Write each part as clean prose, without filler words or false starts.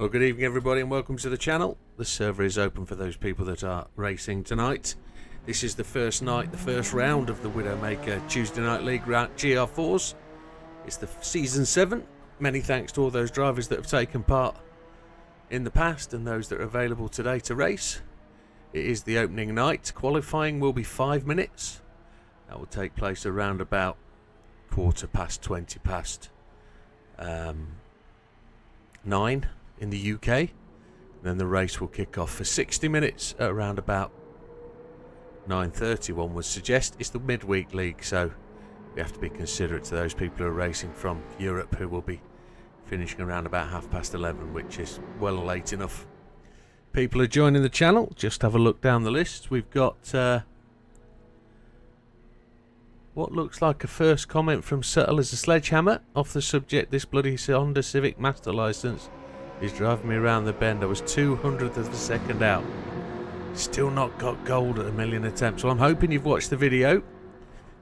Well, good evening everybody and welcome to the channel. The server is open for those people that are racing tonight. This is the first night, the first round of the Widdowmaker Tuesday Night League GR4s. It's the Season 7. Many thanks to all those drivers that have taken part in the past and those that are available today to race. It is the opening night. Qualifying will be 5 minutes. That will take place around about 9 in the UK. And then the race will kick off for 60 minutes at around about 9:30. One would suggest. It's the midweek league, so we have to be considerate to those people who are racing from Europe who will be finishing around about 11:30, which is well late enough. People are joining the channel. Just have a look down the list. We've got what looks like a first comment from Subtle as a Sledgehammer. Off the subject, this bloody Honda Civic Master License is driving me around the bend. I was 200th of a second out. Still not got gold at 1,000,000 attempts. Well, I'm hoping you've watched the video.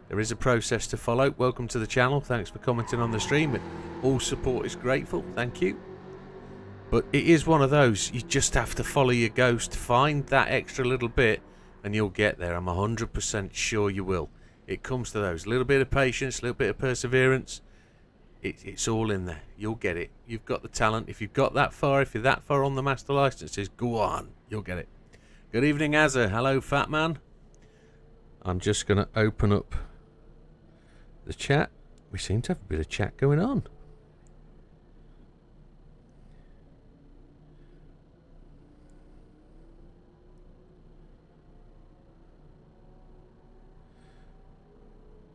There is a process to follow. Welcome to the channel. Thanks for commenting on the stream. All support is grateful. Thank you. But it is one of those. You just have to follow your ghost. Find that extra little bit and you'll get there. I'm 100% sure you will. It comes to those. A little bit of patience, a little bit of perseverance. It's all in there. You'll get it. You've got the talent. If you've got that far, if you're that far on the master licenses, go on. You'll get it. Good evening, Azza. Hello, fat man. I'm just going to open up the chat. We seem to have a bit of chat going on.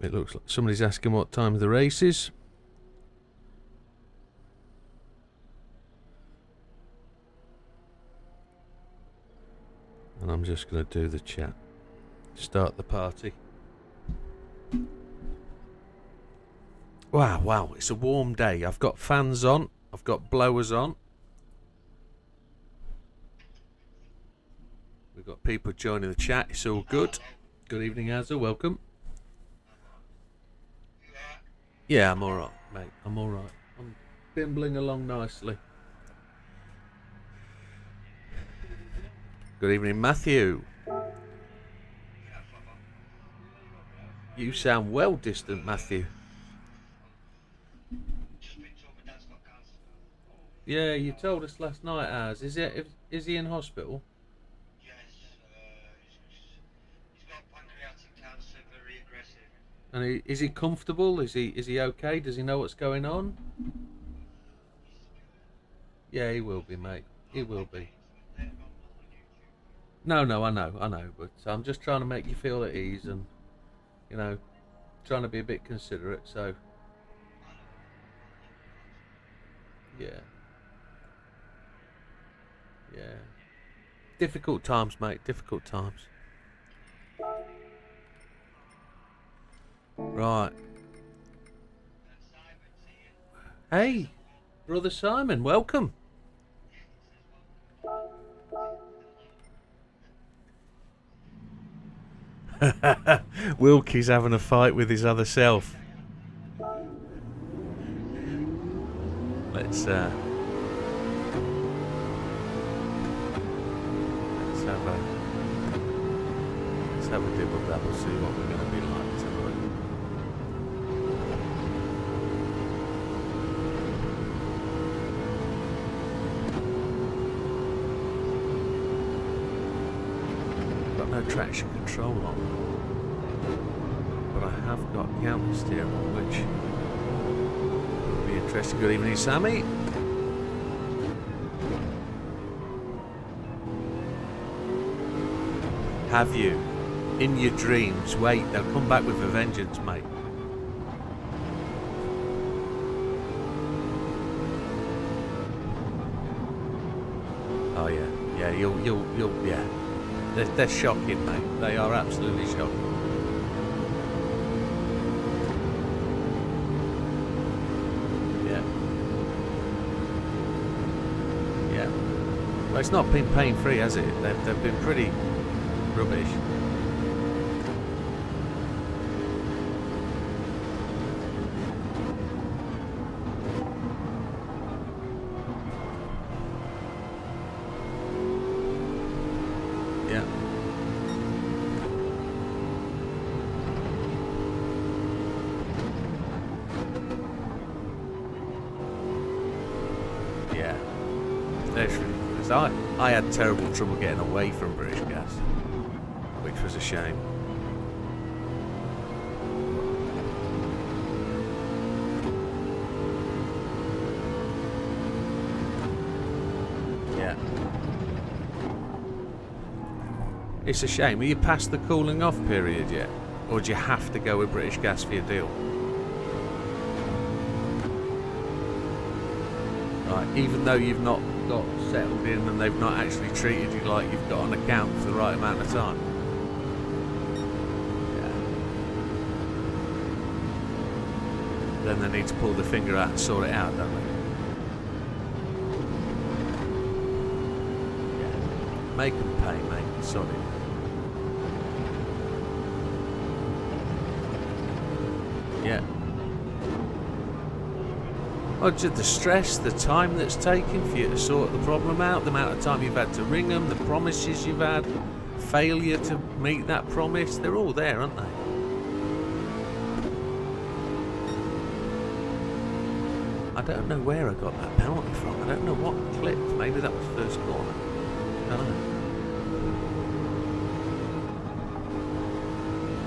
It looks like somebody's asking what time the race is. And I'm just going to do the chat. Start the party. Wow, it's a warm day. I've got fans on. I've got blowers on. We've got people joining the chat. It's all good. Good evening, Azza. Welcome. Yeah, I'm alright, mate. I'm alright. I'm bimbling along nicely. Good evening, Matthew. You sound well distant, Matthew. Yeah, you told us last night, Az. Is he in hospital? Yes, he's got pancreatic cancer, very aggressive. And is he comfortable? Is he okay? Does he know what's going on? Yeah, he will be, mate. He will be. No, I know, but I'm just trying to make you feel at ease and, you know, trying to be a bit considerate, so. Yeah. Difficult times, mate, difficult times. Right. Hey, brother Simon, welcome. Wilkie's having a fight with his other self. Let's have a dibble dabble, see what we're going to be like tonight. Got no traction control on, but I have got counter steer on, which will be interesting. Good evening, Sammy. Have you? In your dreams. Wait, they'll come back with a vengeance, mate. Oh yeah, you'll yeah. They're shocking, mate. They are absolutely shocking. Yeah. Well, it's not been pain-free, has it? They've been pretty rubbish. I had terrible trouble getting away from British Gas, which was a shame. Yeah. It's a shame. Are you past the cooling off period yet? Or do you have to go with British Gas for your deal? Right, even though you've not got settled in and they've not actually treated you like you've got an account for the right amount of time. Yeah. Then they need to pull the finger out and sort it out, don't they? Yeah. Make them pay, mate. Sorry. Yeah. Oh, just the stress, the time that's taken for you to sort the problem out, the amount of time you've had to ring them, the promises you've had, failure to meet that promise, they're all there, aren't they? I don't know where I got that penalty from. I don't know what clipped. Maybe that was first corner. I don't know.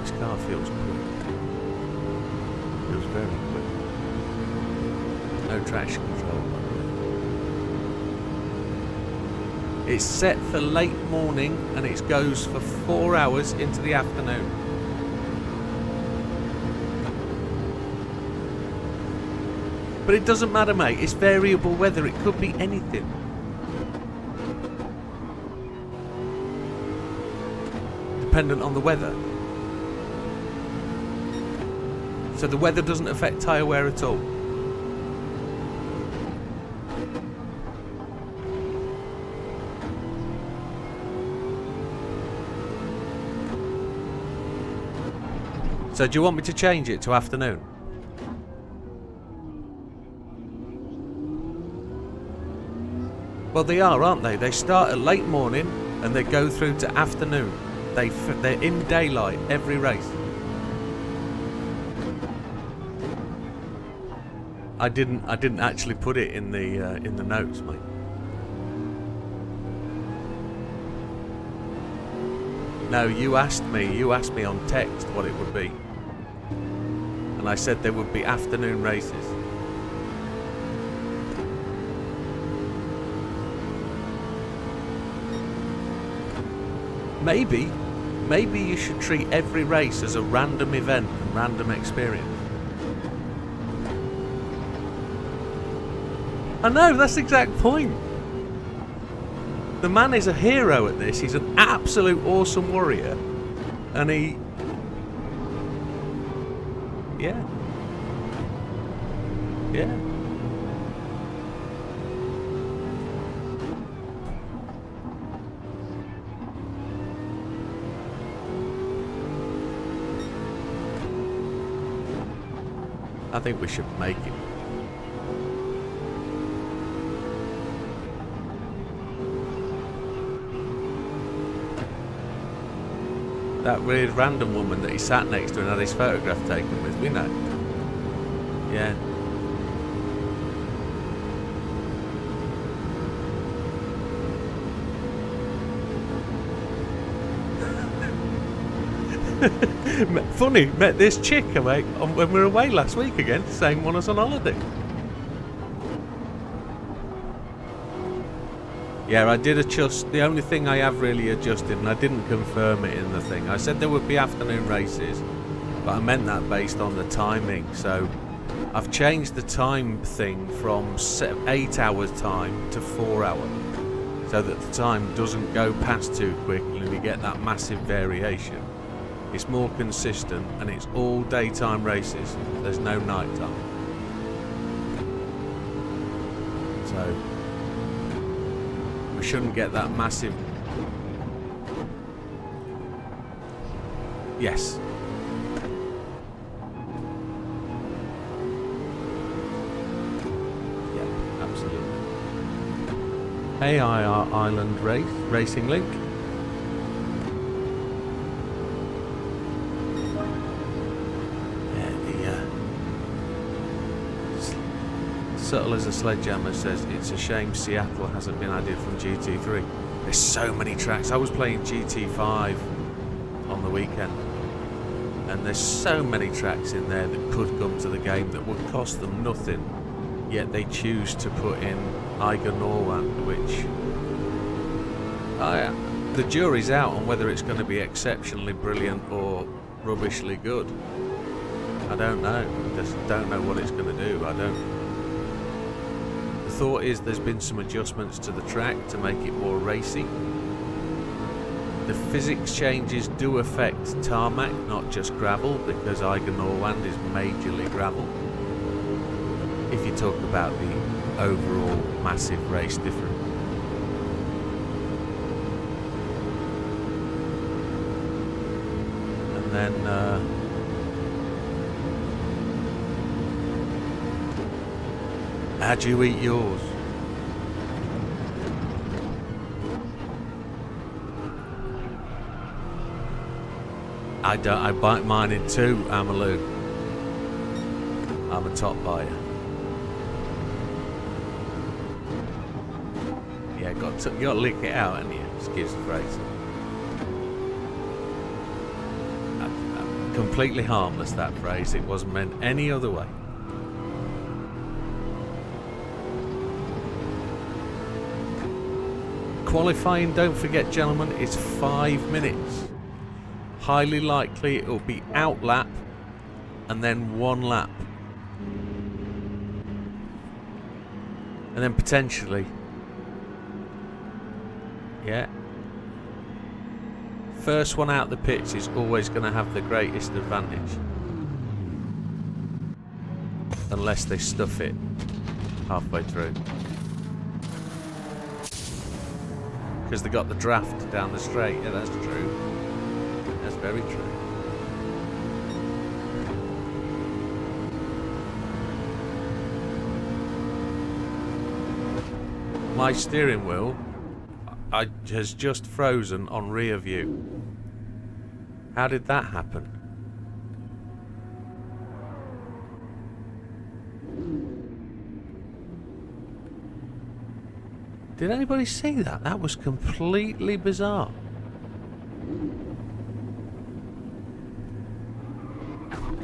This car feels quick. Feels very quick. No traction control, by the way. It's set for late morning and it goes for 4 hours into the afternoon. But it doesn't matter, mate. It's variable weather. It could be anything. Dependent on the weather. So the weather doesn't affect tyre wear at all. So do you want me to change it to afternoon? Well, they are, aren't they? They start at late morning and they go through to afternoon. They're in daylight every race. I didn't actually put it in the notes, mate. No, you asked me on text what it would be. And I said there would be afternoon races. Maybe you should treat every race as a random event and random experience. I know, that's the exact point. The man is a hero at this. He's an absolute awesome warrior. And he... Yeah. Yeah. I think we should make it. That weird random woman that he sat next to and had his photograph taken with, we know. Yeah. Funny, met this chick away when we were away last week again, same one as on holiday. Yeah, I did adjust. The only thing I have really adjusted, and I didn't confirm it in the thing, I said there would be afternoon races, but I meant that based on the timing. So I've changed the time thing from 8 hours time to 4 hours, so that the time doesn't go past too quickly and you get that massive variation. It's more consistent and it's all daytime races. There's no night time. So we shouldn't get that massive... Yes. Yeah, absolutely. AIR Island Racing Link. Subtle as a Sledgehammer says it's a shame Seattle hasn't been added from GT3. There's so many tracks. I was playing GT5 on the weekend, and there's so many tracks in there that could come to the game that would cost them nothing, yet they choose to put in Eiger Norwand, which the jury's out on whether it's going to be exceptionally brilliant or rubbishly good. I don't know. Just don't know what it's going to do. The thought is there's been some adjustments to the track to make it more racy. The physics changes do affect tarmac, not just gravel, because Eiger Norwand is majorly gravel. If you talk about the overall massive race difference. And then how'd you eat yours? I bite mine in two, Amaloo. I'm a top buyer. Yeah, you got to lick it out, haven't you? Excuse the phrase. Completely harmless, that phrase. It wasn't meant any other way. Qualifying, don't forget, gentlemen, is 5 minutes. Highly likely it will be out lap and then 1 lap. And then potentially, yeah, first one out the pits is always going to have the greatest advantage. Unless they stuff it halfway through. Because they got the draft down the straight. Yeah, that's true. That's very true. My steering wheel has just frozen on rear view. How did that happen? Did anybody see that? That was completely bizarre.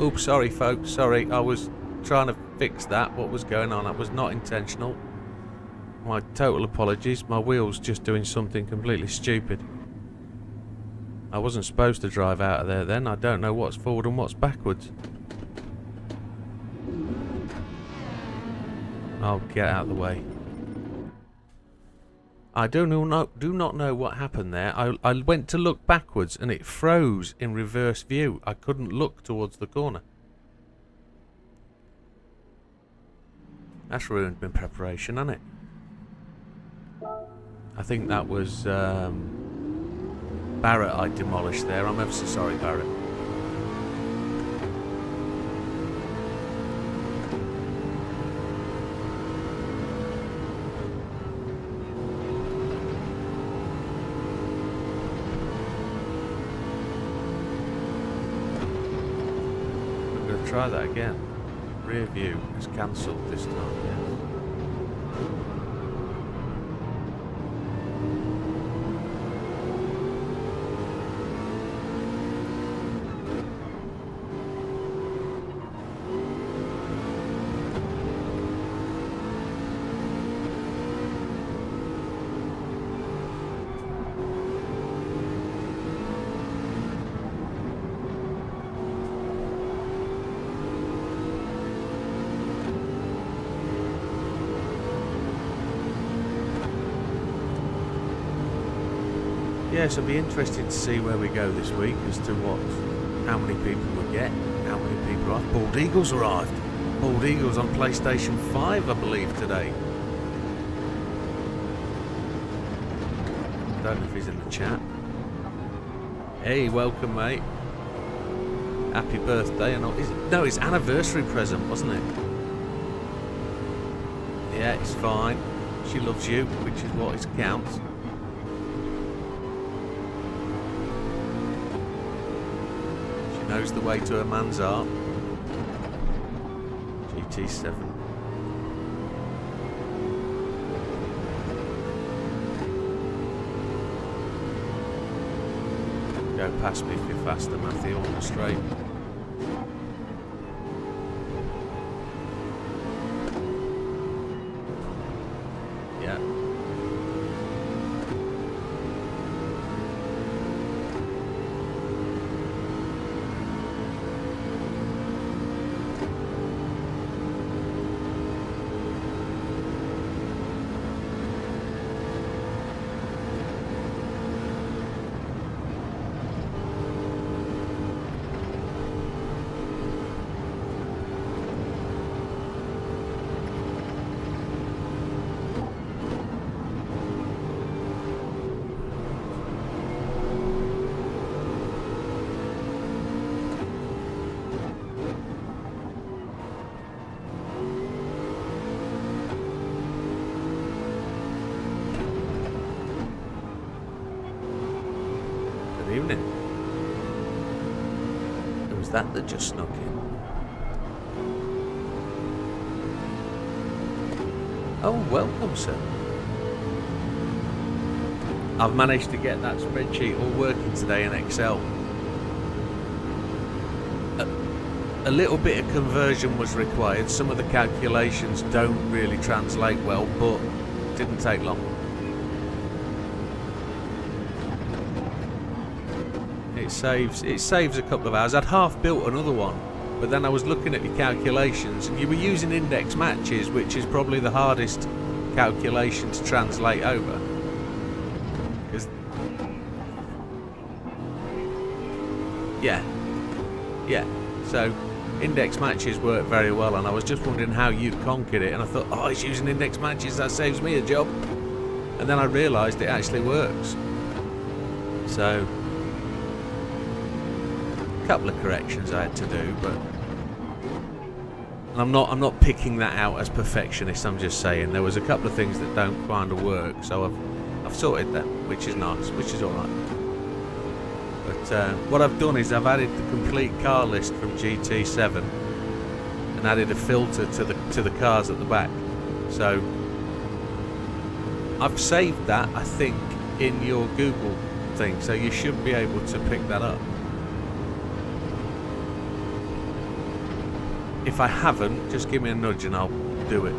Oops, sorry folks, sorry. I was trying to fix that. What was going on? That was not intentional. My total apologies. My wheel's just doing something completely stupid. I wasn't supposed to drive out of there then. I don't know what's forward and what's backwards. I'll get out of the way. I do not know what happened there. I went to look backwards and it froze in reverse view. I couldn't look towards the corner. That's ruined my preparation, hasn't it? I think that was Barrett I demolished there. I'm ever so sorry, Barrett. I'm going to try that again. Rear view is cancelled this time, yes. Yes, it'll be interesting to see where we go this week as to how many people we get, how many people arrive. Bald Eagle's arrived. Bald Eagle's on PlayStation 5, I believe, today. Don't know if he's in the chat. Hey, welcome, mate. Happy birthday and all. No, it's anniversary present, wasn't it? Yeah, it's fine. She loves you, which is what it counts. Knows the way to a man's heart. GT7. Go past me if you're faster, Matthew, on the straight. Yeah. Good evening. Who was that just snuck in? Oh, welcome, sir. I've managed to get that spreadsheet all working today in Excel. A little bit of conversion was required. Some of the calculations don't really translate well, but it didn't take long. It saves a couple of hours. I'd half built another one, but then I was looking at the calculations, and you were using index matches, which is probably the hardest calculation to translate over. Yeah. So index matches work very well, and I was just wondering how you'd conquered it, and I thought, oh, he's using index matches, that saves me a job. And then I realised it actually works. So a couple of corrections I had to do, but I'm not picking that out as perfectionist. I'm just saying there was a couple of things that don't kind of work, so I've sorted them, which is nice, which is all right. But what I've done is I've added the complete car list from GT7 and added a filter to the cars at the back. So I've saved that, I think, in your Google thing, so you should be able to pick that up. If I haven't, just give me a nudge and I'll do it.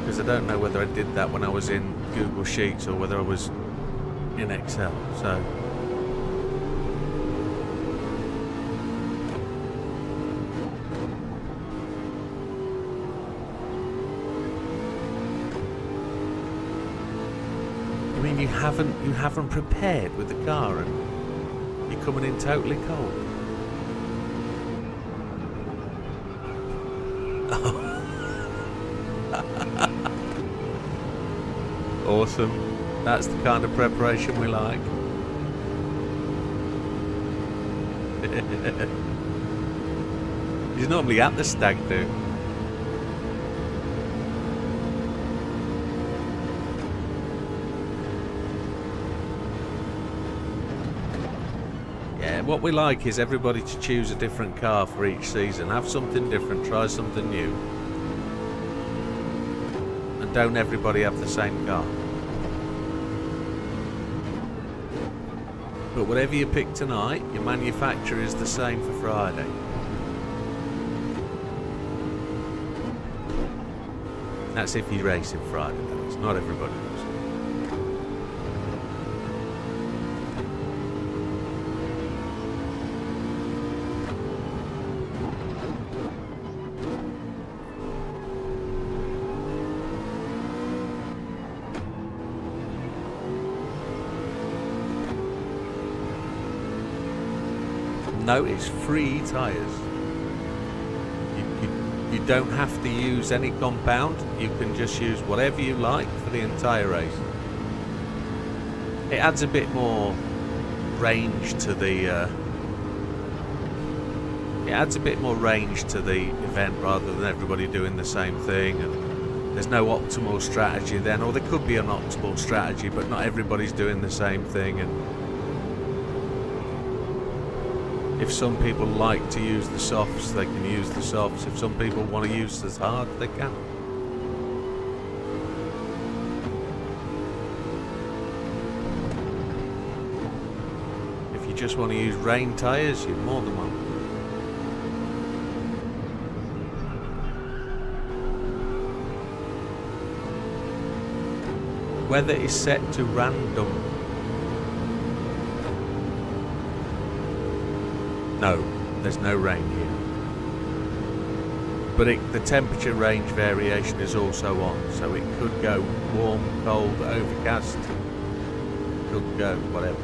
Because I don't know whether I did that when I was in Google Sheets or whether I was in Excel, so. I mean, you haven't prepared with the car and you're coming in totally cold. Awesome. That's the kind of preparation we like. He's normally at the stag do. Yeah, what we like is everybody to choose a different car for each season. Have something different, try something new. And don't everybody have the same car. But whatever you pick tonight, your manufacturer is the same for Friday. That's if you're racing Friday, though. It's not everybody does. No, it's free tyres. You don't have to use any compound. You can just use whatever you like for the entire race. It adds a bit more range to the event rather than everybody doing the same thing. And there's no optimal strategy then, or there could be an optimal strategy, but not everybody's doing the same thing. And if some people like to use the softs, they can use the softs. If some people want to use the hard, they can. just want to use rain tyres, you're more than welcome. Weather is set to random. No, there's no rain here. But the temperature range variation is also on, so it could go warm, cold, overcast, could go whatever.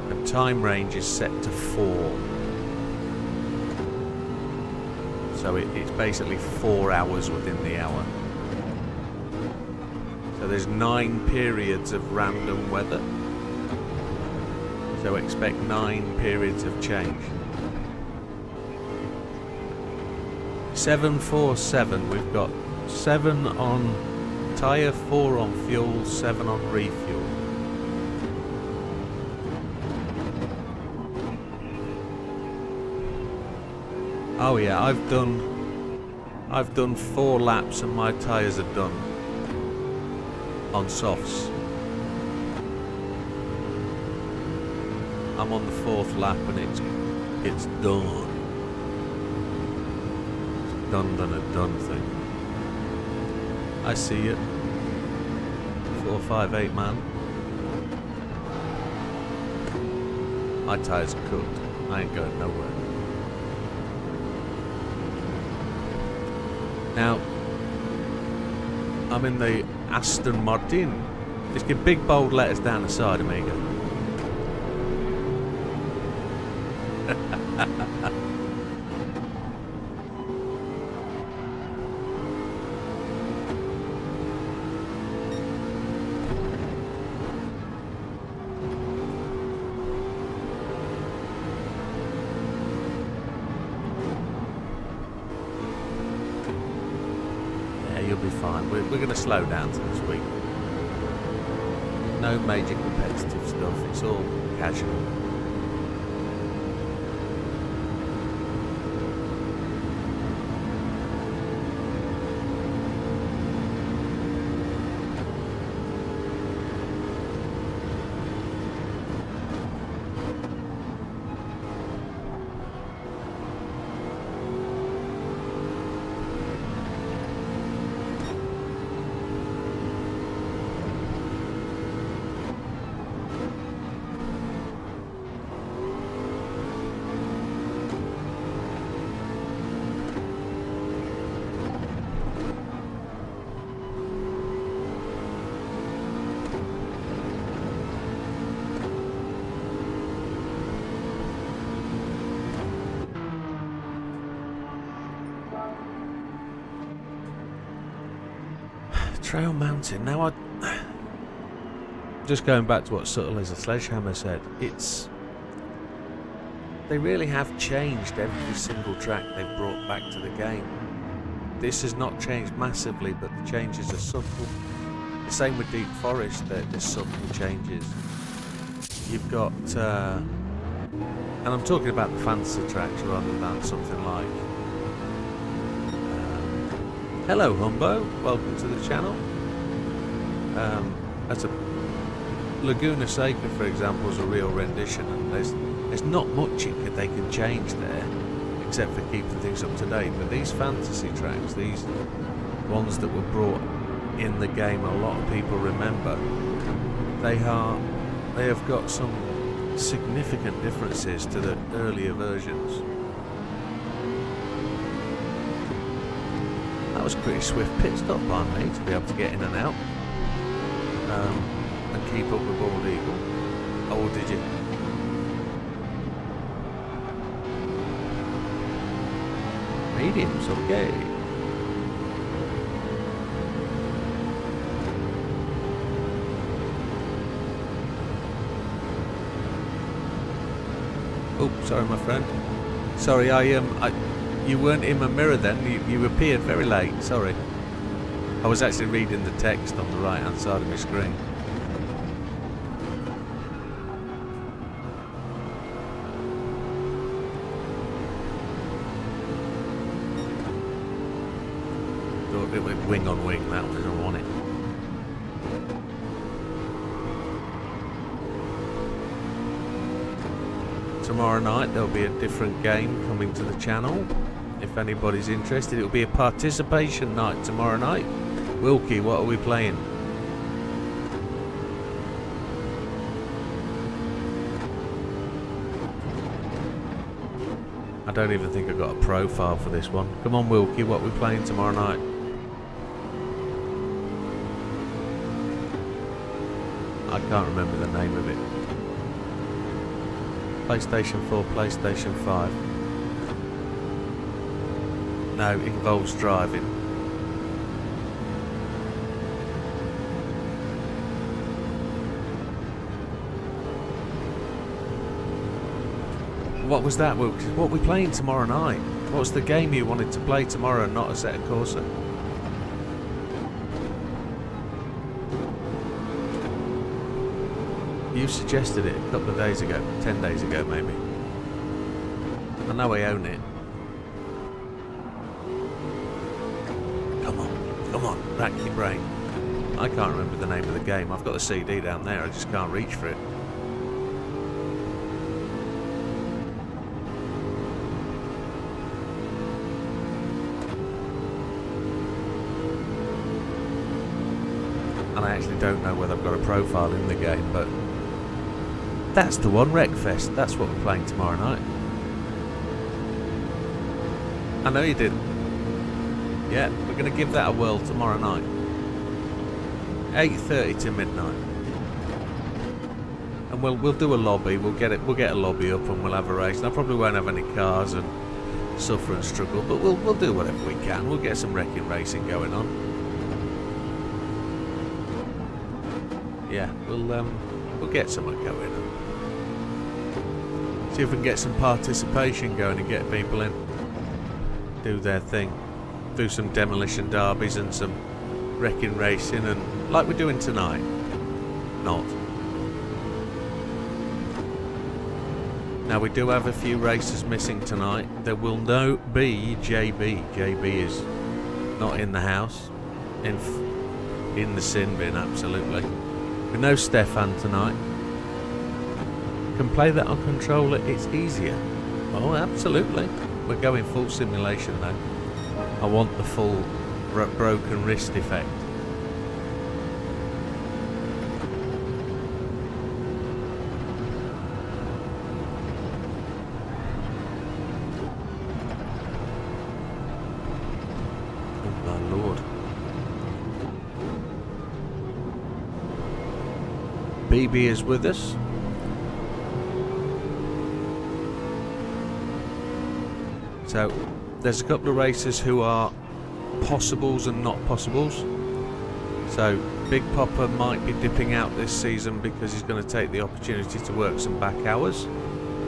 And time range is set to 4. So it's basically 4 hours within the hour. So there's 9 periods of random weather. So expect 9 periods of change. 747, we've got 7 on tyre, 4 on fuel, 7 on refuel. Oh yeah, I've done 4 laps and my tyres are done on softs. I'm on the 4th lap and it's done. Done a done thing. I see you. 458 man. My tyres are cooked. I ain't going nowhere. Now I'm in the Aston Martin. Just give big bold letters down the side, amigo. You'll be fine. We're going to slow down to this week. No major competitive stuff. It's all casual. Trail Mountain. Now just going back to what Subtle as a Sledgehammer said, they really have changed every single track they've brought back to the game. This has not changed massively, but the changes are subtle. The same with Deep Forest, there's subtle changes. You've got, and I'm talking about the fantasy tracks rather than something like hello Humbo, welcome to the channel. As a Laguna Seca, for example, is a real rendition, and there's not much they can change there, except for keeping things up to date. But these fantasy tracks, these ones that were brought in the game, a lot of people remember. They have got some significant differences to the earlier versions. That was a pretty swift pit stop by me to be able to get in and out and keep up with Bald Eagle. Oh, did you? Mediums, okay. Oh, sorry, my friend. Sorry, you weren't in my mirror then. You appeared very late. Sorry. I was actually reading the text on the right-hand side of my screen. Thought it went wing on wing. That was, I want it. Tomorrow night there'll be a different game coming to the channel. If anybody's interested, it'll be a participation night tomorrow night. Wilkie, what are we playing? I don't even think I've got a profile for this one. Come on, Wilkie, what are we playing tomorrow night? I can't remember the name of it. PlayStation 4, PlayStation 5. No, it involves driving. What was that, Wilkes? What are we playing tomorrow night? What's the game you wanted to play tomorrow and not Assetto Corsa? You suggested it a couple of days ago, 10 days ago maybe. I know I own it. Come on, rack your brain. I can't remember the name of the game. I've got the CD down there, I just can't reach for it. And I actually don't know whether I've got a profile in the game, but that's the one, Wreckfest. That's what we're playing tomorrow night. I know you didn't. Yeah, we're going to give that a whirl tomorrow night. 8:30 to midnight. And we'll do a lobby. We'll get a lobby up and we'll have a race. And I probably won't have any cars and suffer and struggle, but we'll do whatever we can. We'll get some wrecking racing going on. Yeah, we'll get something going on. See if we can get some participation going and get people in. Do their thing. Do some demolition derbies and some wrecking racing, and like we're doing tonight. Not. Now we do have a few races missing tonight. There will no be JB. JB is not in the house. In the sin bin, absolutely. With no Stefan tonight. Can play that on controller, it's easier. Oh, absolutely. We're going full simulation though. I want the full broken wrist effect. Oh my lord. BB is with us. So there's a couple of racers who are possibles and not possibles. So Big Popper might be dipping out this season because he's going to take the opportunity to work some back hours,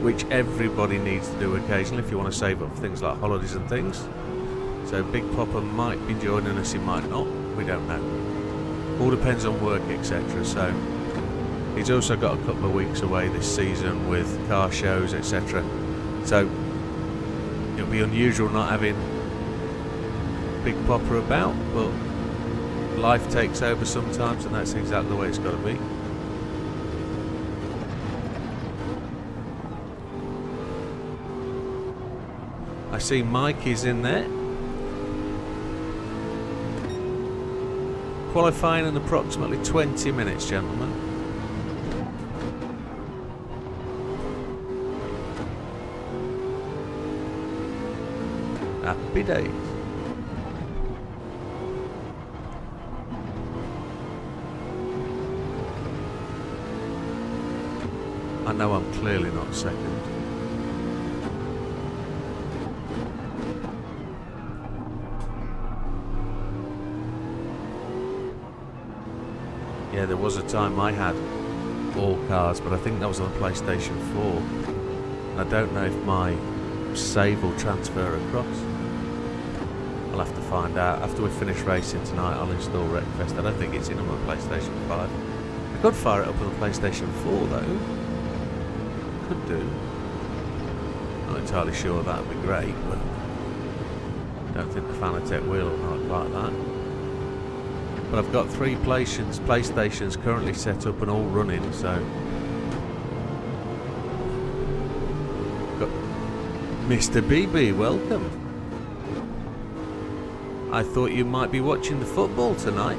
which everybody needs to do occasionally if you want to save up for things like holidays and things. So Big Popper might be joining us, he might not, we don't know. All depends on work, etc. So he's also got a couple of weeks away this season with car shows, etc. So it'll be unusual not having Big Popper about, but life takes over sometimes, and that's exactly the way it's got to be. I see Mikey's in there. Qualifying in approximately 20 minutes, gentlemen. Happy days. I know I'm clearly not second. Yeah, there was a time I had all cars, but I think that was on the PlayStation 4. And I don't know if my save will transfer across. I'll have to find out. After we finish racing tonight, I'll install Wreckfest. I don't think it's in on my PlayStation 5. I could fire it up on the PlayStation 4 though. Could do. Not entirely sure that'd be great, but I don't think the Fanatec will or not like that. But I've got 3 PlayStations currently set up and all running, so... Got Mr. BB, welcome. I thought you might be watching the football tonight.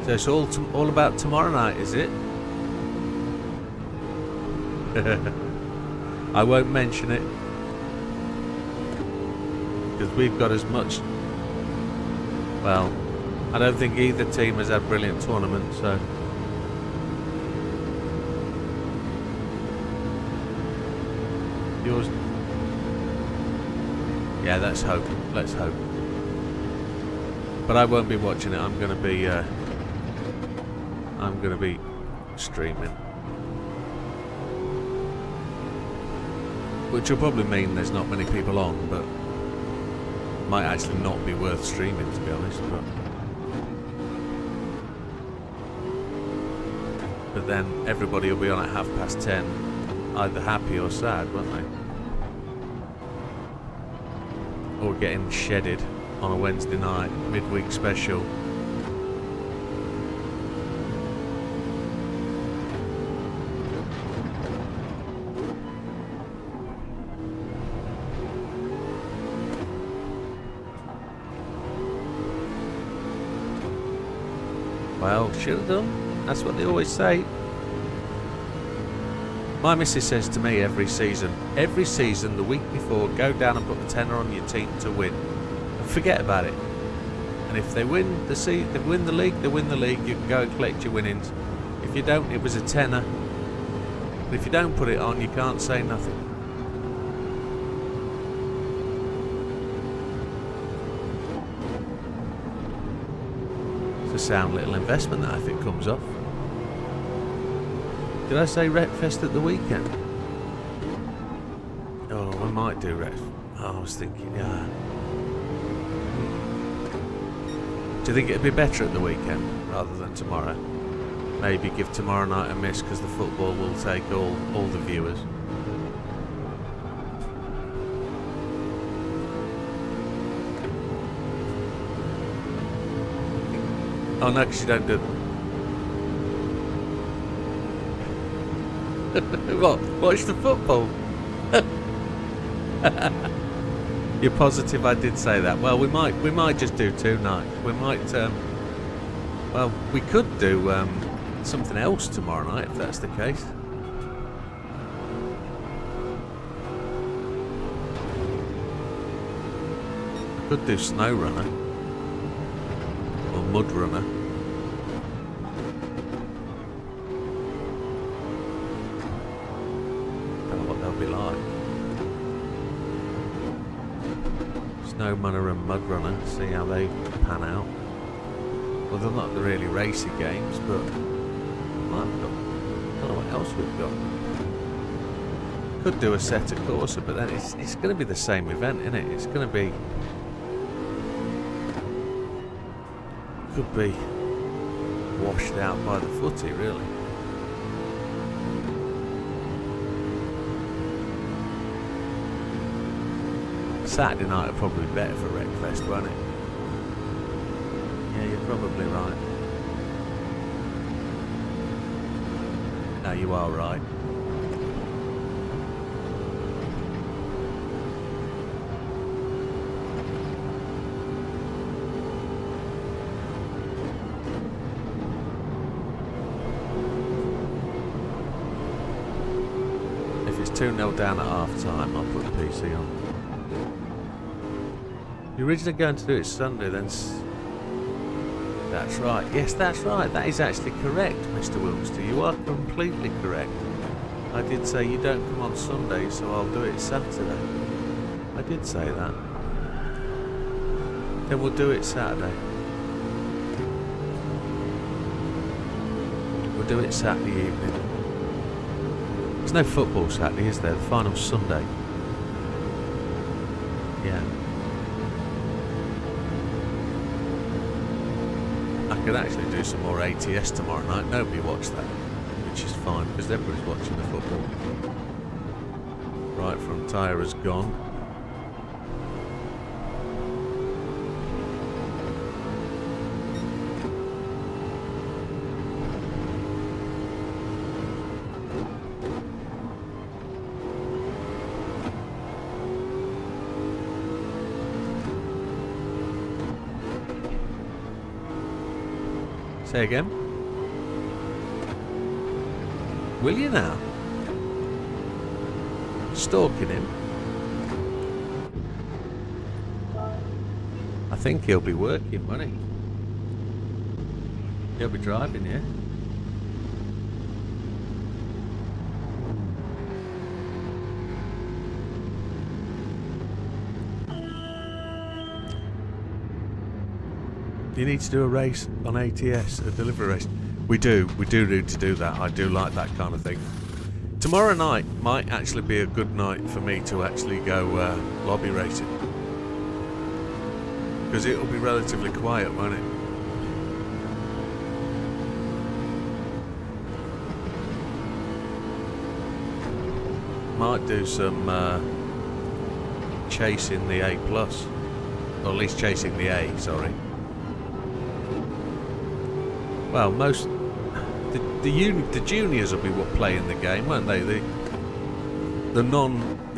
So it's all about tomorrow night, is it? I won't mention it. Because we've got as much... Well, I don't think either team has had brilliant tournaments, so... Yours... Yeah, let's hope. Let's hope. But I won't be watching it. I'm going to be streaming. Which will probably mean there's not many people on, but... Might actually not be worth streaming, to be honest, but then everybody will be on at 10:30, either happy or sad, won't they? Or getting shedded on a Wednesday night, midweek special. Well, should have done. That's what they always say. My missus says to me every season, the week before, go down and put a tenner on your team to win. And forget about it. And if they win the league, they win the league. You can go and collect your winnings. If you don't, it was a tenner. But if you don't put it on, you can't say nothing. Sound little investment that if it comes off. Did I say Wreckfest at the weekend? Oh, I might do Wreck. Oh, I was thinking, yeah. Do you think it'd be better at the weekend rather than tomorrow? Maybe give tomorrow night a miss because the football will take all the viewers. Oh no, because you don't do... What? Watch the football? You're positive I did say that? Well, we might just do 2 nights. We might, well, we could do something else tomorrow night if that's the case. I could do Snow Runner. Or Mud Runner. Don't know what they'll be like. Snow Runner and Mud Runner, see how they pan out. Well, they're not the really racy games, but I don't know what else we've got. Could do a set of Corsa, but then it's going to be the same event, isn't it? It's going to be... Could be washed out by the footy, really. Saturday night would probably be better for Wreckfest, won't it? Yeah, you're probably right. No, you are right. If it's 2-0 down at half time, I'll put the PC on. You're originally going to do it Sunday, then... That's right. Yes, that's right. That is actually correct, Mr. Wilmster. You are completely correct. I did say you don't come on Sunday, so I'll do it Saturday. I did say that. Then we'll do it Saturday. We'll do it Saturday evening. There's no football Saturday, is there? The final's Sunday. Yeah. I could actually do some more ATS tomorrow night. Nobody watched that, which is fine because everybody's watching the football. Right front tyre has gone. Say again? Will you now? Stalking him? I think he'll be working, won't he? He'll be driving, yeah? You need to do a race on ATS, a delivery race. We do need to do that. I do like that kind of thing. Tomorrow night might actually be a good night for me to actually go lobby racing. Because it'll be relatively quiet, won't it? Might do some chasing the A+, or at least chasing the A, sorry. Well, most the juniors will be playing the game, won't they? The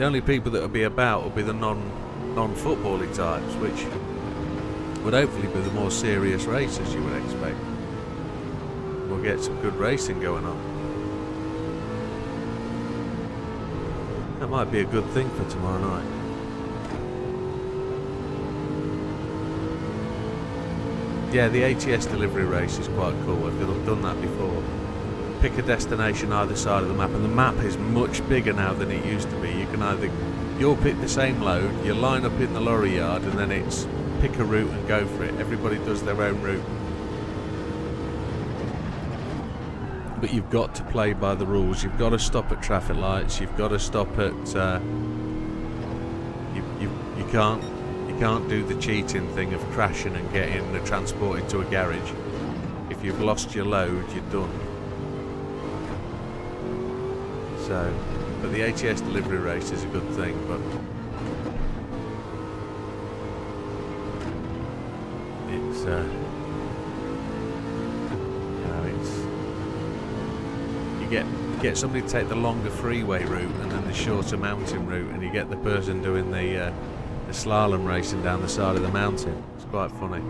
only people that will be about will be the non-football types, which would hopefully be the more serious racers you would expect. We'll get some good racing going on. That might be a good thing for tomorrow night. Yeah, the ATS delivery race is quite cool. I've done that before. Pick a destination either side of the map, and the map is much bigger now than it used to be. You can you'll pick the same load, you line up in the lorry yard, and then it's pick a route and go for it. Everybody does their own route. But you've got to play by the rules. You've got to stop at traffic lights. You've got to stop at. You can't do the cheating thing of crashing and getting the transport into a garage. If you've lost your load, you're done. So, but the ATS delivery race is a good thing. But it's you get somebody to take the longer freeway route and then the shorter mountain route, and you get the person doing the slalom racing down the side of the mountain. It's quite funny.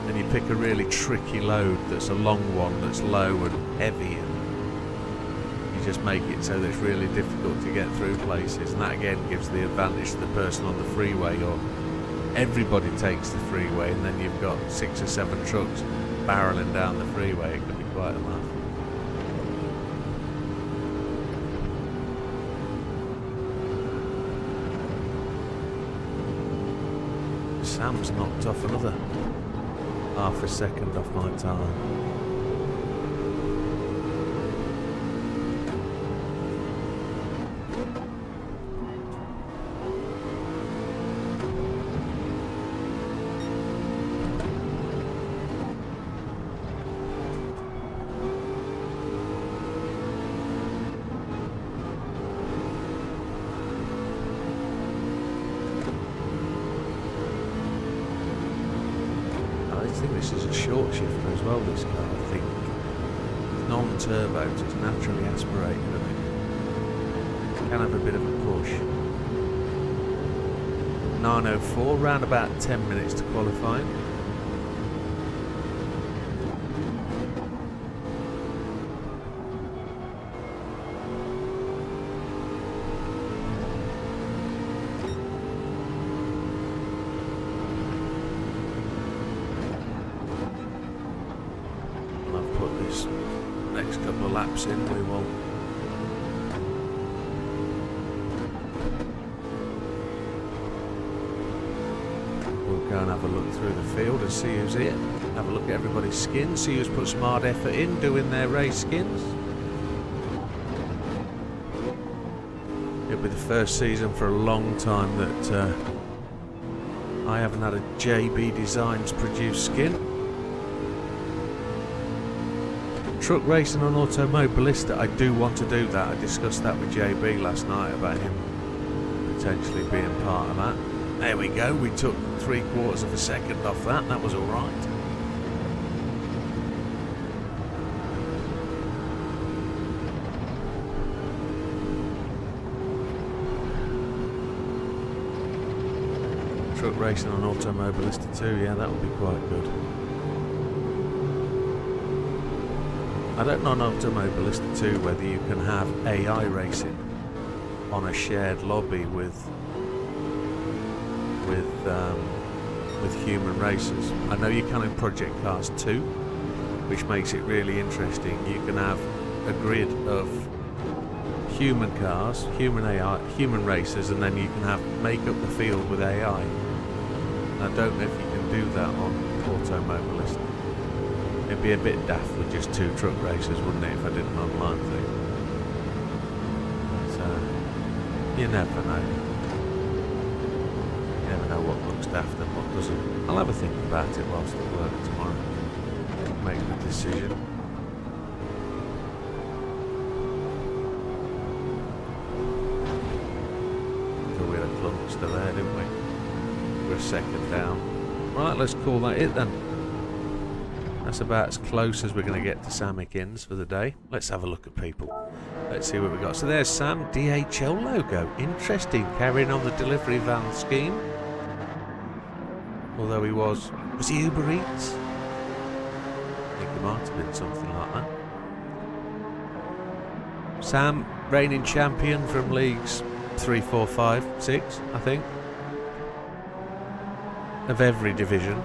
And you pick a really tricky load that's a long one, that's low and heavy, and you just make it so that it's really difficult to get through places, and that again gives the advantage to the person on the freeway, or everybody takes the freeway and then you've got 6 or 7 trucks barreling down the freeway. It can be quite a laugh. Sam's knocked off another half a second off my time. I think this is a short shifter as well, this car, I think. Non-turbo, so it's naturally aspirated, I think. Can have a bit of a push. 9:04, round about 10 minutes to qualifying. Next couple of laps in, we will go and have a look through the field and see who's here. Have a look at everybody's skins, see who's put some hard effort in doing their race skins. It'll be the first season for a long time that I haven't had a JB Designs produced skin. Truck racing on Automobilista, I do want to do that. I discussed that with JB last night about him potentially being part of that. There we go, we took 3/4 of a second off that, that was alright. Truck racing on Automobilista too, yeah, that would be quite good. I don't know on Automobilista 2 whether you can have AI racing on a shared lobby with human racers. I know you can in Project Cars 2, which makes it really interesting. You can have a grid of human cars, human AI, human racers, and then you can make up the field with AI. And I don't know if you can do that on Automobilista. It'd be a bit daft with just 2 truck racers, wouldn't it, if I did an online thing? But, you never know. You never know what looks daft and what doesn't. I'll have a think about it whilst at work tomorrow. Make the decision. So we had a cluster there, didn't we? We're a second down. Right, let's call that it then. That's about as close as we're going to get to Sam Higgins for the day. Let's have a look at people. Let's see what we got. So there's Sam, DHL logo. Interesting, carrying on the delivery van scheme. Although he was he Uber Eats? I think he might have been something like that. Sam, reigning champion from leagues 3, 4, 5, 6, I think. Of every division.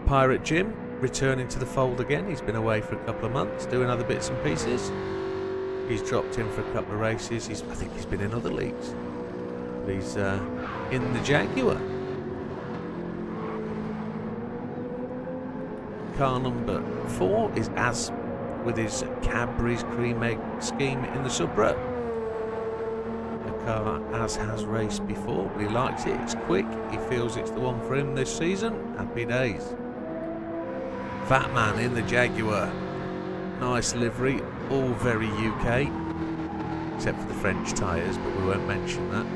Pirate Jim, returning to the fold again. He's been away for a couple of months, doing other bits and pieces. He's dropped in for a couple of races. I think he's been in other leagues. But he's in the Jaguar. Car number 4 is Az, with his Cadbury's cream egg scheme in the Supra. A car Az has raced before, but he likes it. It's quick. He feels it's the one for him this season. Happy days. Fat Man in the Jaguar. Nice livery, all very UK, except for the French tyres, but we won't mention that.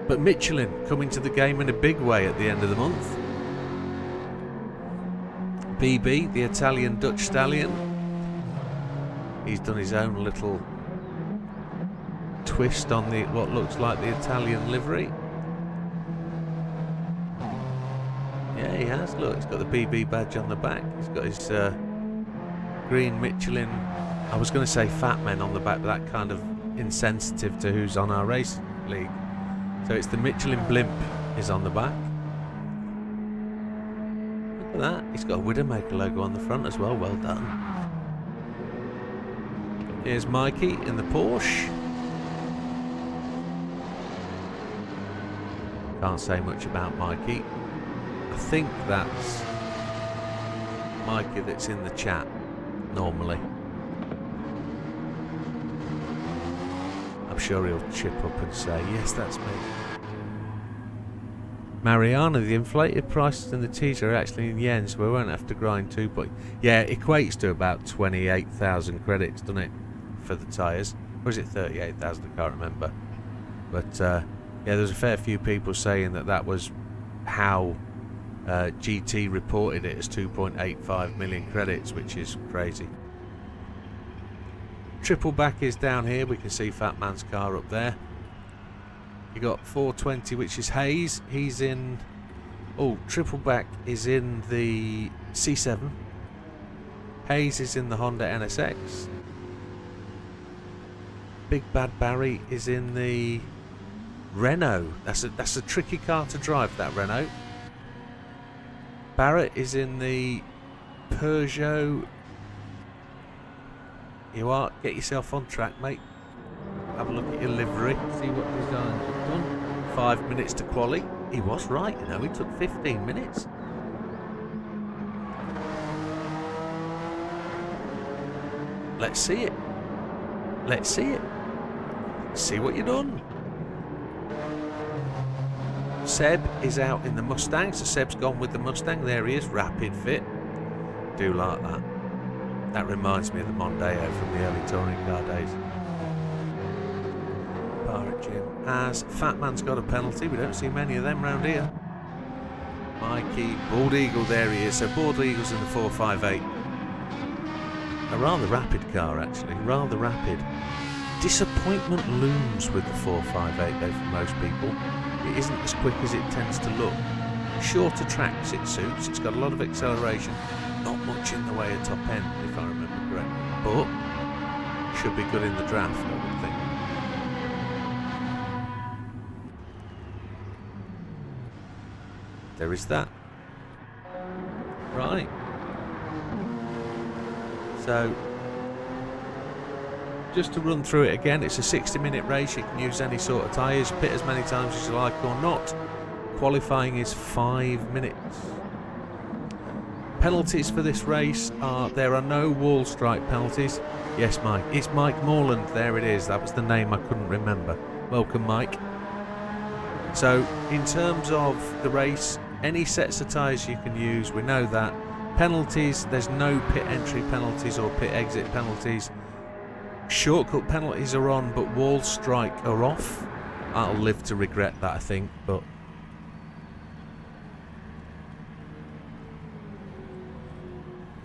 But Michelin coming to the game in a big way at the end of the month. BB, the Italian Dutch stallion. He's done his own little twist on the what looks like the Italian livery. Yeah, he has. Look, he's got the BB badge on the back. He's got his green Michelin. I was going to say Fat Men on the back, but that kind of insensitive to who's on our race league. So it's the Michelin blimp is on the back. Look at that. He's got a Widdowmaker logo on the front as well. Well done. Here's Mikey in the Porsche. Can't say much about Mikey. I think that's Mikey that's in the chat normally. I'm sure he'll chip up and say, yes, that's me. Mariana, the inflated prices in the teaser are actually in yen, so we won't have to grind 2 points. Yeah, it equates to about 28,000 credits, doesn't it, for the tyres? Or is it 38,000? I can't remember. But yeah, there's a fair few people saying that that was how GT reported it as 2.85 million credits, which is crazy. Triple back is down here. We can see Fat Man's car up there. You got 420, which is Hayes. He's in. Oh, triple back is in the C7. Hayes is in the Honda NSX. Big Bad Barry is in the Renault. That's a tricky car to drive, that Renault. Barrett is in the Peugeot. You are, get yourself on track, mate. Have a look at your livery, see what designs you've done. 5 minutes to quali. He was right, you know, he took 15 minutes. Let's see it. Let's see it. See what you've done. Seb is out in the Mustang, so Seb's gone with the Mustang. There he is, rapid fit. Do like that. That reminds me of the Mondeo from the early touring car days. Pirate Jim. As Fat Man's got a penalty, we don't see many of them round here. Mikey, Bald Eagle, there he is. So Bald Eagle's in the 458. A rather rapid car, actually, rather rapid. Disappointment looms with the 458 though for most people. It isn't as quick as it tends to look. Shorter tracks it suits. It's got a lot of acceleration. Not much in the way of top end, if I remember correctly. But should be good in the draft, I would think. There is that. Right. So, just to run through it again, it's a 60-minute race. You can use any sort of tyres, pit as many times as you like or not. Qualifying is 5 minutes. Penalties for this race are, there are no wall strike penalties. Yes, Mike. It's Mike Morland. There it is. That was the name I couldn't remember. Welcome, Mike. So, in terms of the race, any sets of tyres you can use, we know that. Penalties, there's no pit entry penalties or pit exit penalties. Shortcut penalties are on, but wall strike are off. I'll live to regret that, I think, but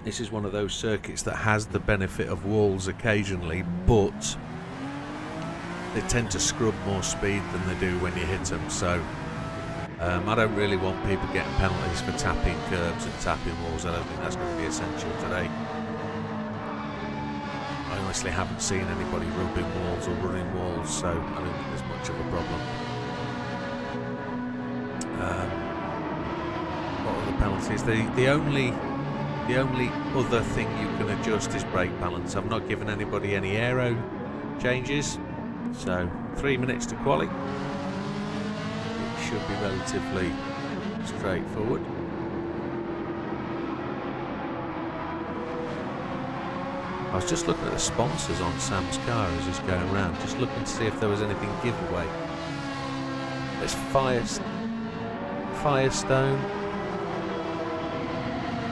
this is one of those circuits that has the benefit of walls occasionally, but they tend to scrub more speed than they do when you hit them. So I don't really want people getting penalties for tapping curbs and tapping walls. I don't think that's going to be essential today. I honestly haven't seen anybody rubbing walls or running walls, so I don't think there's much of a problem. What are the penalties? The only other thing you can adjust is brake balance. I've not given anybody any aero changes, so 3 minutes to quali. It should be relatively straightforward. I was just looking at the sponsors on Sam's car as he's going around, just looking to see if there was anything giveaway. There's Firestone.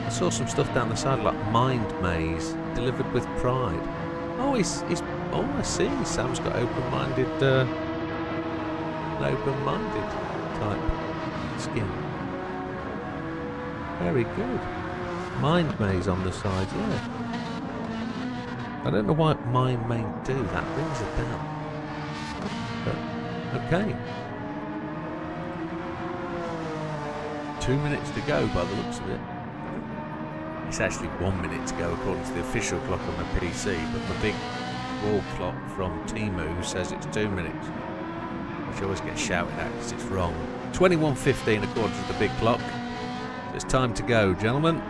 I saw some stuff down the side like Mind Maze, delivered with pride. Oh, he's oh, I see. Sam's got open-minded type skin. Very good. Mind Maze on the side, yeah. I don't know why Mind Maze do that. Rings a bell. But, okay. 2 minutes to go by the looks of it. It's actually 1 minute to go according to the official clock on the PC, but the big wall clock from Temu says it's 2 minutes, which I always get shouted at because it's wrong. 21:15 according to the big clock. So it's time to go, gentlemen.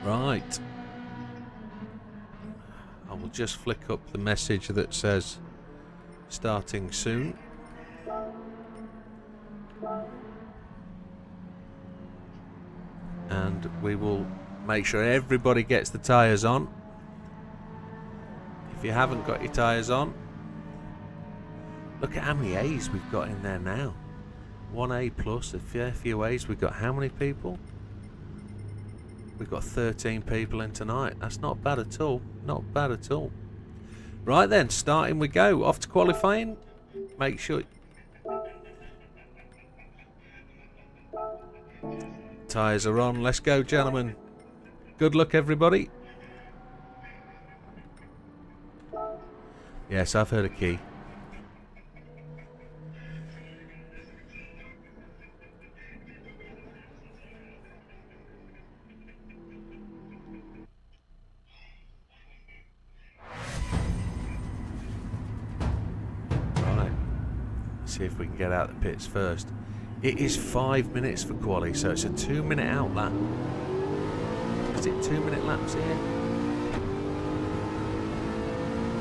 Right. I will just flick up the message that says starting soon. And we will make sure everybody gets the tyres on. If you haven't got your tyres on, look at how many A's we've got in there now. 1 A plus, a fair few A's. We've got how many people? We've got 13 people in tonight. That's not bad at all. Not bad at all. Right then, starting we go. Off to qualifying. Make sure... Tyres are on. Let's go, gentlemen. Good luck, everybody. Yes, I've heard a key. Right. See if we can get out the pits first. It is 5 minutes for quali, so it's a 2 minute out lap. Is it 2 minute laps here?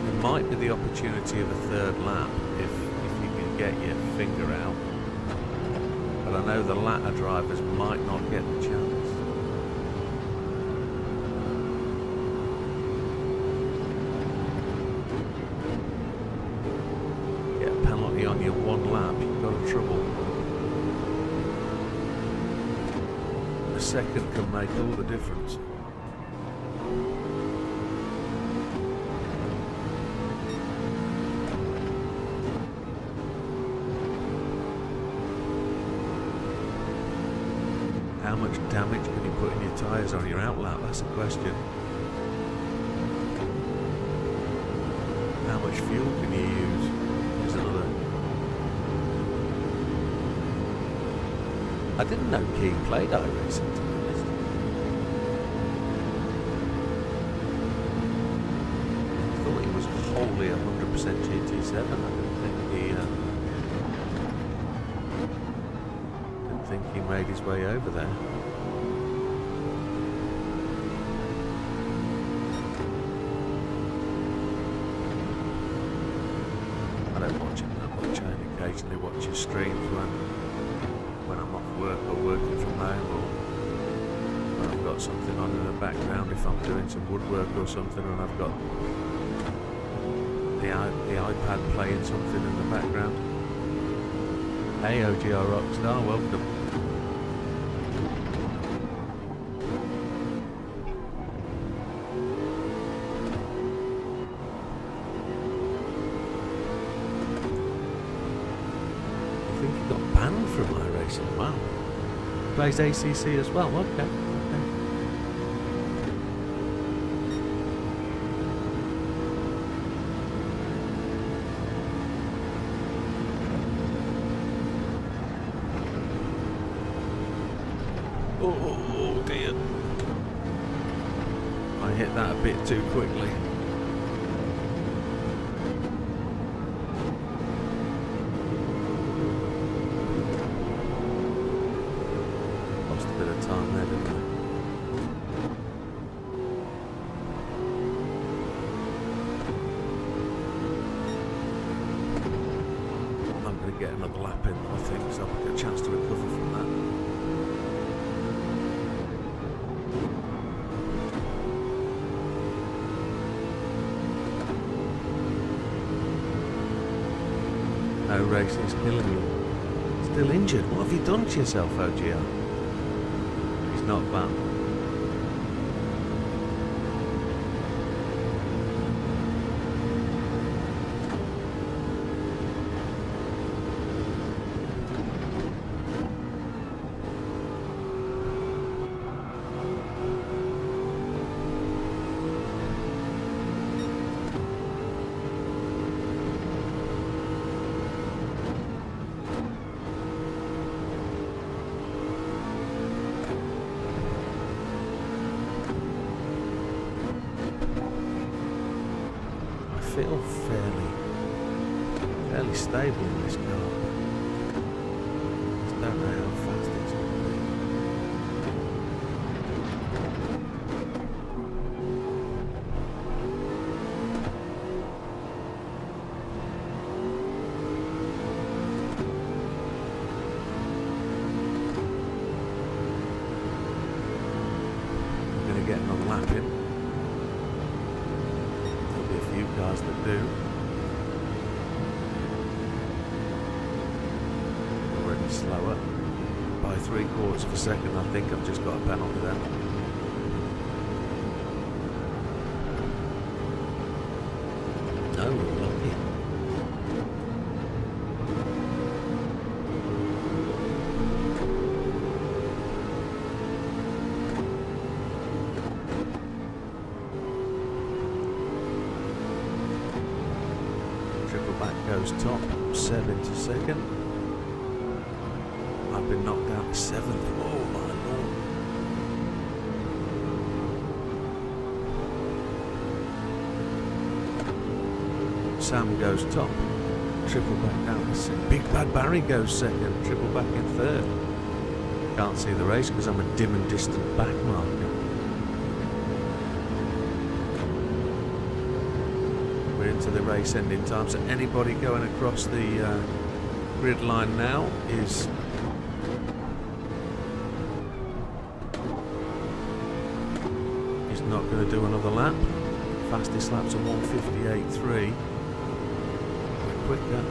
There might be the opportunity of a third lap if you can get your finger out. But I know the latter drivers might not get the chance. Get a penalty on your one lap, you've got a trouble. A second can make all the difference. How much damage can you put in your tyres on your outlap? That's a question. How much fuel can you use? Is another. I didn't know Keen played iRacing, to be honest. I thought he was wholly 100% GT7. I didn't think he made his way over there. I don't watch him that much. I occasionally watch his streams when I'm off work or working from home, or when I've got something on in the background, if I'm doing some woodwork or something and I've got the iPad playing something in the background. Hey OGR Rockstar, welcome. I think he got banned from iRacing. Wow. Plays ACC as well. Okay. Oh dear. I hit that a bit too quickly. Lost a bit of time there, didn't I? I'm going to get another lap in, I think, so I'll get a chance to recover from that. No racing's killing you. Still injured? What have you done to yourself, OGR? He's not banned. I feel fairly stable in this car. Just don't know how fast it's going to be. I'm going to get another lap in. Cars that do. Already slower by 3/4 of a second. I think I've just got a penalty there. Oh, lucky. Goes top, 7 to second. I've been knocked down to 7th. Oh my lord. Sam goes top. Triple back down to 6th. Big Bad Barry goes second. Triple back in 3rd. Can't see the race because I'm a dim and distant back marker. To the race ending time, so anybody going across the grid line now is not going to do another lap. Fastest lap's a 1:58.3. We're quicker.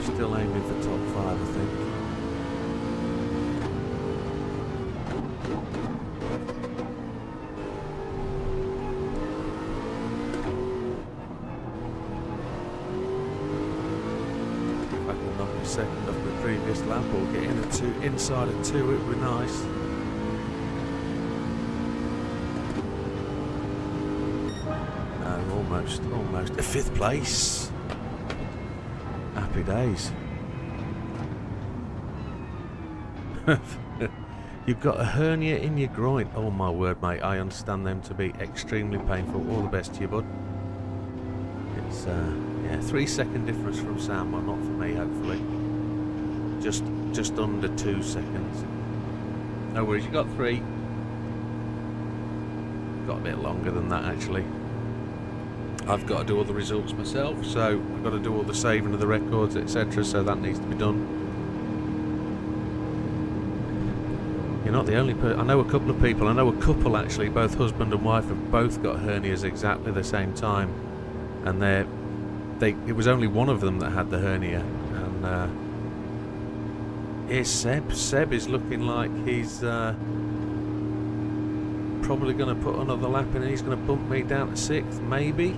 Still aiming for top 5, I think. second off the previous lap, or get in a two, inside a 2, it would be nice. No, almost a 5th place. Happy days. You've got a hernia in your groin. Oh my word, mate, I understand them to be extremely painful. All the best to you, bud. It's yeah, 3-second difference from Sam. Well, not for me, hopefully. Just under 2 seconds. No worries, you got 3. Got a bit longer than that, actually. I've got to do all the results myself, so I've got to do all the saving of the records, etc. So that needs to be done. You're not the only person. I know a couple of people. I know a couple actually. Both husband and wife have both got hernias exactly the same time, and it was only one of them that had the hernia. And here's Seb. Seb is looking like he's probably going to put another lap in, and he's going to bump me down to 6th, maybe.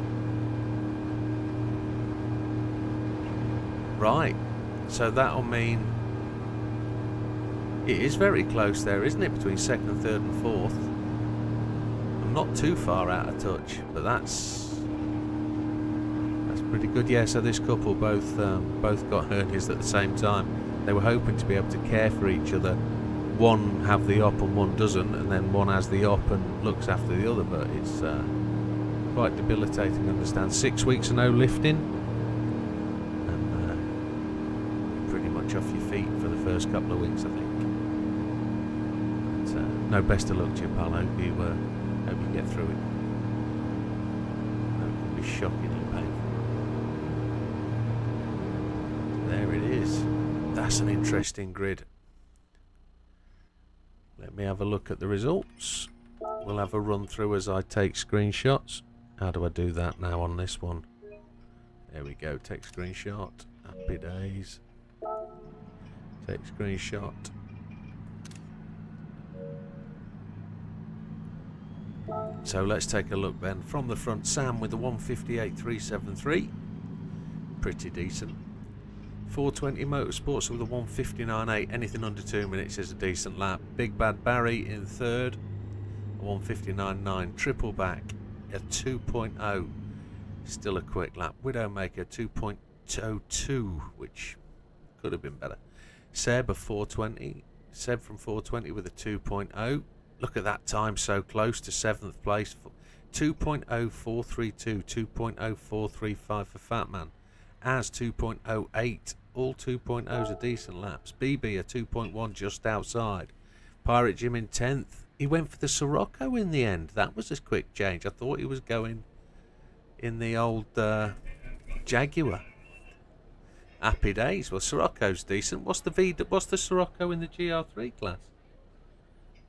Right. So that'll mean. It is very close there, isn't it, between 2nd, 3rd and 4th. I'm not too far out of touch, but that's pretty good. Yeah, so this couple both got hernias at the same time. They were hoping to be able to care for each other. One have the op and one doesn't, and then one has the op and looks after the other, but it's quite debilitating, I understand. 6 weeks of no lifting, and pretty much off your feet for the first couple of weeks, I think. No, best of luck to you, pal. Hope you get through it. That can be shockingly painful. There it is. That's an interesting grid. Let me have a look at the results. We'll have a run through as I take screenshots. How do I do that now on this one? There we go. Take screenshot. Happy days. Take screenshot. So let's take a look then. From the front, Sam with the 158.373. Pretty decent. 420 Motorsports with a 159.8. Anything under 2 minutes is a decent lap. Big Bad Barry in 3rd. 159.9. Triple Back a 2.0. Still a quick lap. Widdowmaker 2.02, which could have been better. Seb a 420. Seb from 420 with a 2.0. Look at that time, so close to 7th place. 2.0432, 2.0435 for Fatman. As 2.08, all 2.0s are decent laps. BB a 2.1 just outside. Pirate Jim in 10th. He went for the Sirocco in the end. That was a quick change. I thought he was going in the old Jaguar. Happy days. Well, Sirocco's decent. What's the Sirocco in the GR3 class?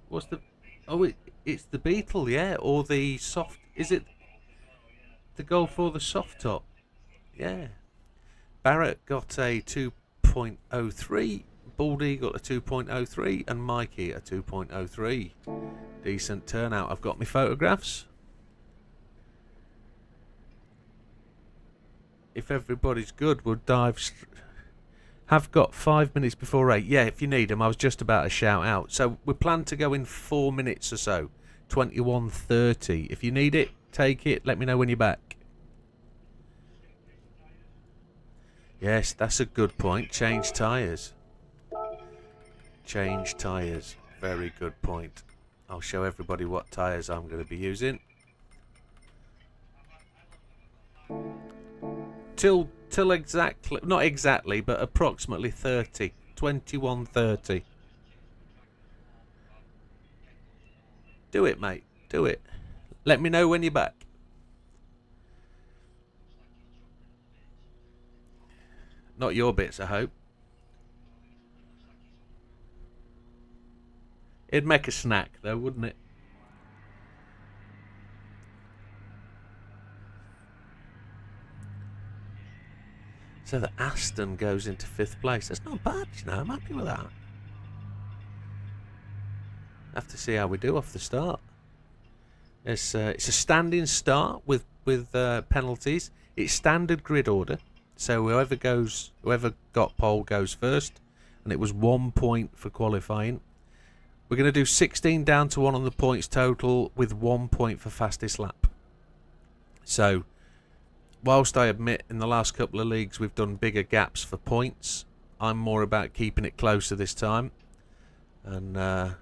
What's the... Oh, it's the Beetle, yeah, or the soft... Is it the Golf or the soft top? Yeah. Barrett got a 2.03, Baldy got a 2.03, and Mikey a 2.03. Decent turnout. I've got my photographs. If everybody's good, we'll dive... Have got 5 minutes before 8. Yeah, if you need them, I was just about to shout out. So we plan to go in 4 minutes or so. 21:30. If you need it, take it. Let me know when you're back. Yes, that's a good point. Change tyres. Change tyres. Very good point. I'll show everybody what tyres I'm going to be using. Till exactly, not exactly, but approximately 30. 21:30. Do it, mate. Do it. Let me know when you're back. Not your bits, I hope. It'd make a snack, though, wouldn't it? So the Aston goes into 5th place. That's not bad, you know. I'm happy with that. Have to see how we do off the start. It's a standing start with penalties. It's standard grid order. So whoever got pole goes first, and it was 1 point for qualifying. We're going to do 16 down to 1 on the points total with 1 point for fastest lap. So, whilst I admit in the last couple of leagues we've done bigger gaps for points, I'm more about keeping it closer this time. And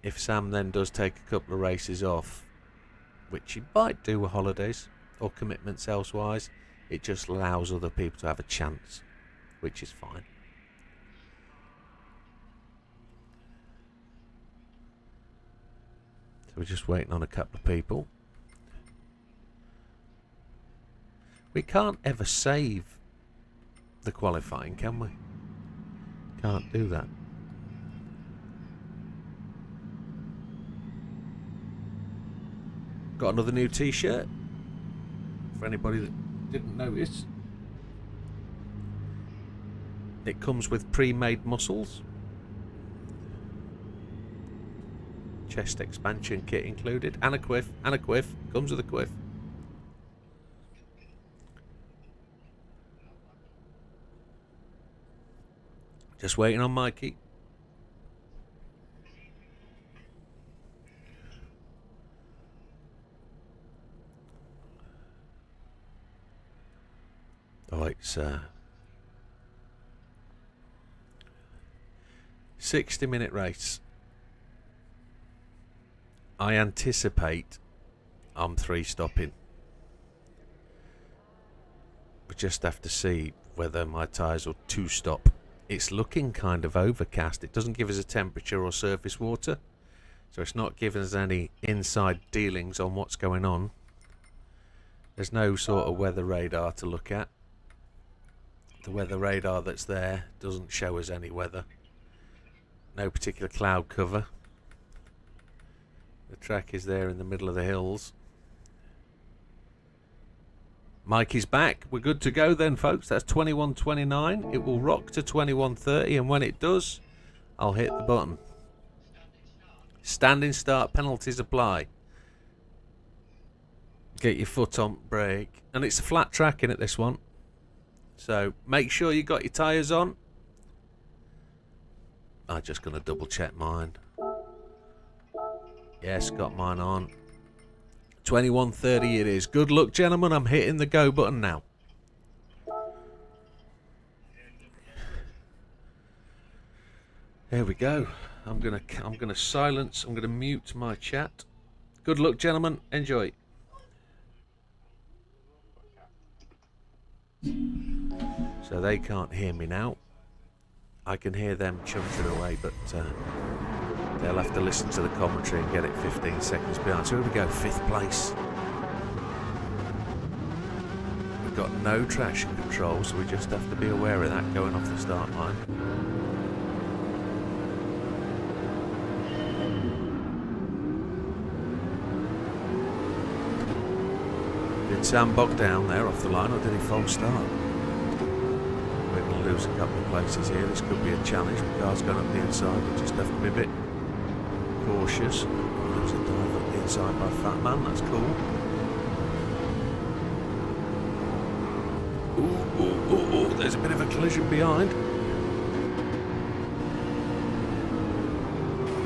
if Sam then does take a couple of races off, which he might do with holidays or commitments elsewise, it just allows other people to have a chance, which is fine. So we're just waiting on a couple of people. We can't ever save the qualifying, can we? Can't do that. Got another new t-shirt for anybody that didn't notice. It comes with pre-made muscles, chest expansion kit included, and a quiff. Comes with a quiff. Just waiting on Mikey. Oh, it's 60-minute race. I anticipate I'm 3-stopping. We just have to see whether my tyres will 2-stop. It's looking kind of overcast. It doesn't give us a temperature or surface water, so it's not giving us any inside dealings on what's going on. There's no sort of weather radar to look at. The weather radar that's there doesn't show us any weather. No particular cloud cover. The track is there in the middle of the hills. Mikey's back. We're good to go then, folks. That's 21:29. It will rock to 21:30, and when it does, I'll hit the button. Standing start, penalties apply. Get your foot on brake. And it's a flat track in it, this one. So make sure you got your tyres on. I'm just going to double check mine. Yes, got mine on. 21:30 it is. Good luck, gentlemen. I'm hitting the go button now. There we go. I'm gonna mute my chat. Good luck, gentlemen. Enjoy. So they can't hear me now. I can hear them chunting away, but they'll have to listen to the commentary and get it 15 seconds behind. So here we go, 5th place. We've got no traction control, so we just have to be aware of that going off the start line. Did Sam bog down there off the line, or did he false start? We're going to lose a couple of places here. This could be a challenge. The car's going up the inside. We just have to be a bit cautious. Lose a dive up the inside by Fat Man. That's cool. Ooh, there's a bit of a collision behind.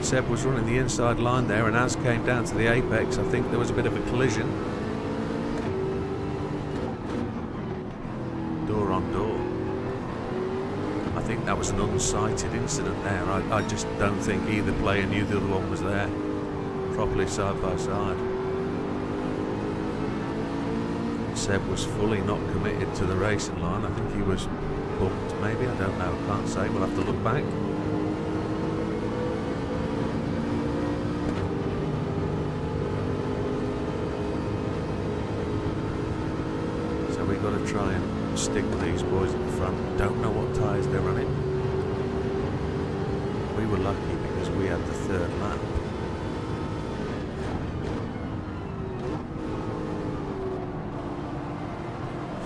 Seb was running the inside line there, and as came down to the apex, I think there was a bit of a collision. Door on door. I think that was an unsighted incident there. I just don't think either player knew the other one was there. Properly side by side. Seb was fully not committed to the racing line. I think he was bumped maybe. I don't know. Can't say. We'll have to look back. So we've got to try and stick with these boys at the front. Don't know what tyres they're running. We were lucky because we had the 3rd lap.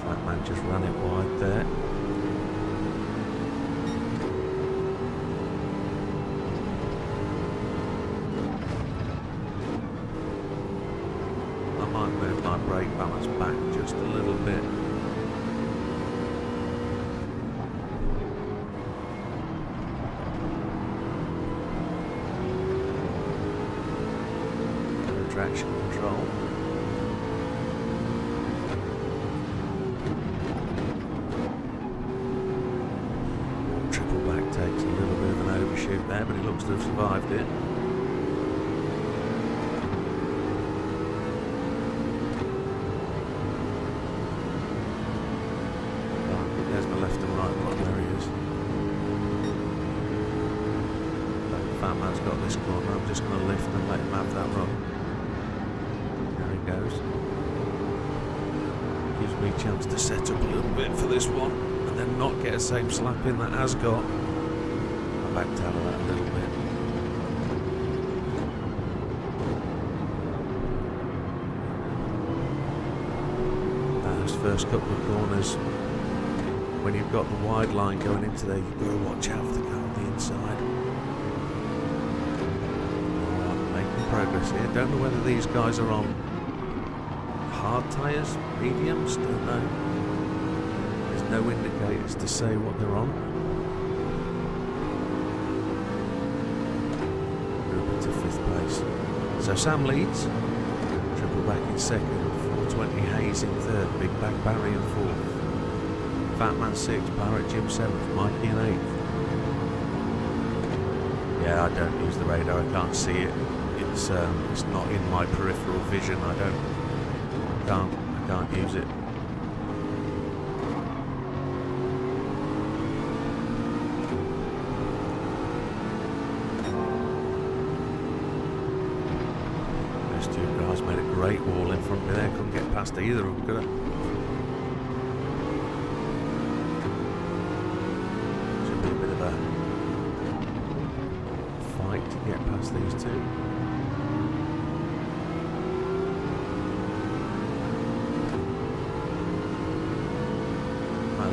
Fat Man just ran it wide there. I might move my brake balance back just a little bit. traction control. Triple back takes a little bit of an overshoot there, but he looks to have survived it. There's my left and right one, there he is. Fat man's got this corner, I'm just going to lift and let him have that run. There he goes. Gives me a chance to set up a little bit for this one, and then not get the same slap in that has got. I backed out of that a little bit. Those first couple of corners, when you've got the wide line going into there, you've got to watch out for the car on the inside. Progress here. Don't know whether these guys are on hard tyres, mediums, don't know. There's no indicators to say what they're on. Move into 5th place. So Sam leads, triple back in 2nd, 420 Hayes in 3rd, Big Bag Barry in 4th, Fat Man 6th, Pirate Jim 7th, Mikey in 8th. Yeah, I don't use the radar, I can't see it. It's not in my peripheral vision. I can't use it. Those two guys made a great wall in front of me there. Couldn't get past either of them, could I? Should be a bit of a fight to get past these two.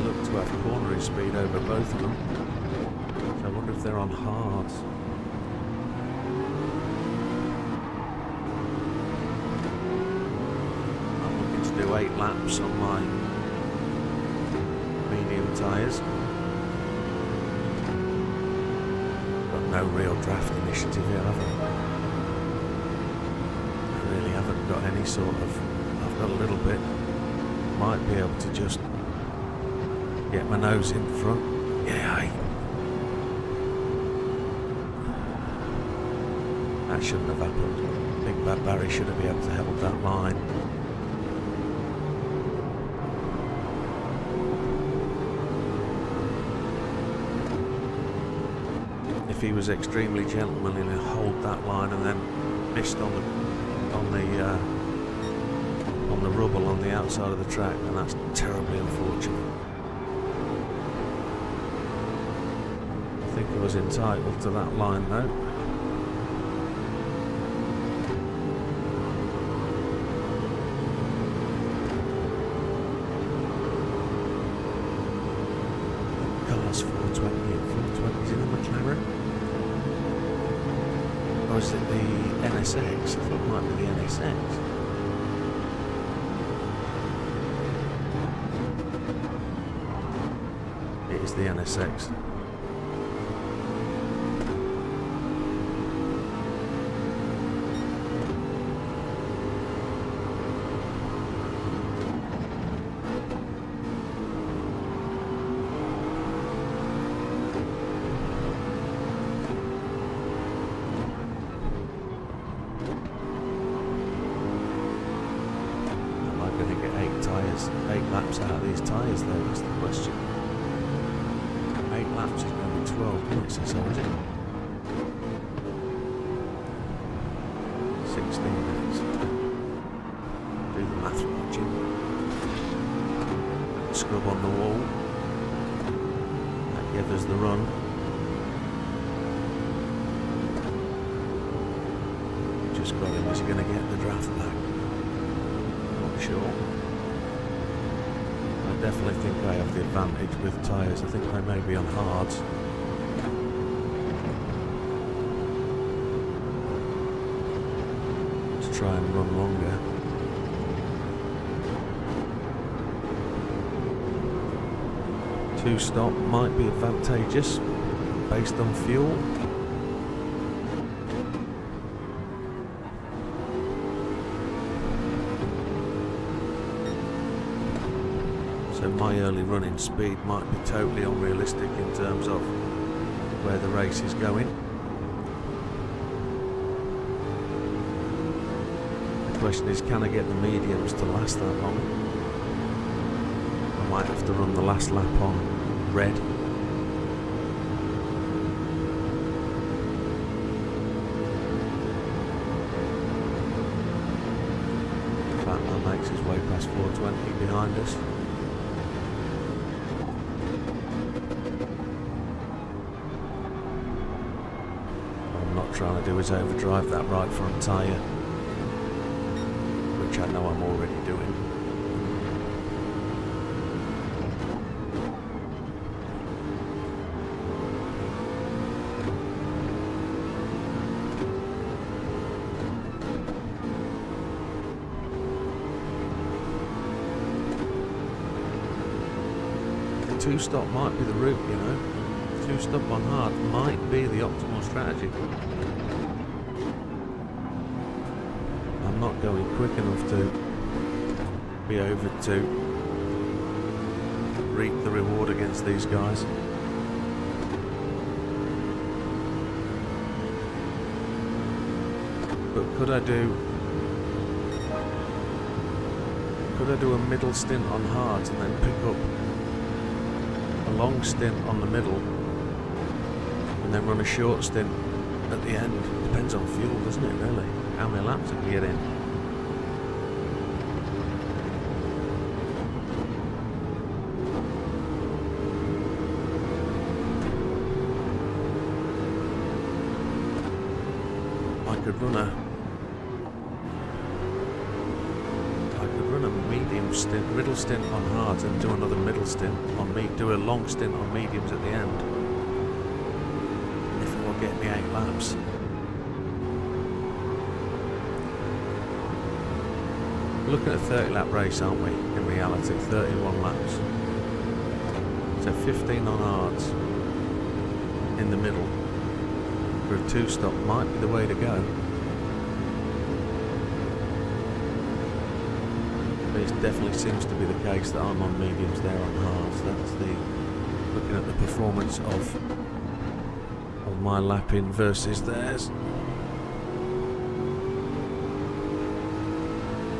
Look to have cornering speed over both of them. So I wonder if they're on hards. I'm looking to do 8 laps on my medium tyres. Got no real draft initiative here, have I? I really haven't got any sort of... I've got a little bit. Might be able to just get my nose in front. Yeah, that shouldn't have happened. Big Bad Barry should have been able to hold that line. If he was extremely gentlemanly and hold that line and then missed on the rubble on the outside of the track, then that's terribly unfortunate. I think I was entitled to that line though. Car's 420 and 420's in the McLaren. Or is it the NSX? I thought it might be the NSX. It is the NSX. Going to get 8 laps out of these tyres though, that's the question. 8 laps is going to be 12 minutes or so, is it? 16 minutes. Do the math watching. Scrub on the wall. That gives us the run. Just got him, is he going to get the draft back? Sure. I definitely think I have the advantage with tyres. I think I may be on hards. To try and run longer. Two stop might be advantageous based on fuel. So my early running speed might be totally unrealistic in terms of where the race is going. The question is, can I get the mediums to last that long? I might have to run the last lap on red. Fatman makes his way past 420 behind us. What I'm not trying to do is overdrive that right front tyre, which I know I'm already doing. Two-stop might be the route, you know. Two-stop on hard might be the optimal strategy. I'm not going quick enough to be able to reap the reward against these guys. But could I do a middle stint on hards and then pick up a long stint on the middle and then run a short stint at the end? Depends on fuel, doesn't it, really? How many laps I can get in. I could run a medium stint, middle stint on hards and do another middle stint on do a long stint on mediums at the end. If it will get me 8 laps. We're looking at a 30 lap race, aren't we? In reality, 31 laps. So 15 on hards in the middle for a 2-stop might be the way to go. It definitely seems to be the case that I'm on mediums, there on hards. That's looking at the performance of my lapping versus theirs.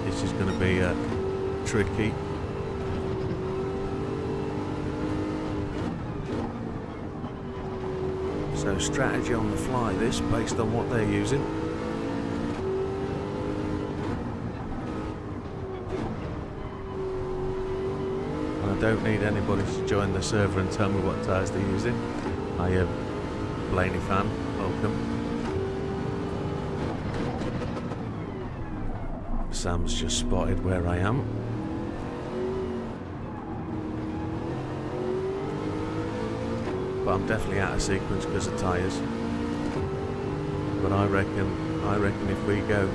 This is going to be tricky. So strategy on the fly, this based on what they're using. I don't need anybody to join the server and tell me what tyres they're using. I am Blaney fan, welcome. Sam's just spotted where I am. But I'm definitely out of sequence because of tyres. But I reckon if we go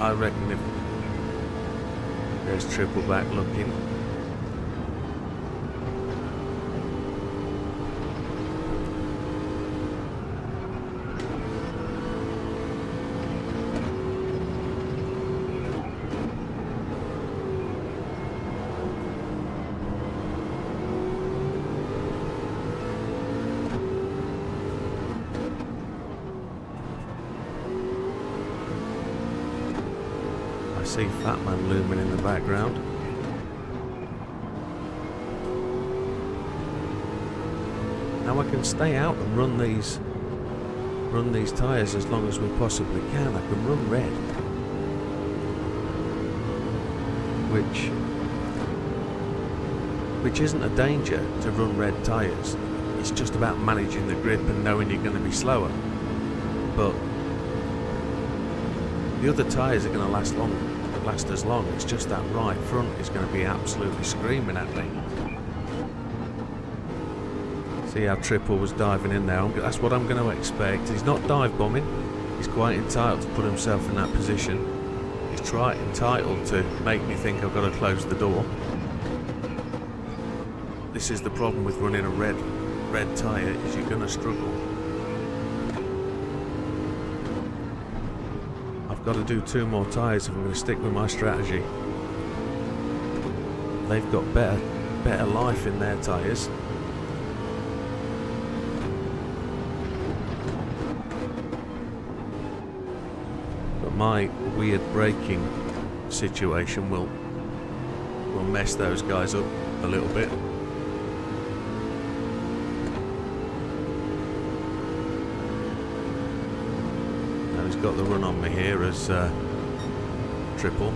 I reckon if there's triple back looking. I see Fatman looming in the background. Now I can stay out and run these tyres as long as we possibly can. I can run red, which isn't a danger to run red tyres. It's just about managing the grip and knowing you're going to be slower. But the other tyres are going to last as long. It's just that right front is going to be absolutely screaming at me. See how Triple was diving in there. That's what I'm going to expect. He's not dive bombing. He's quite entitled to put himself in that position. He's entitled to make me think I've got to close the door. This is the problem with running a red tyre, is you're going to struggle. I've I've got to do 2 more tyres if I'm going to stick with my strategy. They've got better life in their tyres. But my weird braking situation will mess those guys up a little bit. Now he's got the run on me here as triple.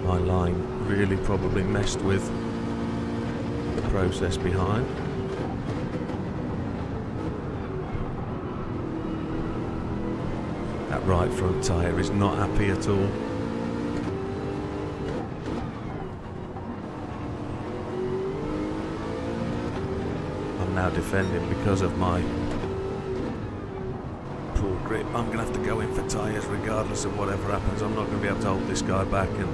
My line really probably messed with the process behind. That right front tyre is not happy at all. I'm now defending because of my poor grip. I'm going to have to go in for tyres regardless of whatever happens. I'm not going to be able to hold this guy back, and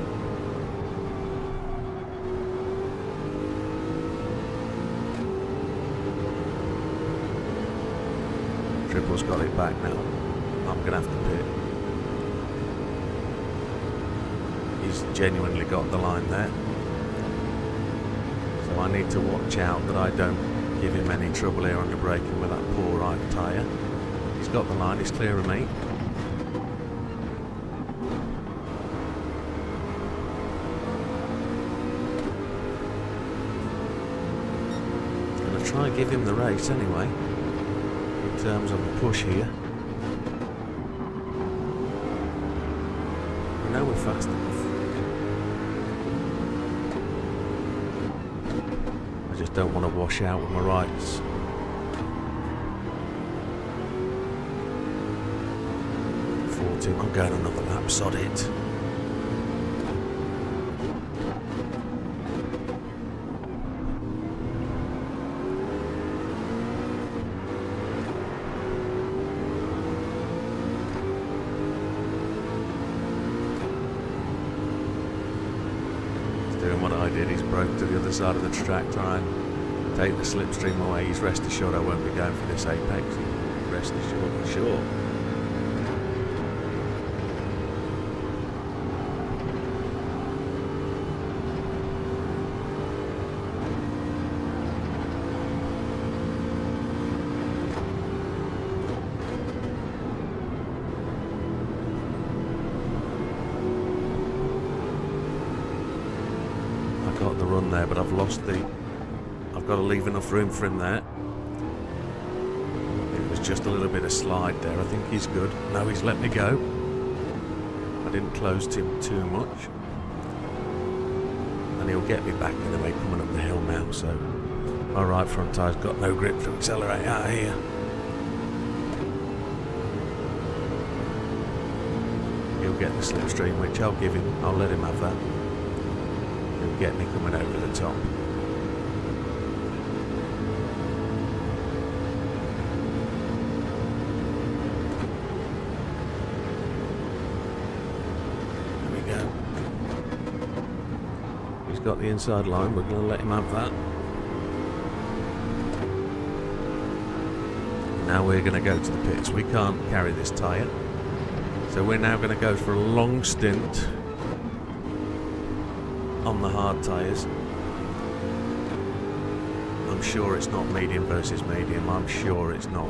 Triple's got it back now. I'm going to have to pit. He's genuinely got the line there. So I need to watch out that I don't give him any trouble here under braking with that poor right tyre. He's got the line, he's clear of me. I'm going to try and give him the race anyway. In terms of a push here. I know we're fast enough. I just don't want to wash out with my rights. I'm going another lap, sod it. Doing what I did, he's broke to the other side of the track, try and take the slipstream away. He's rest assured I won't be going for this apex. Rest assured for sure. Got the run there, but I've lost the... I've got to leave enough room for him there. It was just a little bit of slide there. I think he's good. No, he's let me go. I didn't close him too much. And he'll get me back anyway coming up the hill now, so... My right front tyre's got no grip to accelerate out of here. He'll get the slipstream, which I'll give him. I'll let him have that. He'll get me coming over the top. There we go. He's got the inside line, we're going to let him have that. Now we're going to go to the pits. We can't carry this tyre. So we're now going to go for a long stint on the hard tyres. I'm sure it's not medium versus medium. I'm sure it's not.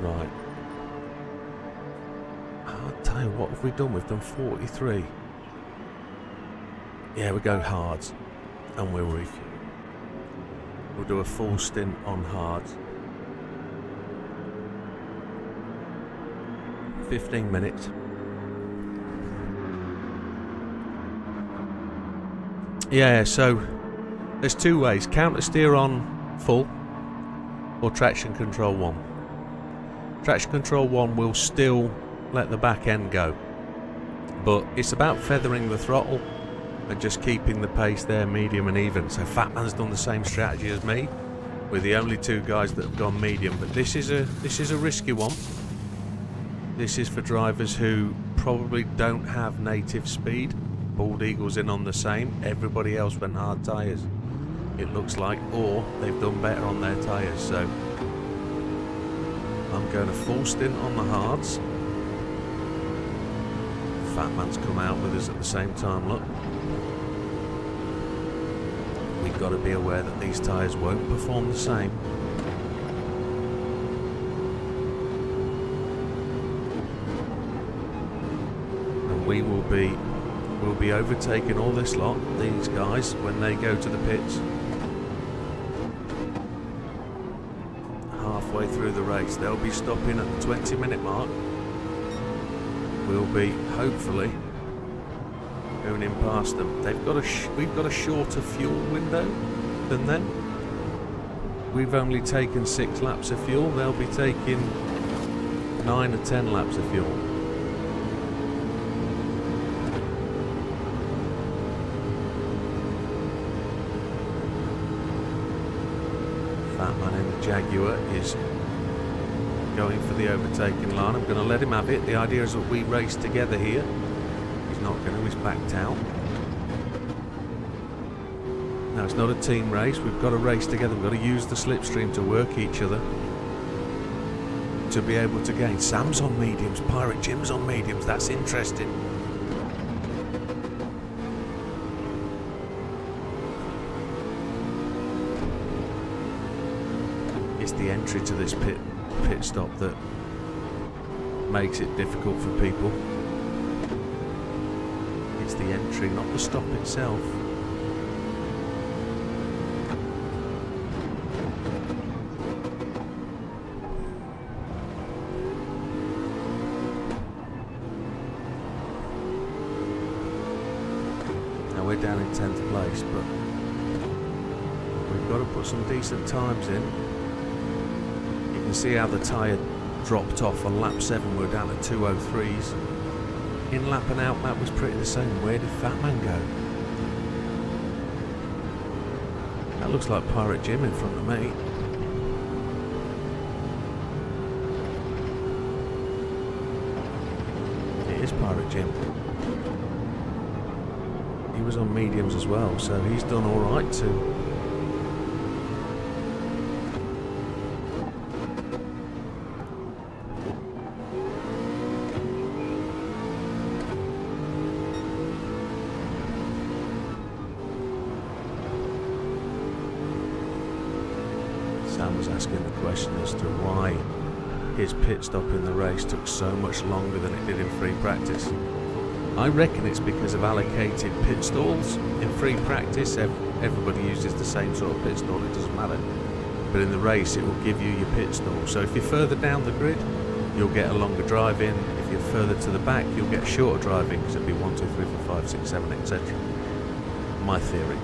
Right. I'll tell you what have we done? We've done 43. Yeah, we go hards and we're weak. We'll do a full stint on hards. 15 minutes. Yeah, so there's two ways. Counter steer on full or traction control 1. Traction control 1 will still let the back end go. But it's about feathering the throttle and just keeping the pace there medium and even. So Fatman's done the same strategy as me. We're the only two guys that have gone medium, but this is a risky one. This is for drivers who probably don't have native speed. Bald Eagle's in on the same. Everybody else went hard tyres, it looks like, or they've done better on their tyres. So I'm going a full stint on the hards. Fat Man's come out with us at the same time, look. We've got to be aware that these tyres won't perform the same. And we'll be overtaking all this lot, these guys, when they go to the pits. Halfway through the race, they'll be stopping at the 20-minute mark. We'll be, hopefully, going in past them. We've got a shorter fuel window than them. We've only taken 6 laps of fuel. They'll be taking 9 or 10 laps of fuel. Fat Man in the Jaguar is going for the overtaking line. I'm going to let him have it. The idea is that we race together here. He's not going to, he's backed out. Now it's not a team race, we've got to race together, we've got to use the slipstream to work each other to be able to gain. Sam's on mediums, Pirate Jim's on mediums, that's interesting. It's the entry to this pit stop that makes it difficult for people. It's the entry, not the stop itself. Now we're down in 10th place, but we've got to put some decent times in. You can see how the tyre dropped off on lap 7. We're down at 2:03s. In lap and out lap was pretty the same. Where did Fat Man go? That looks like Pirate Jim in front of me. It is Pirate Jim. He was on mediums as well, so he's done alright too. Sam was asking the question as to why his pit stop in the race took so much longer than it did in free practice. I reckon it's because of allocated pit stalls. In free practice, everybody uses the same sort of pit stall, it doesn't matter. But in the race, it will give you your pit stall. So if you're further down the grid, you'll get a longer drive in. If you're further to the back, you'll get a shorter drive in, because it'll be 1, 2, 3, 4, 5, 6, 7, etc. My theory.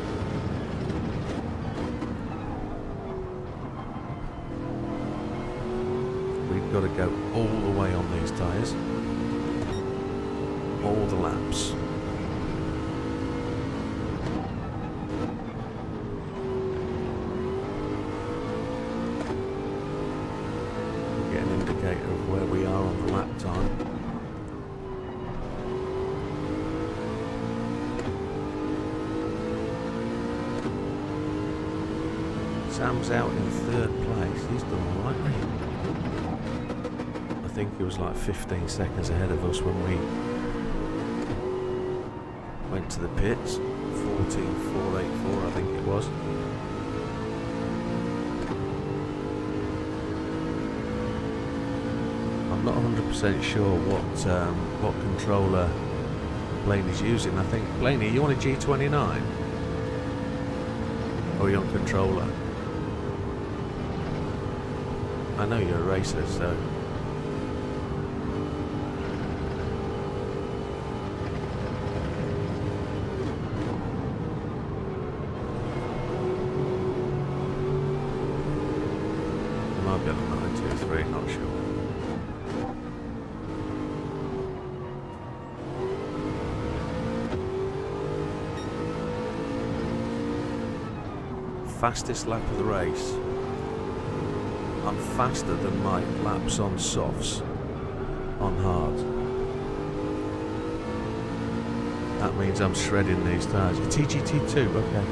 Got to go all the way on these tyres, all the laps. We'll get an indicator of where we are on the lap time. Sam's out in 3rd place. He's done all right, mate. I think he was like 15 seconds ahead of us when we went to the pits. 14.484 I think it was. I'm not 100% sure what controller Blaney's using. I think, Blaney, you on a G29? Or are you on controller? I know you're a racer, so... I've got a 923, not sure. Fastest lap of the race, I'm faster than my laps on softs on hard. That means I'm shredding these tyres. TGT2, okay.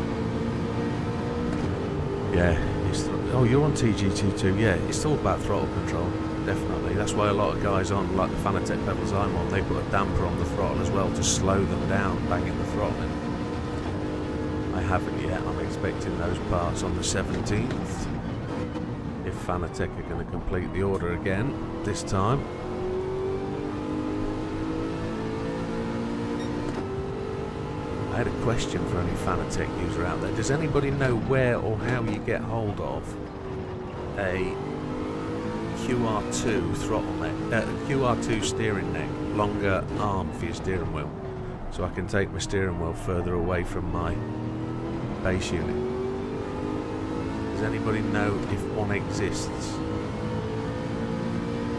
Yeah, it's oh, you're on TGT2, yeah, it's all about throttle control, definitely. That's why a lot of guys on, like the Fanatec pedals I'm on, they put a damper on the throttle as well to slow them down, banging the throttle in. I haven't yet, I'm expecting those parts on the 17th. If Fanatec are going to complete the order again, this time. I had a question for any Fanatec user out there. Does anybody know where or how you get hold of a QR2 throttle neck, QR2 steering neck, longer arm for your steering wheel, so I can take my steering wheel further away from my base unit? Does anybody know if one exists?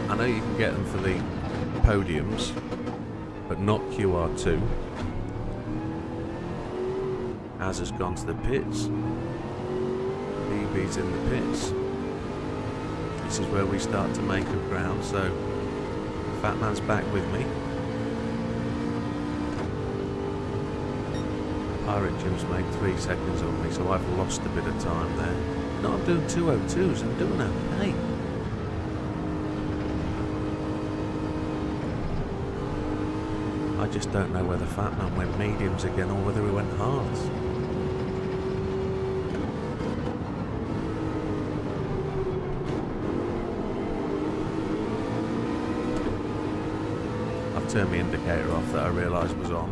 I know you can get them for the podiums, but not QR2. Az has gone to the pits. BB's in the pits. This is where we start to make up ground, so Fat Man's back with me. Pirate Jim's made 3 seconds on me, so I've lost a bit of time there. No, I'm doing 2:02s, I'm doing okay. I just don't know whether Fat Man went mediums again or whether he went hards. I've turned my indicator off that I realised was on.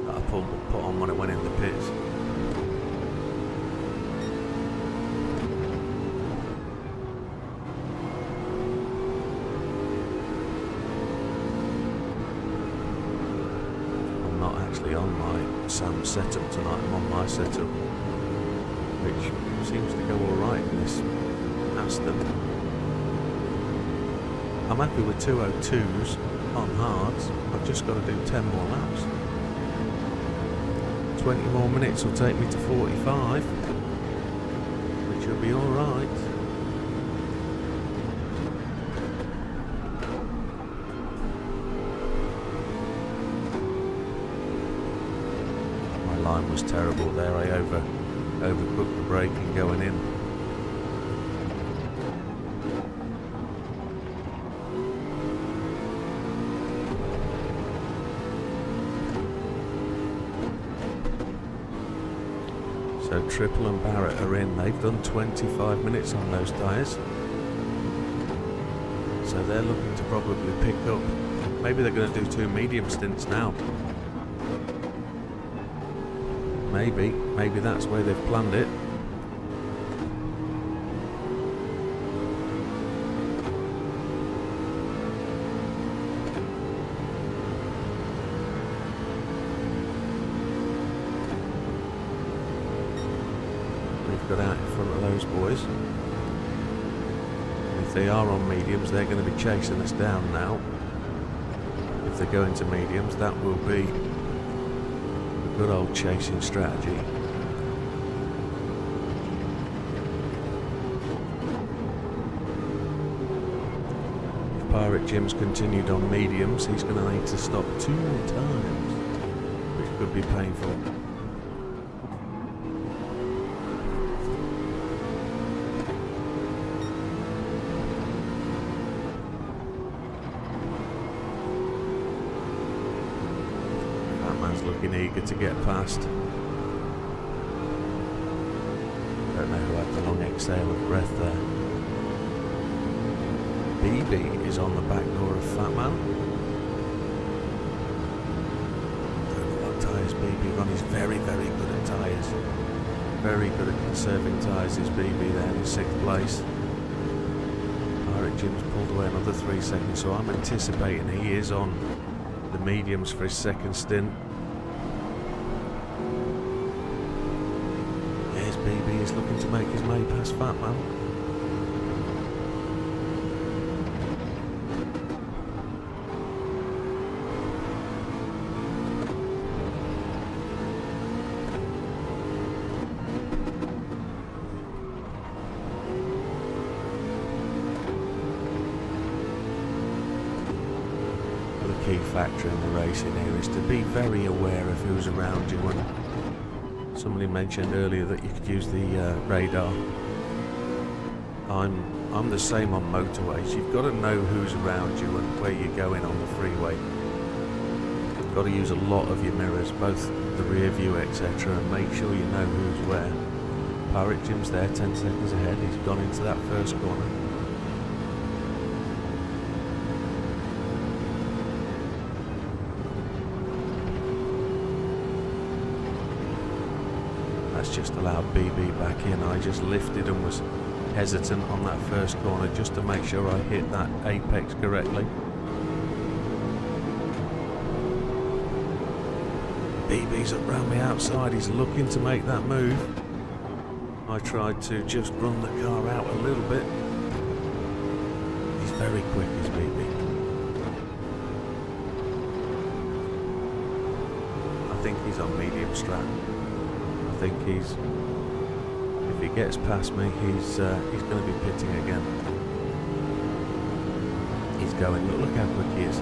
That I put on when I went in the pits. I'm not actually on my Sam setup tonight, I'm on my setup, which seems to go alright in this Aston. I'm happy with 2:02s on hards. I've just got to do 10 more laps. 20 more minutes will take me to 45, which will be alright. My line was terrible there. I overcooked the braking going in. So Triple and Barrett are in. They've done 25 minutes on those tyres. So they're looking to probably pick up. Maybe they're going to do 2 medium stints now. Maybe that's where they've planned it. Got out in front of those boys. And if they are on mediums, they're going to be chasing us down now. If they go into mediums, that will be a good old chasing strategy. If Pirate Jim's continued on mediums, he's going to need to stop 2 more times, which could be painful. Looking eager to get past. Don't know who had the long exhale of breath there. BB is on the back door of Fat Man. Don't know what tyres BB run. He's very, very good at tyres. Very good at conserving tyres is BB there in 6th place. Pirate Jim's pulled away another 3 seconds, so I'm anticipating he is on the mediums for his 2nd stint. BB is looking to make his way past Fat Man. factor in the racing here is to be very aware of who's around you. And somebody mentioned earlier that you could use the radar. I'm the same on motorways. You've got to know who's around you and where you're going on the freeway. You've got to use a lot of your mirrors, both the rear view, etc., and make sure you know who's where. Pirate Jim's there, 10 seconds ahead. He's gone into that first corner. That's just allowed BB back in. I just lifted and was hesitant on that first corner just to make sure I hit that apex correctly. BB's up round the outside. He's looking to make that move. I tried to just run the car out a little bit. He's very quick, is BB. I think he's on medium strat. I think he's, if he gets past me, he's going to be pitting again. He's going, look how quick he is.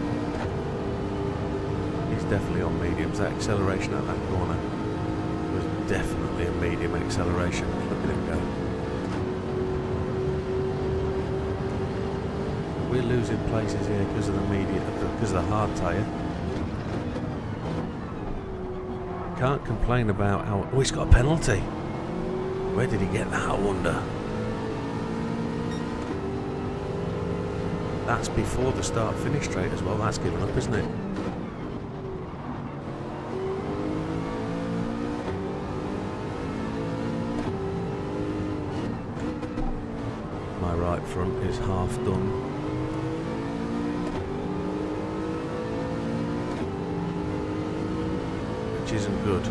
He's definitely on mediums. That acceleration at that corner was definitely a medium acceleration. Look at him go. We're losing places here because of the because of the hard tyre. Can't complain about how... Oh, he's got a penalty. Where did he get that, I wonder? That's before the start-finish straight as well. That's given up, isn't it? My right front is half done. Which isn't good.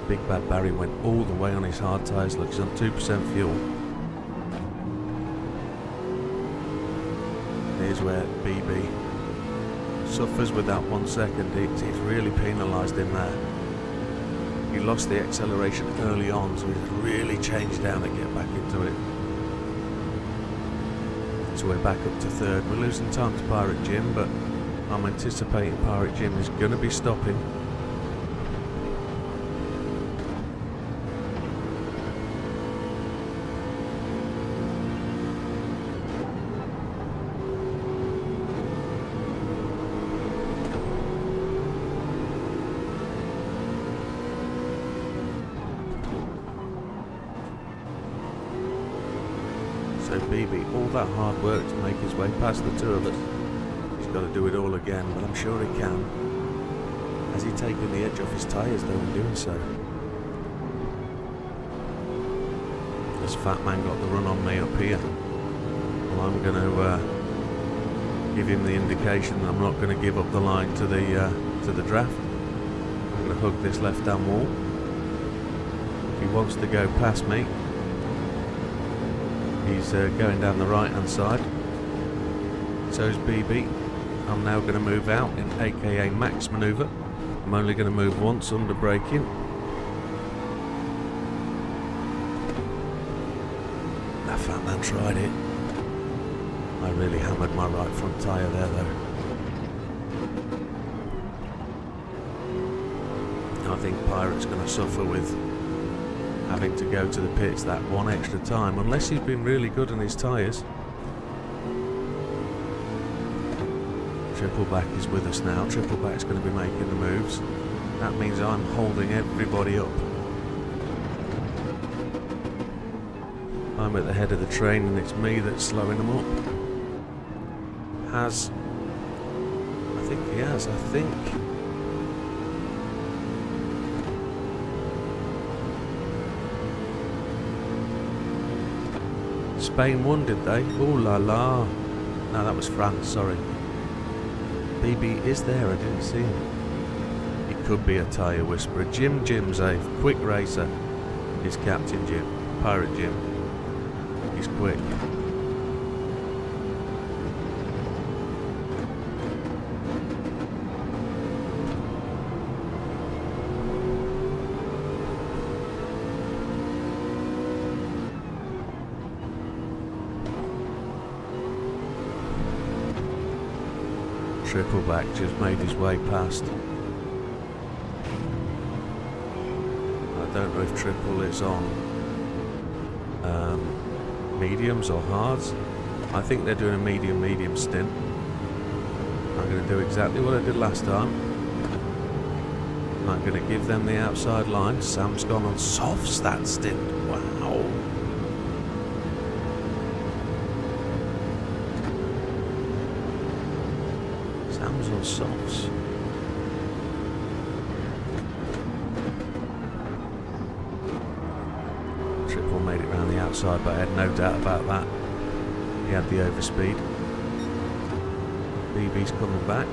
Big Bad Barry went all the way on his hard tyres. Look, he's on 2% fuel. Here's where BB suffers with that 1 second. He's really penalised him there. He lost the acceleration early on, so he's really changed down to get back into it. So we're back up to third. We're losing time to Pirate Jim, but I'm anticipating Pirate Jim is going to be stopping. So BB, all that hard work to make his way past the two of us. He's got to do it all again, but I'm sure he can. Has he taken the edge off his tyres though in doing so? This fat man got the run on me up here. Well, I'm going to give him the indication that I'm not going to give up the line to the draft. I'm going to hug this left-hand wall. If he wants to go past me, he's going down the right-hand side. So's BB. I'm now going to move out in AKA max manoeuvre. I'm only going to move once under braking. That fat man tried it. I really hammered my right front tyre there though. I think Pirate's going to suffer with having to go to the pits that one extra time, unless he's been really good on his tyres. Triple Back is with us now. Triple Back's going to be making the moves. That means I'm holding everybody up. I'm at the head of the train and it's me that's slowing them up. I think he has, I think. Spain won, did they? Ooh la la. No, that was France, sorry. BB is there, I didn't see him. He could be a tyre whisperer. Jim's a quick racer. He's Captain Jim. Pirate Jim. He's quick. Triple back just made his way past. I don't know if Triple is on mediums or hards. I think they're doing a medium stint. I'm going to do exactly what I did last time. I'm going to give them the outside line. Sam's gone on softs that stint. Wow. Sam's on softs. Triple made it round the outside, but I had no doubt about that. He had the overspeed. BB's coming back.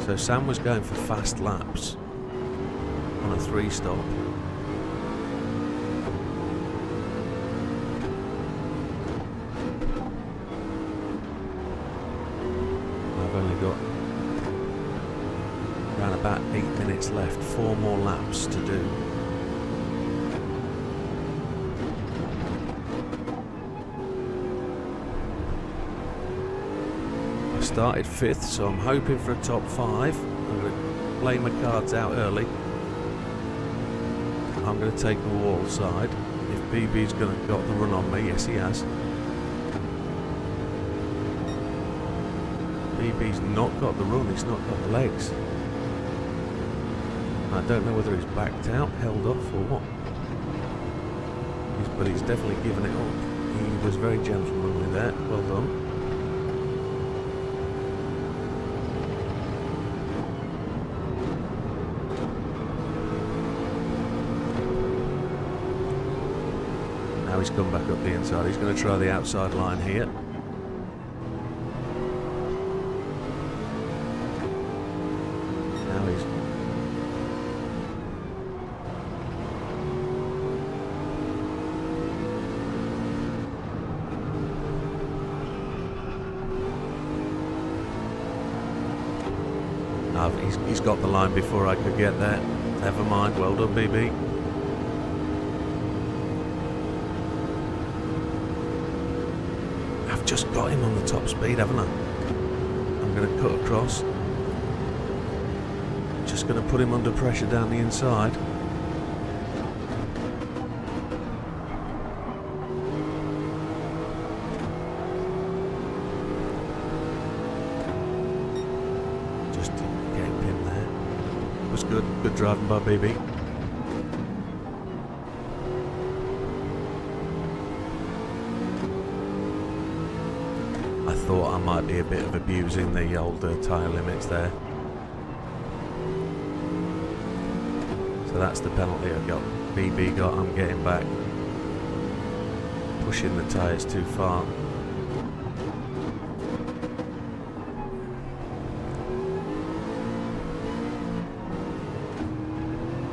So Sam was going for fast laps on a 3-stop. I've only got around about 8 minutes left, 4 more laps to do. Started 5th, so I'm hoping for a top 5. I'm going to play my cards out early. I'm going to take the wall side. If BB's going to got the run on me, yes he has. BB's not got the run, he's not got the legs. I don't know whether he's backed out, held off or what. But he's definitely given it up. He was very gentlemanly there, well done. Now he's come back up the inside. He's going to try the outside line here. Now he's... he's got the line before I could get there. Never mind. Well done, BB. Just got him on the top speed, haven't I? I'm going to cut across. Just going to put him under pressure down the inside. Just to get him there. It was good. Good driving by BB. Thought I might be a bit of abusing the older tyre limits there. So that's the penalty I got. BB got, I'm getting back. Pushing the tyres too far.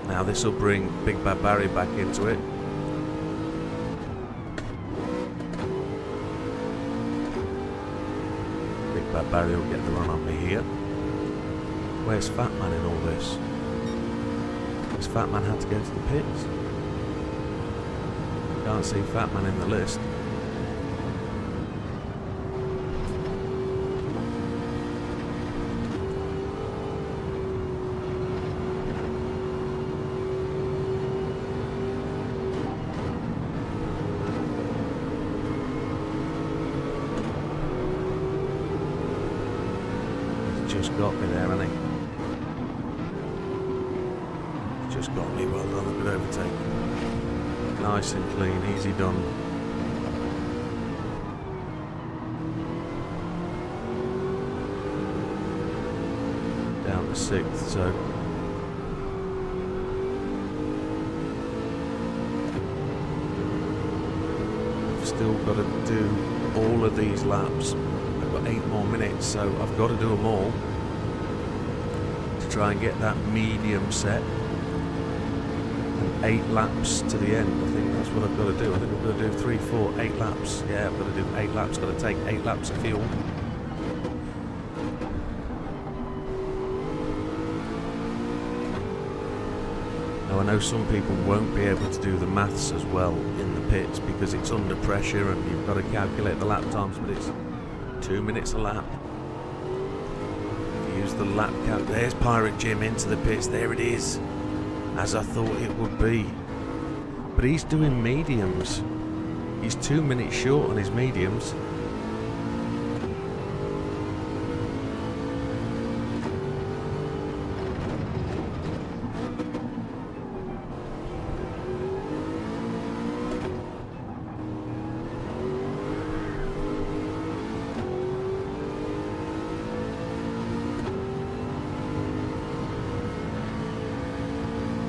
Now this will bring Big Bad Barry back into it. Bad Barry will get the run on me here. Where's Fat Man in all this? Because Fat Man had to go to the pits. Can't see Fat Man in the list. Just got me there, hasn't he? Just got me. Well done, a good overtake. Nice and clean, easy done. Down to 6th, so I've still got to do all of these laps. I've got 8 more minutes, so I've got to do them all to try and get that medium set. And 8 laps to the end. I think that's what I've got to do. I think I've got to do 3, 4, 8 laps. Yeah, I've got to do 8 laps. Got to take 8 laps of fuel. Now I know some people won't be able to do the maths as well in the pits because it's under pressure and you've got to calculate the lap times, but it's 2 minutes a lap. the lap count. There's Pirate Jim into the pits. There it is. As I thought it would be. But he's doing mediums. He's 2 minutes short on his mediums.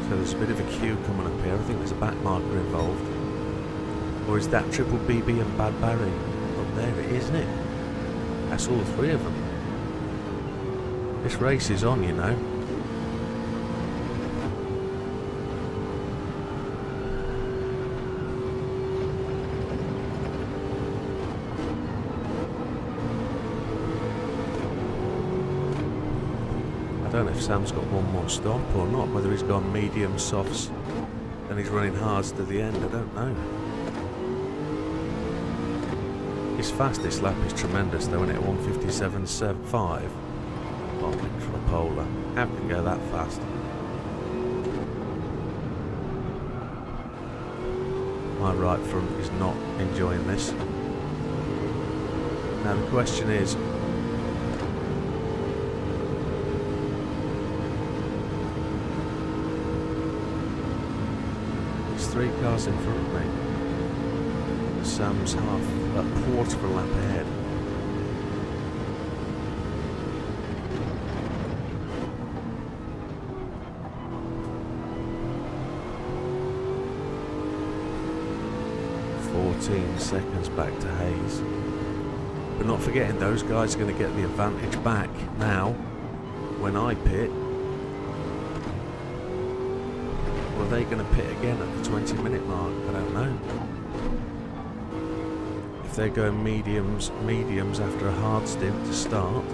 So there's a bit of a queue coming up here. I think there's a back marker involved. Or is that Triple BB and Bad Barry? Up there it is, isn't it? That's all three of them. This race is on, you know. I don't know if Sam's got one more stop or not, whether he's gone medium softs and he's running hards to the end, I don't know. His fastest lap is tremendous though, isn't it? 1:57.5. Oh, Polar. How can you go that fast? My right front is not enjoying this. Now the question is, there's 3 cars in front of me. Sam's a quarter of a lap ahead. Seconds back to Hayes, but not forgetting those guys are going to get the advantage back now when I pit. Or are they going to pit again at the 20-minute mark? I don't know. If they're going mediums after a hard stint to start,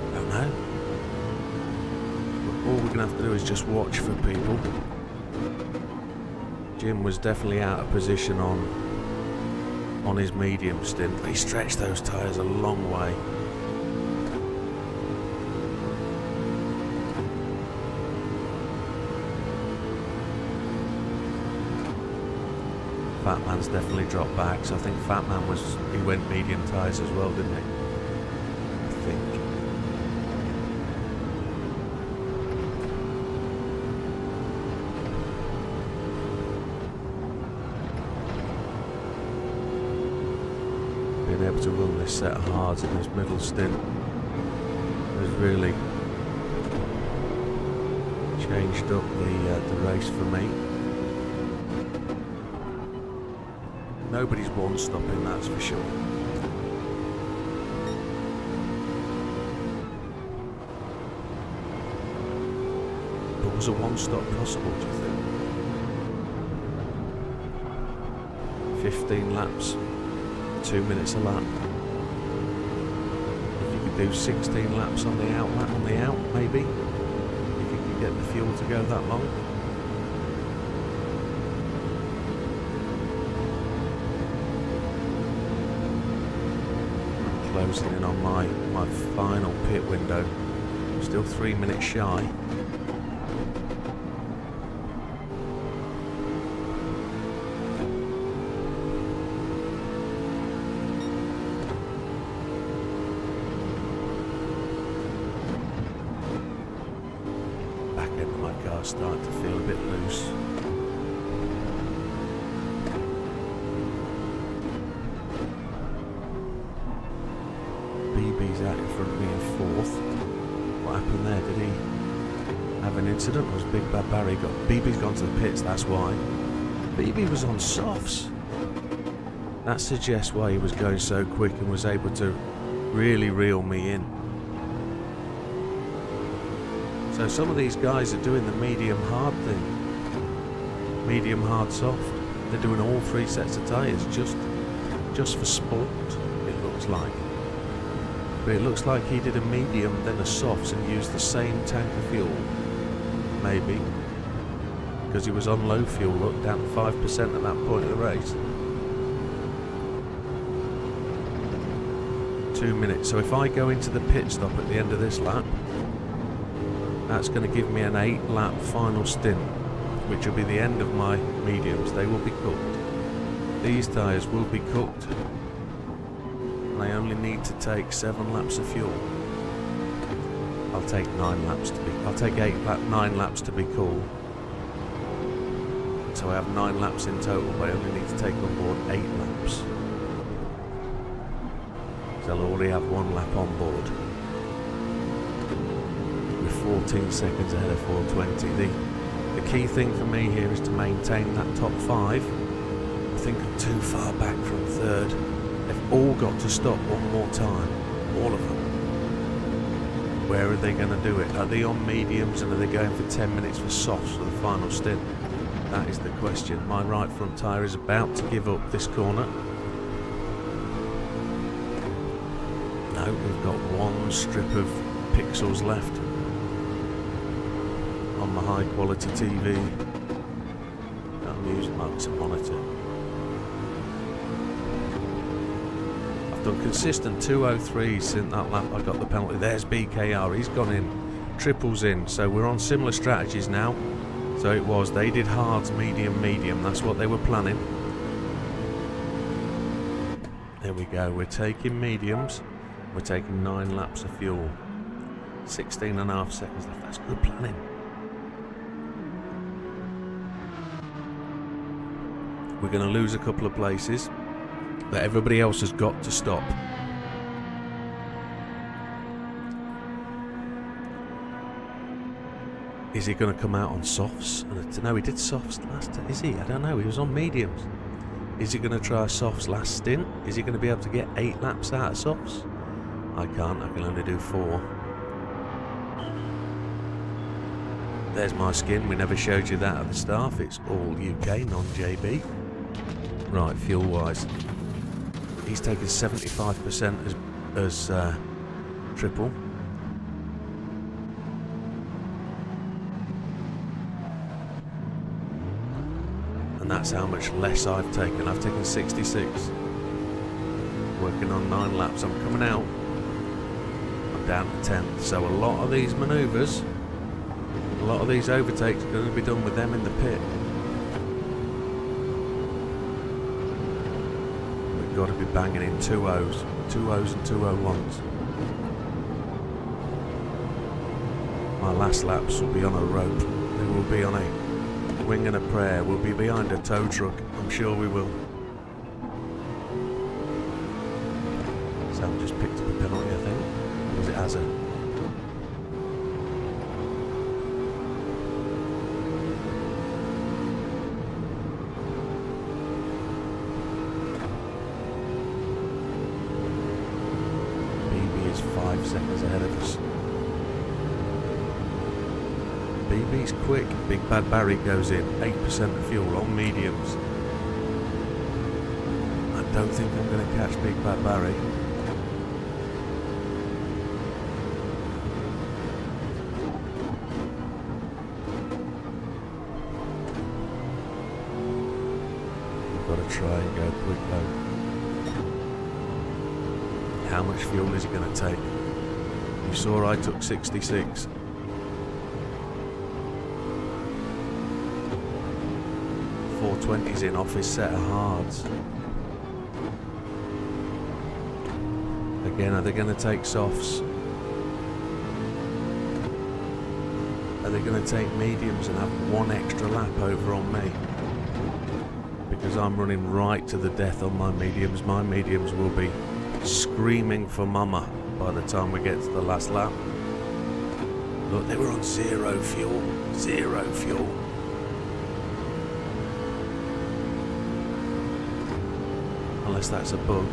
I don't know. But all we're going to have to do is just watch for people. Jim was definitely out of position on his medium stint, but he stretched those tyres a long way. Fat Man's definitely dropped back, so I think Fat Man he went medium tyres as well, didn't he? I think. Being able to run this set of hards in this middle stint has really changed up the race for me. Nobody's one-stopping, that's for sure. But was a one-stop possible, do you think? 15 laps. 2 minutes a lap. If you could do 16 laps on the out, maybe. If you could get the fuel to go that long. I'm closing in on my final pit window. Still 3 minutes shy. Starting to feel a bit loose. BB's out in front of me in 4th. What happened there? Did he have an incident? Or was Big Bad Barry BB's gone to the pits, that's why. BB was on softs. That suggests why he was going so quick and was able to really reel me in. So some of these guys are doing the medium-hard thing. Medium-hard soft. They're doing all 3 sets of tyres just for sport, it looks like. But it looks like he did a medium, then a softs and used the same tank of fuel. Maybe. Because he was on low fuel, look, down to 5% at that point of the race. 2 minutes. So if I go into the pit stop at the end of this lap, that's going to give me an 8 lap final stint, which will be the end of my mediums. They will be cooked. These tyres will be cooked. And I only need to take 7 laps of fuel. I'll take 9 laps to be. I'll take 9 laps to be cool. So I have 9 laps in total, but I only need to take on board 8 laps. So I'll already have 1 lap on board. We're 14 seconds ahead of 420. The key thing for me here is to maintain that top 5. I think I'm too far back from 3rd. They've all got to stop one more time. All of them. Where are they going to do it? Are they on mediums and are they going for 10 minutes for softs for the final stint? That is the question. My right front tyre is about to give up this corner. No, we've got 1 strip of pixels left on my high quality TV. I'm using my monitor. I've done consistent 203s since that lap I got the penalty. There's BKR, he's gone in, triples in, so we're on similar strategies now. So it was, they did hards, medium, medium, that's what they were planning. There we go, we're taking mediums, we're taking 9 laps of fuel. 16.5 seconds left, that's good planning. We're going to lose a couple of places, but everybody else has got to stop. Is he going to come out on softs? No, he did softs last time. Is he? I don't know. He was on mediums. Is he going to try softs last stint? Is he going to be able to get 8 laps out of softs? I can't. I can only do 4. There's my skin. We never showed you that at the start. It's all UK, non-JB. Right, fuel-wise. He's taken 75% as triple. And that's how much less I've taken. I've taken 66. Working on 9 laps. I'm coming out. I'm down to 10th. So a lot of these manoeuvres, a lot of these overtakes are going to be done with them in the pit. We've got to be banging in 2.0s. 2.0s and 2.01s. My last laps will be on a rope. They will be on a wing and a prayer. We'll be behind a tow truck. I'm sure we will. Sam just picked up a penalty, I think. Or was it Hazard? BB is 5 seconds ahead of us. BB's quick. Big Bad Barry goes in. 8% of fuel on mediums. I don't think I'm going to catch Big Bad Barry. I've got to try and go quick though. How much fuel is he going to take? You saw I took 66. 420's in off his set of hards. Again, are they going to take softs? Are they going to take mediums and have 1 extra lap over on me? Because I'm running right to the death on my mediums. My mediums will be screaming for mama by the time we get to the last lap. Look, they were on 0 fuel. 0 fuel. Unless that's a bug.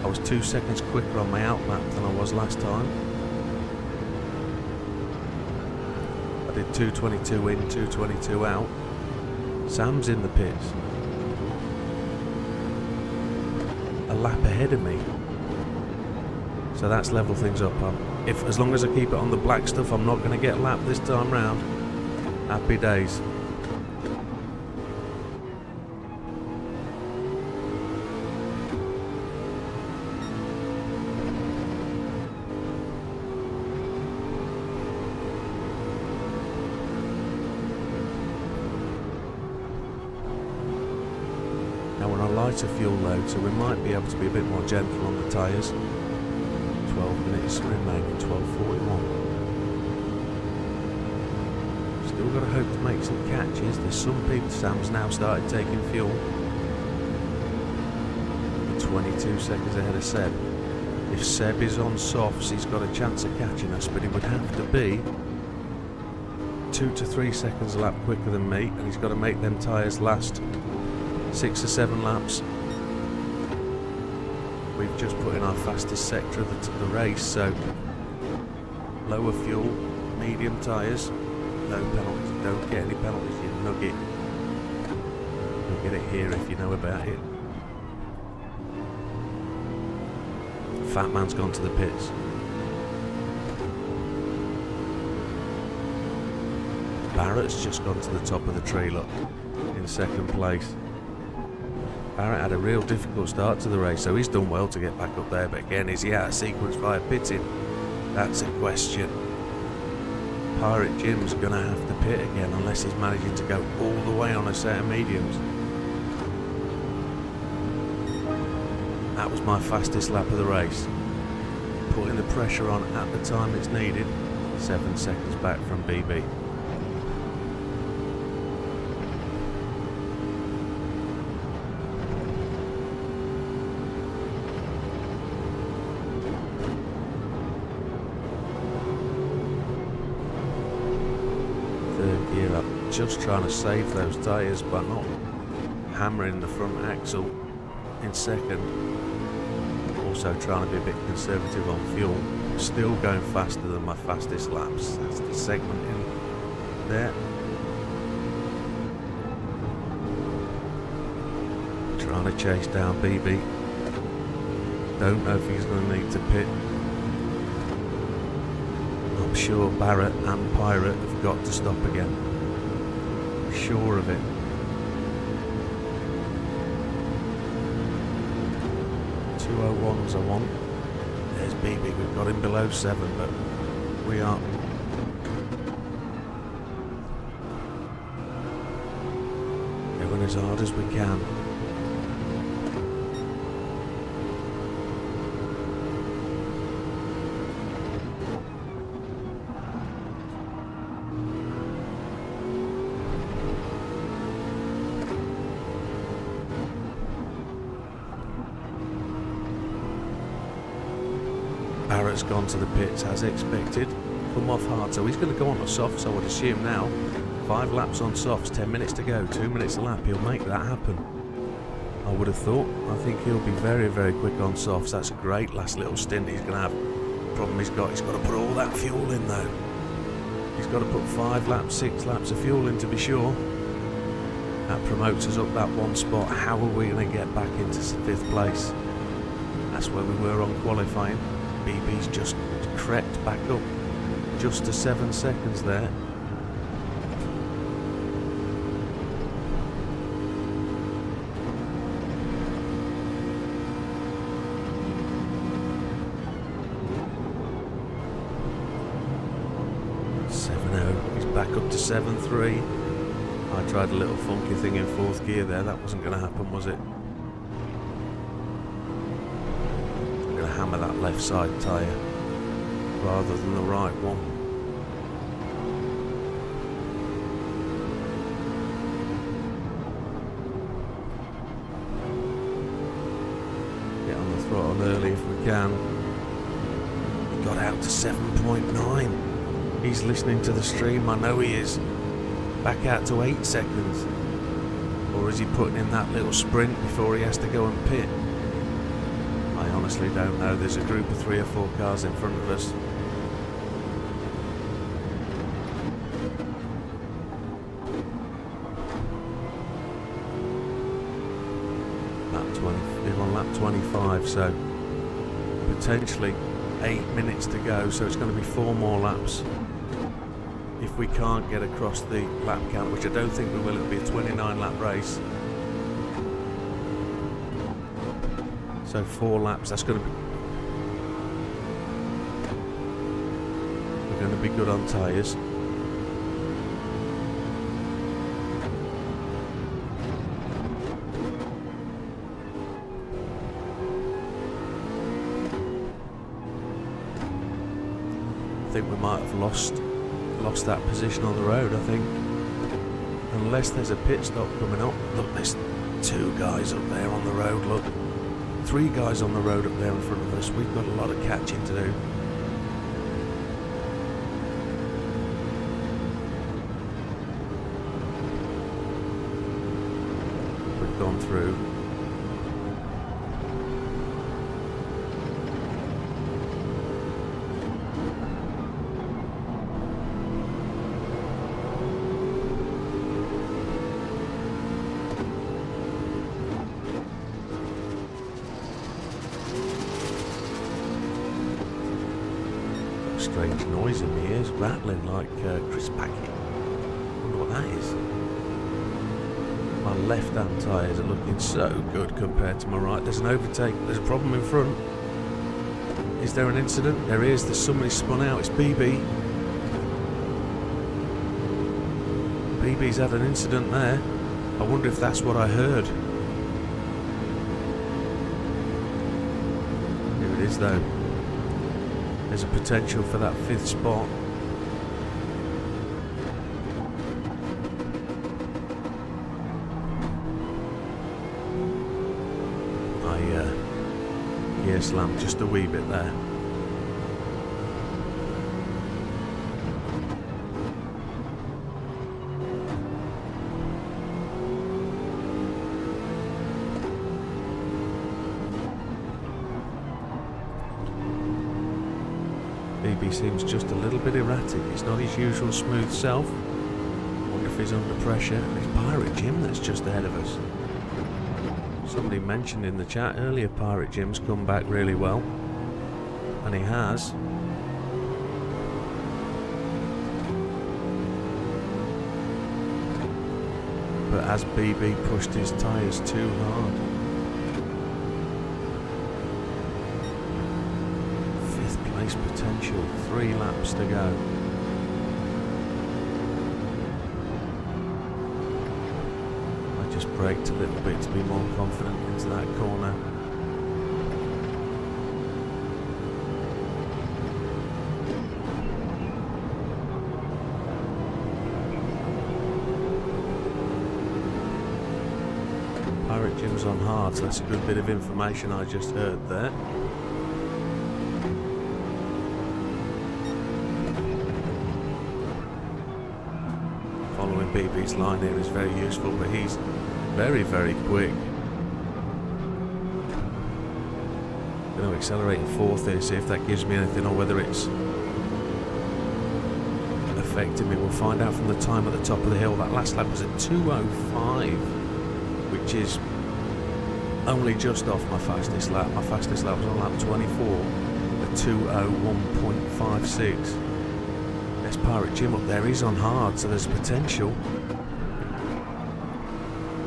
I was 2 seconds quicker on my out lap than I was last time. I did 2:22 in, 2:22 out. Sam's in the pits. A lap ahead of me. So that's level things up. As long as I keep it on the black stuff, I'm not going to get lapped this time round. Happy days. lighter fuel load, so we might be able to be a bit more gentle on the tyres. 12 minutes remaining, 12:41. Still got to hope to make some catches. There's some people, Sam's now started taking fuel. 22 seconds ahead of Seb. If Seb is on softs, he's got a chance of catching us, but he would have to be 2 to 3 seconds a lap quicker than me, and he's got to make them tyres last 6 or 7 laps. We've just put in our fastest sector of the race, so lower fuel, medium tyres, no penalties. Don't get any penalties, you nugget. You'll get it here if you know about it. Fat man's gone to the pits. Barrett's just gone to the top of the tree, look, in second place. Barrett had a real difficult start to the race, so he's done well to get back up there, but again, is he out of sequence via pitting? That's a question. Pirate Jim's going to have to pit again unless he's managing to go all the way on a set of mediums. That was my fastest lap of the race. Putting the pressure on at the time it's needed. 7 seconds back from BB. Third gear up. Just trying to save those tyres by not hammering the front axle in second. Also trying to be a bit conservative on fuel. Still going faster than my fastest laps. That's the segment in there. Trying to chase down BB. Don't know if he's going to need to pit. I'm sure Barrett and Pirate have got to stop again. Sure of it. 2:01s I want. There's BB, we've got him below 7, but we are going as hard as we can. Barrett's gone to the pits as expected. Come off hard, so he's going to go on the softs, I would assume now. 5 laps on softs, 10 minutes to go, 2 minutes a lap. He'll make that happen, I would have thought. I think he'll be very, very quick on softs. That's a great last little stint he's going to have. Problem he's got to put all that fuel in though. He's got to put 5 laps, 6 laps of fuel in to be sure. That promotes us up that one spot. How are we going to get back into 5th place? That's where we were on qualifying. BB's just crept back up just to 7 seconds there. He's back up to 7.3. I tried a little funky thing in 4th gear there. That wasn't going to happen, was it? Hammer that left side tyre rather than the right one. Get on the throttle early if we can. We got out to 7.9. He's listening to the stream, I know he is. Back out to 8 seconds. Or is he putting in that little sprint before he has to go and pit? I honestly don't know. There's a group of 3 or 4 cars in front of us. We're on lap 25, so potentially 8 minutes to go, so it's going to be 4 more laps. If we can't get across the lap count, which I don't think we will, it'll be a 29 lap race. So 4 laps, that's going to be... We're going to be good on tyres. think we might have lost that position on the road, I think. Unless there's a pit stop coming up. Look, there's 2 guys up there on the road, look. 3 guys on the road up there in front of us. We've got a lot of catching to do. We've gone through. Strange noise in the ears, rattling like crisp packet. Wonder what that is. My left-hand tyres are looking so good compared to my right. There's an overtake. There's a problem in front. Is there an incident? There is. There's somebody spun out. It's BB. BB's had an incident there. I wonder if that's what I heard. Here it is though. There's a potential for that 5th spot. I gear slammed just a wee bit there. BB seems just a little bit erratic. It's not his usual smooth self. I wonder if he's under pressure. It's Pirate Jim that's just ahead of us. Somebody mentioned in the chat earlier Pirate Jim's come back really well. And he has. But has BB pushed his tyres too hard? 5th place potential, 3 laps to go. I just braked a little bit to be more confident into that corner. Pirate Jim's on hard, so that's a good bit of information I just heard there. Following BB's line here is very useful, but he's very, very quick. Going to accelerate in 4th here, see if that gives me anything or whether it's affecting me. We'll find out from the time at the top of the hill. That last lap was a 2:05, which is only just off my fastest lap. My fastest lap was on lap 24, a 2:01.56. There's Pirate Jim up there. He's on hard, so there's potential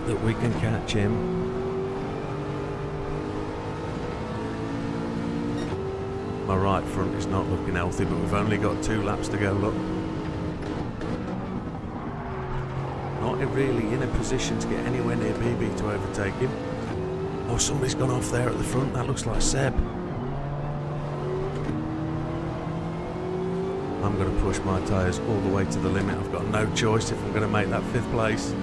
that we can catch him. My right front is not looking healthy, but we've only got 2 laps to go, look. Not really in a position to get anywhere near BB to overtake him. Oh, somebody's gone off there at the front. That looks like Seb. I'm going to push my tyres all the way to the limit. I've got no choice if I'm going to make that 5th place.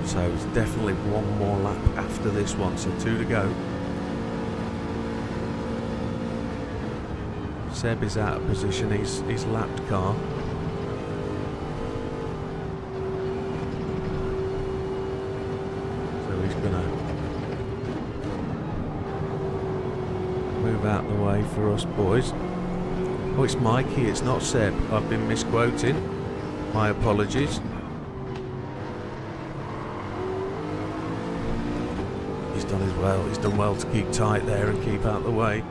So it's definitely 1 more lap after this one, so 2 to go. Seb is out of position, he's lapped car. So he's gonna move out the way for us boys. Oh, it's Mikey, it's not Seb. I've been misquoting. My apologies. He's done well to keep tight there and keep out the way.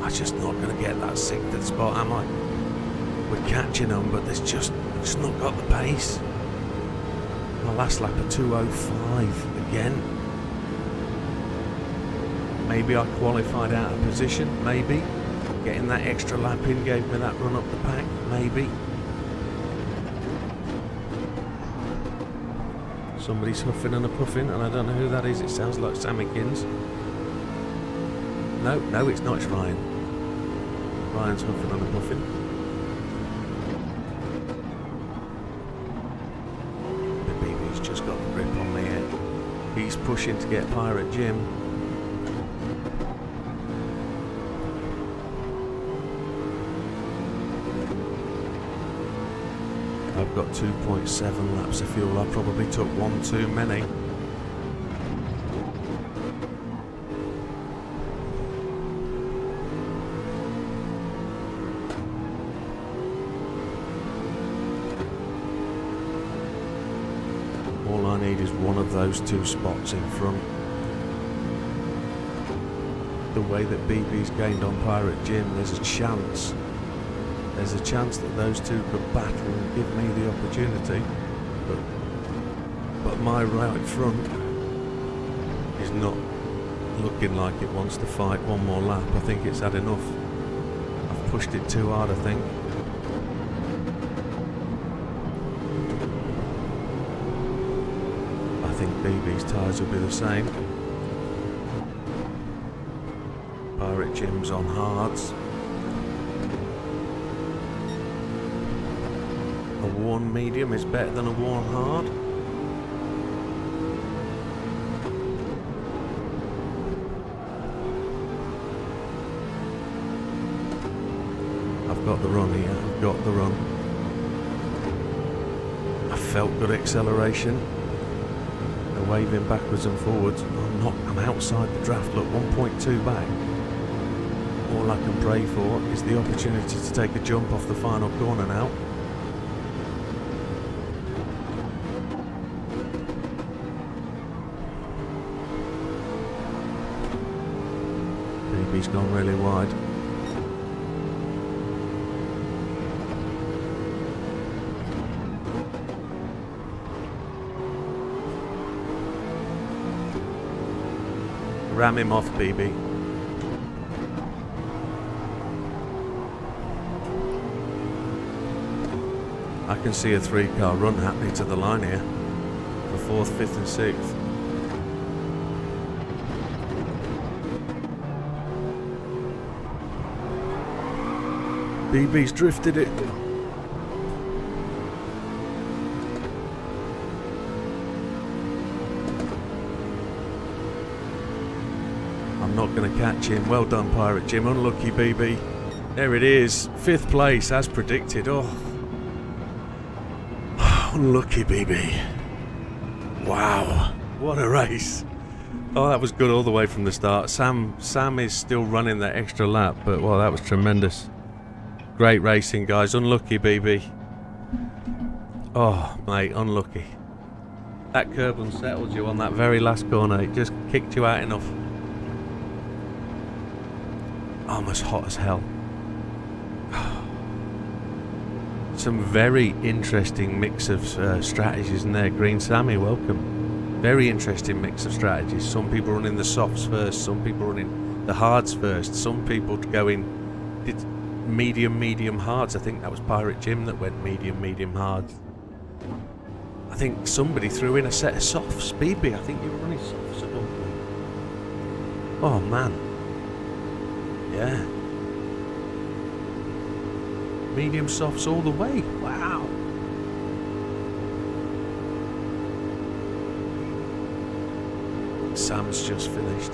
I I'm just not going to get that 6th spot, am I? We're catching them, but there's just not got the pace. My last lap at 2:05 again. Maybe I qualified out of position, maybe. Getting that extra lap in gave me that run up the pack, maybe. Somebody's huffing and a puffing, and I don't know who that is. It sounds like Sammykins. No, it's not. It's Ryan. Ryan's huffing and a puffing. The BB's just got the grip on me here. He's pushing to get Pirate Jim. I've got 2.7 laps of fuel. I probably took one too many. All I need is one of those 2 spots in front. The way that BB's gained on Pirate Jim, there's a chance. There's a chance that those 2 could battle and give me the opportunity, but my right front is not looking like it wants to fight one more lap. I think it's had enough. I've pushed it too hard, I think. I think BB's tyres will be the same. Pirate Jim's on hards. A worn medium is better than a worn hard. I've got the run here, I've got the run. I felt good acceleration. They're waving backwards and forwards. I'm outside the draft, look, 1.2 back. All I can pray for is the opportunity to take a jump off the final corner now. He's gone really wide. Ram him off, BB. I can see a 3-car run happening to the line here for 4th, 5th and 6th. BB's drifted it. I'm not going to catch him. Well done, Pirate Jim. Unlucky, BB. There it is. 5th place, as predicted. Oh. Unlucky, BB. Wow. What a race. Oh, that was good all the way from the start. Sam is still running that extra lap, but wow, that was tremendous. Great racing, guys. Unlucky, BB. Oh, mate, unlucky. That curb unsettled you on that very last corner. It just kicked you out enough. Almost hot as hell. Some very interesting mix of strategies in there. Green Sammy, welcome. Very interesting mix of strategies. Some people running the softs first. Some people running the hards first. Some people going... did medium hards. I think that was Pirate Jim that went medium hards. I think somebody threw in a set of softs. BB, I think you were running softs at one point. Oh man. Yeah. Medium softs all the way. Wow. Sam's just finished.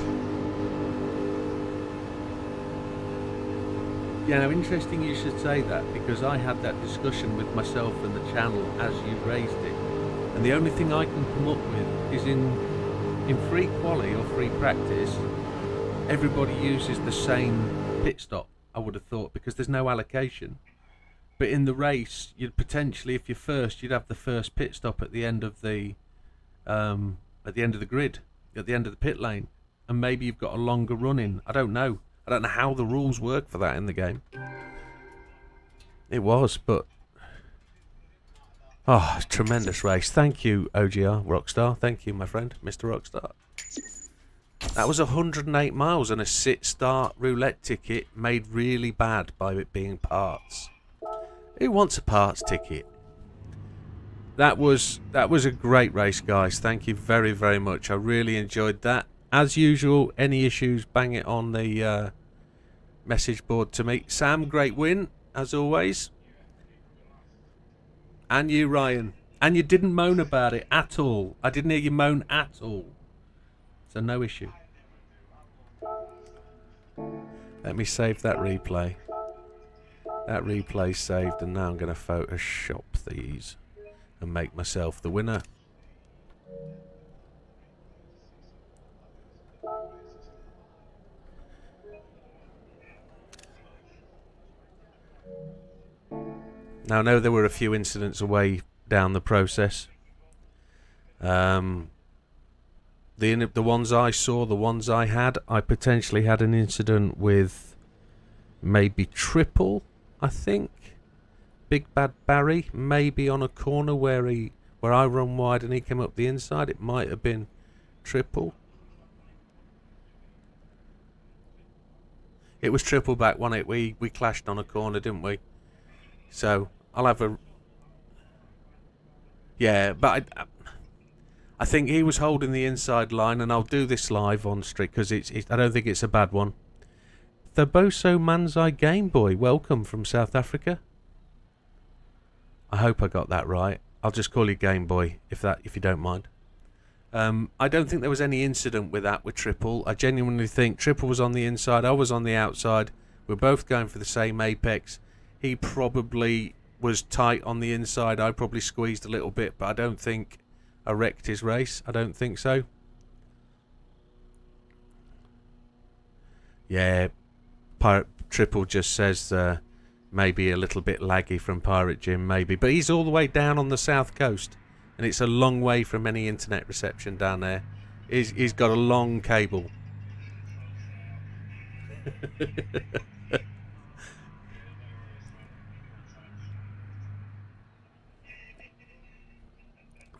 Yeah, now interesting you should say that, because I had that discussion with myself and the channel as you raised it, and the only thing I can come up with is in free quali or free practice, everybody uses the same pit stop, I would have thought, because there's no allocation. But in the race, you'd potentially, if you're first, you'd have the first pit stop at the end of the grid, at the end of the pit lane, and maybe you've got a longer run in. I don't know. I don't know how the rules work for that in the game. It was, but... Oh, tremendous race. Thank you, OGR, Rockstar. Thank you, my friend, Mr. Rockstar. That was 108 miles and a sit-start roulette ticket made really bad by it being parts. Who wants a parts ticket? That was a great race, guys. Thank you very, very much. I really enjoyed that. As usual, any issues, bang it on the message board to me. Sam, great win, as always. And you, Ryan. And you didn't moan about it at all. I didn't hear you moan at all. So no issue. Let me save that replay. That replay's saved, and now I'm going to Photoshop these and make myself the winner. Now I know there were a few incidents away down the process. The ones I saw, the ones I had, I potentially had an incident with maybe Triple, I think. Big Bad Barry, maybe on a corner where I run wide and he came up the inside. It might have been Triple. It was Triple back, wasn't it? We clashed on a corner, didn't we? So I'll have a... Yeah, but I think he was holding the inside line, and I'll do this live on stream because I don't think it's a bad one. Thaboso Manzai Game Boy, welcome from South Africa. I hope I got that right. I'll just call you Game Boy if you don't mind. I don't think there was any incident with that with Triple. I genuinely think Triple was on the inside, I was on the outside. We're both going for the same apex. He probably was tight on the inside. I probably squeezed a little bit, but I don't think I wrecked his race. I don't think so. Yeah, Pirate Triple just says maybe a little bit laggy from Pirate Jim, maybe. But he's all the way down on the south coast, and it's a long way from any internet reception down there. He's got a long cable.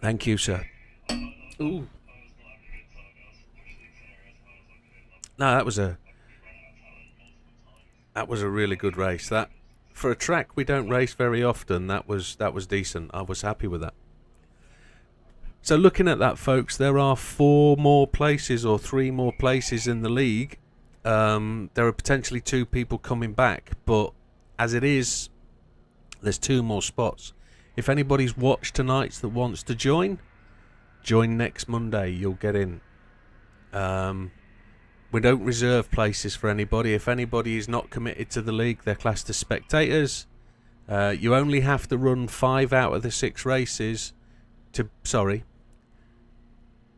Thank you, sir. Ooh. No, that was a really good race. That, for a track we don't race very often, that was decent. I was happy with that. So looking at that, folks, there are 4 more places or 3 more places in the league. There are potentially 2 people coming back, but as it is, there's 2 more spots. If anybody's watched tonight's that wants to join next Monday. You'll get in. We don't reserve places for anybody. If anybody is not committed to the league, they're classed as spectators. You only have to run 5 out of the 6 races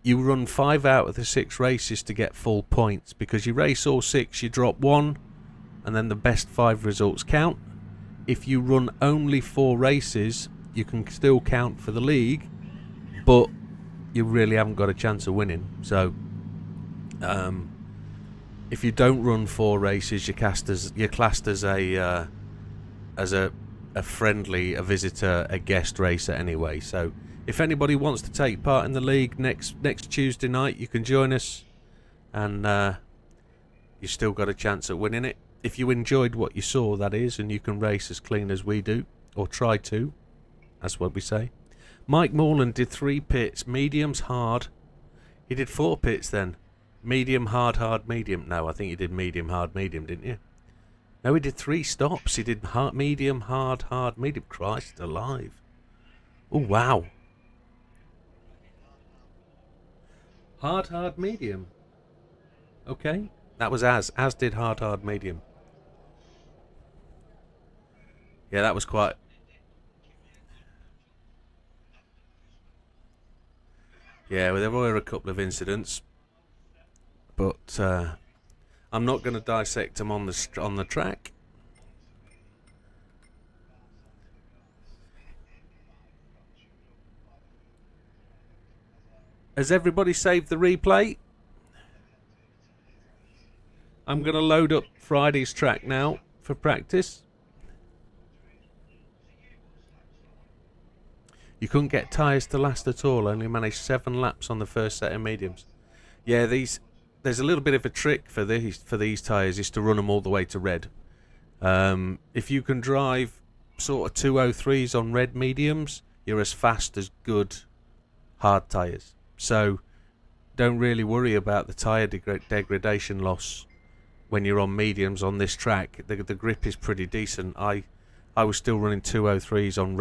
you run 5 out of the 6 races to get full points, because you race all 6, you drop 1, and then the best 5 results count. If you run only 4 races, you can still count for the league, but you really haven't got a chance of winning. So if you don't run 4 races, you're classed as a friendly, a visitor, a guest racer anyway. So if anybody wants to take part in the league next Tuesday night, you can join us, and you still got a chance at winning it. If you enjoyed what you saw, that is, and you can race as clean as we do, or try to. That's what we say. Mike Morland did 3 pits. Mediums, hard. He did 4 pits then. Medium, hard, hard, medium. No, I think you did medium, hard, medium, didn't you? No, he did 3 stops. He did hard, medium, hard, medium. Christ alive. Oh, wow. Hard, medium. Okay. That was as did hard, medium. Yeah, that was quite... Yeah, well, there were a couple of incidents, but I'm not going to dissect them on the track. Has everybody saved the replay? I'm going to load up Friday's track now for practice. You couldn't get tyres to last at all, only managed 7 laps on the first set of mediums. Yeah, there's a little bit of a trick for these tyres, is to run them all the way to red. If you can drive sort of 203s on red mediums, you're as fast as good hard tyres. So don't really worry about the tyre degradation loss when you're on mediums on this track. The grip is pretty decent. I was still running 203s on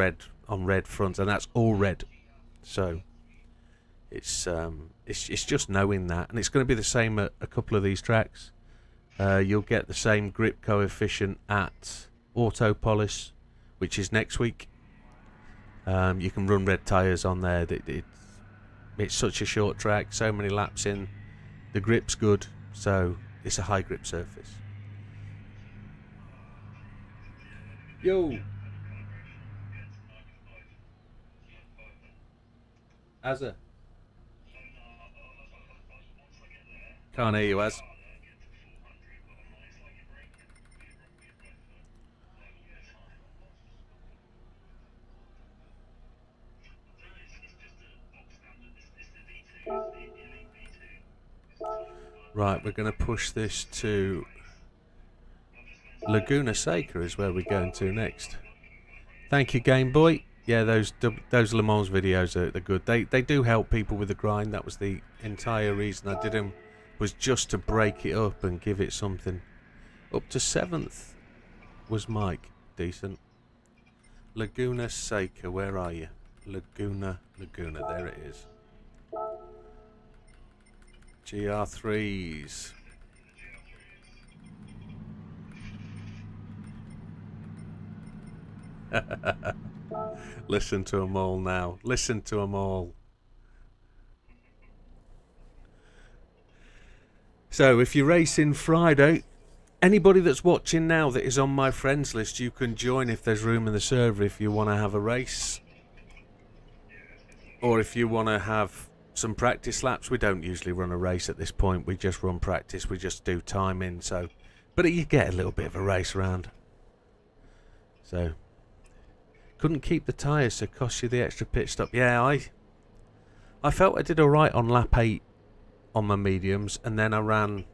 red front, and that's all red. So it's just knowing that, and it's going to be the same at a couple of these tracks. You'll get the same grip coefficient at Autopolis, which is next week. You can run red tyres on there. It's such a short track, so many laps in. The grip's good, so it's a high grip surface. Yo! Azza. Can't hear you, Az. Right, we're going to push this to Laguna Seca is where we're going to next. Thank you, Game Boy. Yeah, those Le Mans videos are good. They do help people with the grind. That was the entire reason I did them, was just to break it up and give it something. Up to 7th was Mike. Decent. Laguna Seca, where are you? Laguna, there it is. GR3s. Listen to them all now. Listen to them all. So if you're racing Friday, anybody that's watching now that is on my friends list, you can join if there's room in the server if you want to have a race. Or if you want to have some practice laps. We don't usually run a race at this point. We just run practice. We just do timing. So, but you get a little bit of a race around. So, couldn't keep the tyres, so cost you the extra pit stop. Yeah, I felt I did all right on lap 8 on my mediums, and then I ran,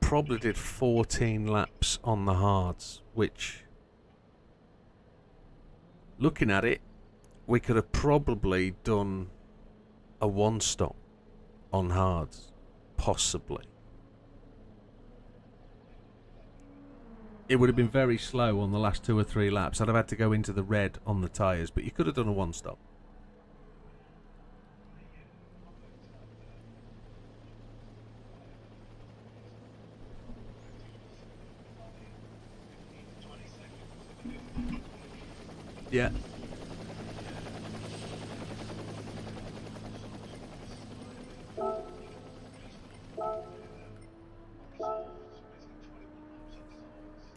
probably did 14 laps on the hards, which, looking at it, we could have probably done a 1-stop on hards, possibly. It would have been very slow on the last 2 or 3 laps. I'd have had to go into the red on the tyres, but you could have done a 1-stop. Yeah.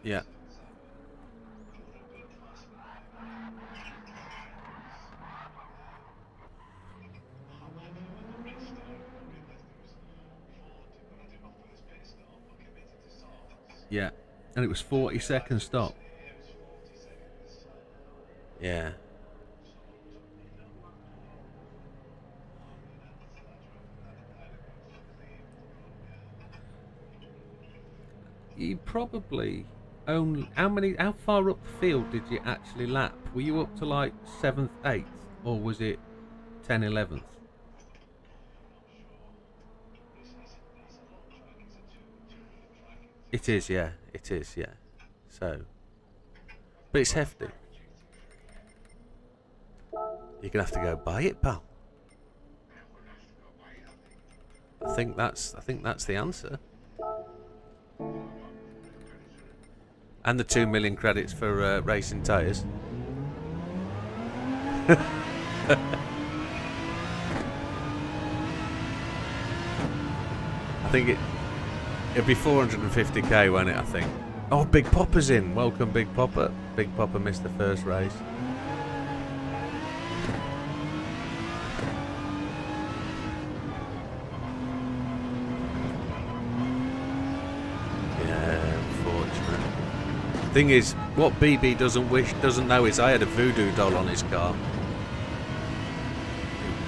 Yeah. Yeah. And it was 40-second stop. Yeah. You probably only, how far up the field did you actually lap? Were you up to like 7th, 8th, or was it 10, 11th? It is, yeah. It is, yeah. So, but it's hefty. You're gonna have to go buy it, pal. I think that's the answer. And the 2 million credits for racing tyres. I think it'll be 450k, won't it? I think. Oh, Big Popper's in. Welcome, Big Popper. Big Popper missed the first race. Thing is, what BB doesn't know is I had a voodoo doll on his car.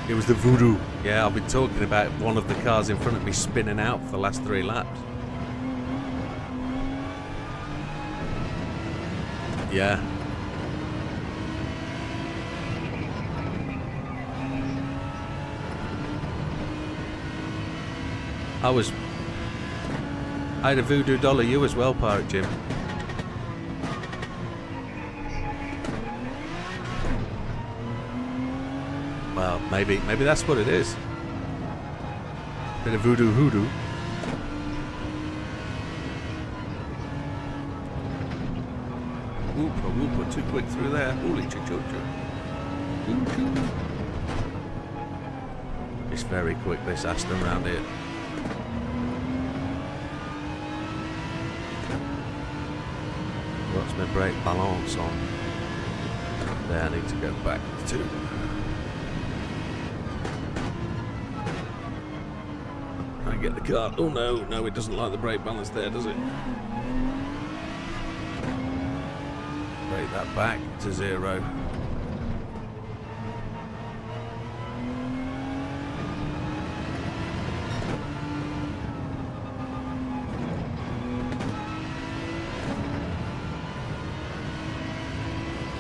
It was the voodoo. Yeah, I've been talking about one of the cars in front of me spinning out for the last 3 laps. Yeah. I had a voodoo doll of you as well, Pirate Jim. Well, maybe that's what it is. Bit of voodoo hoodoo. Whoopa whoopa, too quick through there. Holy choo-choo-choo. Choo-choo. It's very quick, this Aston round here. What's my brake balance on? There, I need to go back to. Try and get the car. Oh no, it doesn't like the brake balance there, does it? Brake that back to 0.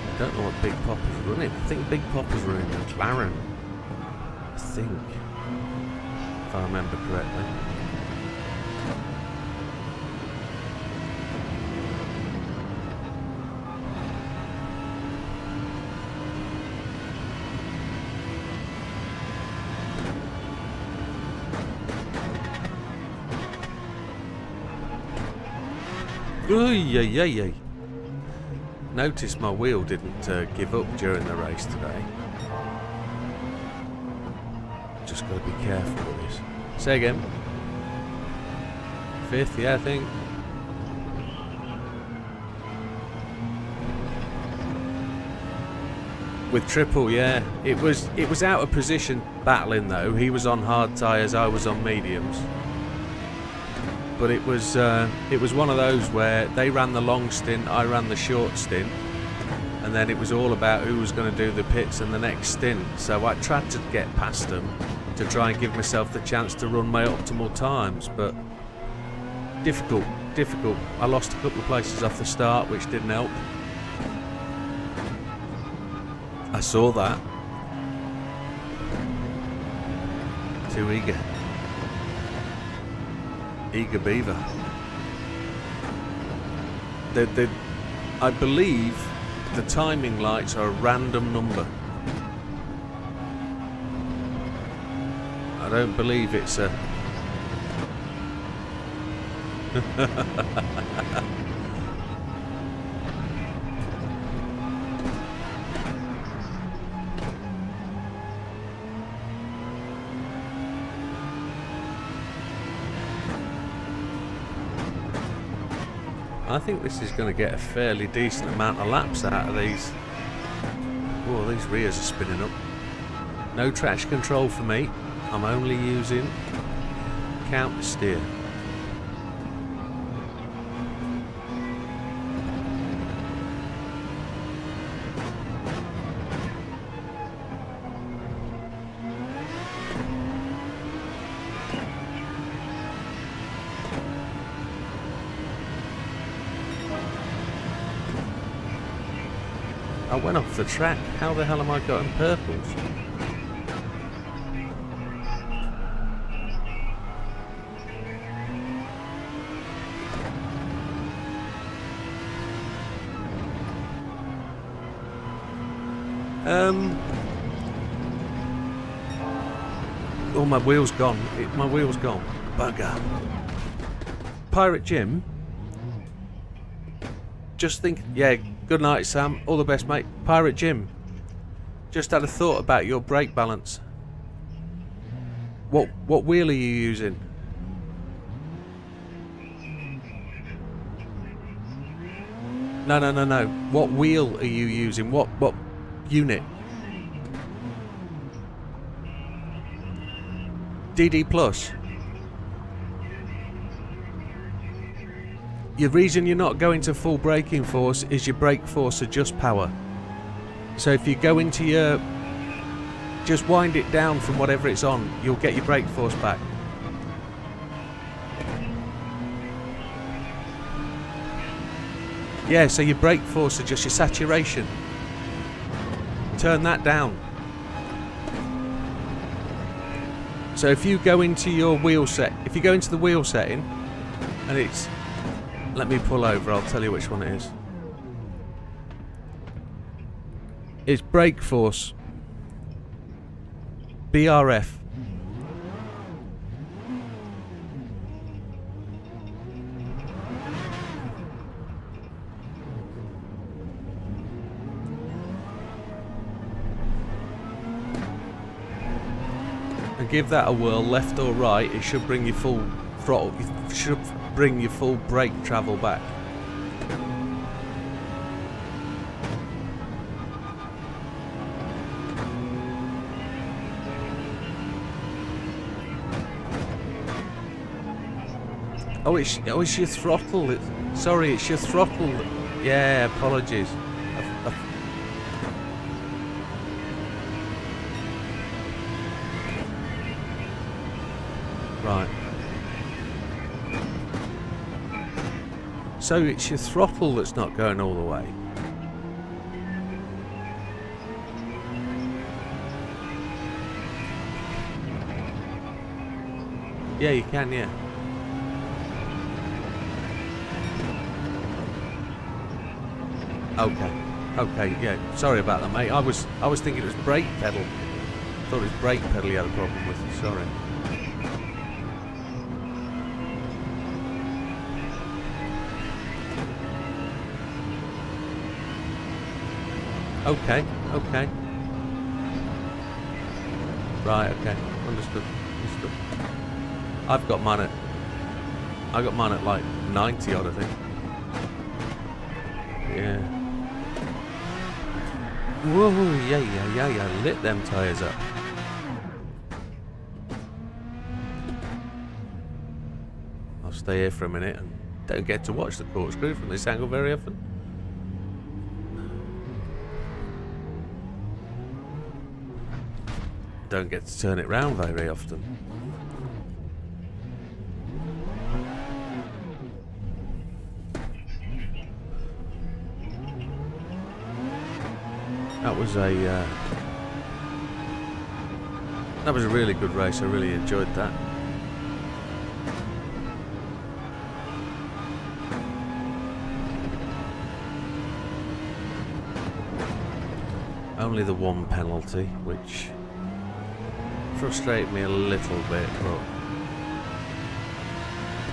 I don't know what Big Papa's running. I think Big Papa's running the McLaren. I think. If I remember correctly. Oy. Notice my wheel didn't give up during the race today. Just got to be careful with this. Say again. 5th, yeah, I think. With triple, yeah. It was out of position battling though. He was on hard tyres, I was on mediums. But it was one of those where they ran the long stint, I ran the short stint, and then it was all about who was going to do the pits in the next stint. So I tried to get past them to try and give myself the chance to run my optimal times, but difficult. I lost a couple of places off the start, which didn't help. I saw that. Too eager. Eager beaver. I believe the timing lights are a random number. I don't believe it's a... I think this is going to get a fairly decent amount of laps out of these. Oh, these rears are spinning up. No traction control for me. I'm only using counter steer. I went off the track. How the hell am I going purples? Oh, my wheel's gone. My wheel's gone. Bugger. Pirate Jim. Just think. Yeah. Good night, Sam. All the best, mate. Pirate Jim. Just had a thought about your brake balance. What wheel are you using? No. What wheel are you using? What unit? DD Plus. the reason you're not going to full braking force is your brake force adjust power. So if you go into your... just wind it down from whatever it's on, you'll get your brake force back. Yeah, so your brake force adjust, your saturation. Turn that down. So if you go into your wheel set, if you go into the wheel setting, and it's... let me pull over, I'll tell you which one it is. It's brake force. BRF. And give that a whirl, left or right, it should bring your full throttle, it should bring your full brake travel back. Oh, it's your throttle. Sorry, it's your throttle. Yeah, apologies. Right. So it's your throttle that's not going all the way. Yeah, you can, yeah. Okay, yeah. Sorry about that, mate. I was thinking it was brake pedal. Thought it was brake pedal you had a problem with. Sorry. Okay. Right, okay. Understood. I got mine at like 90 odd, I think. Yeah. Whoa, yeah. Lit them tyres up. I'll stay here for a minute and don't get to watch the corkscrew from this angle very often. Don't get to turn it round very often. That was a really good race. I really enjoyed that. Only the one penalty, which frustrated me a little bit, but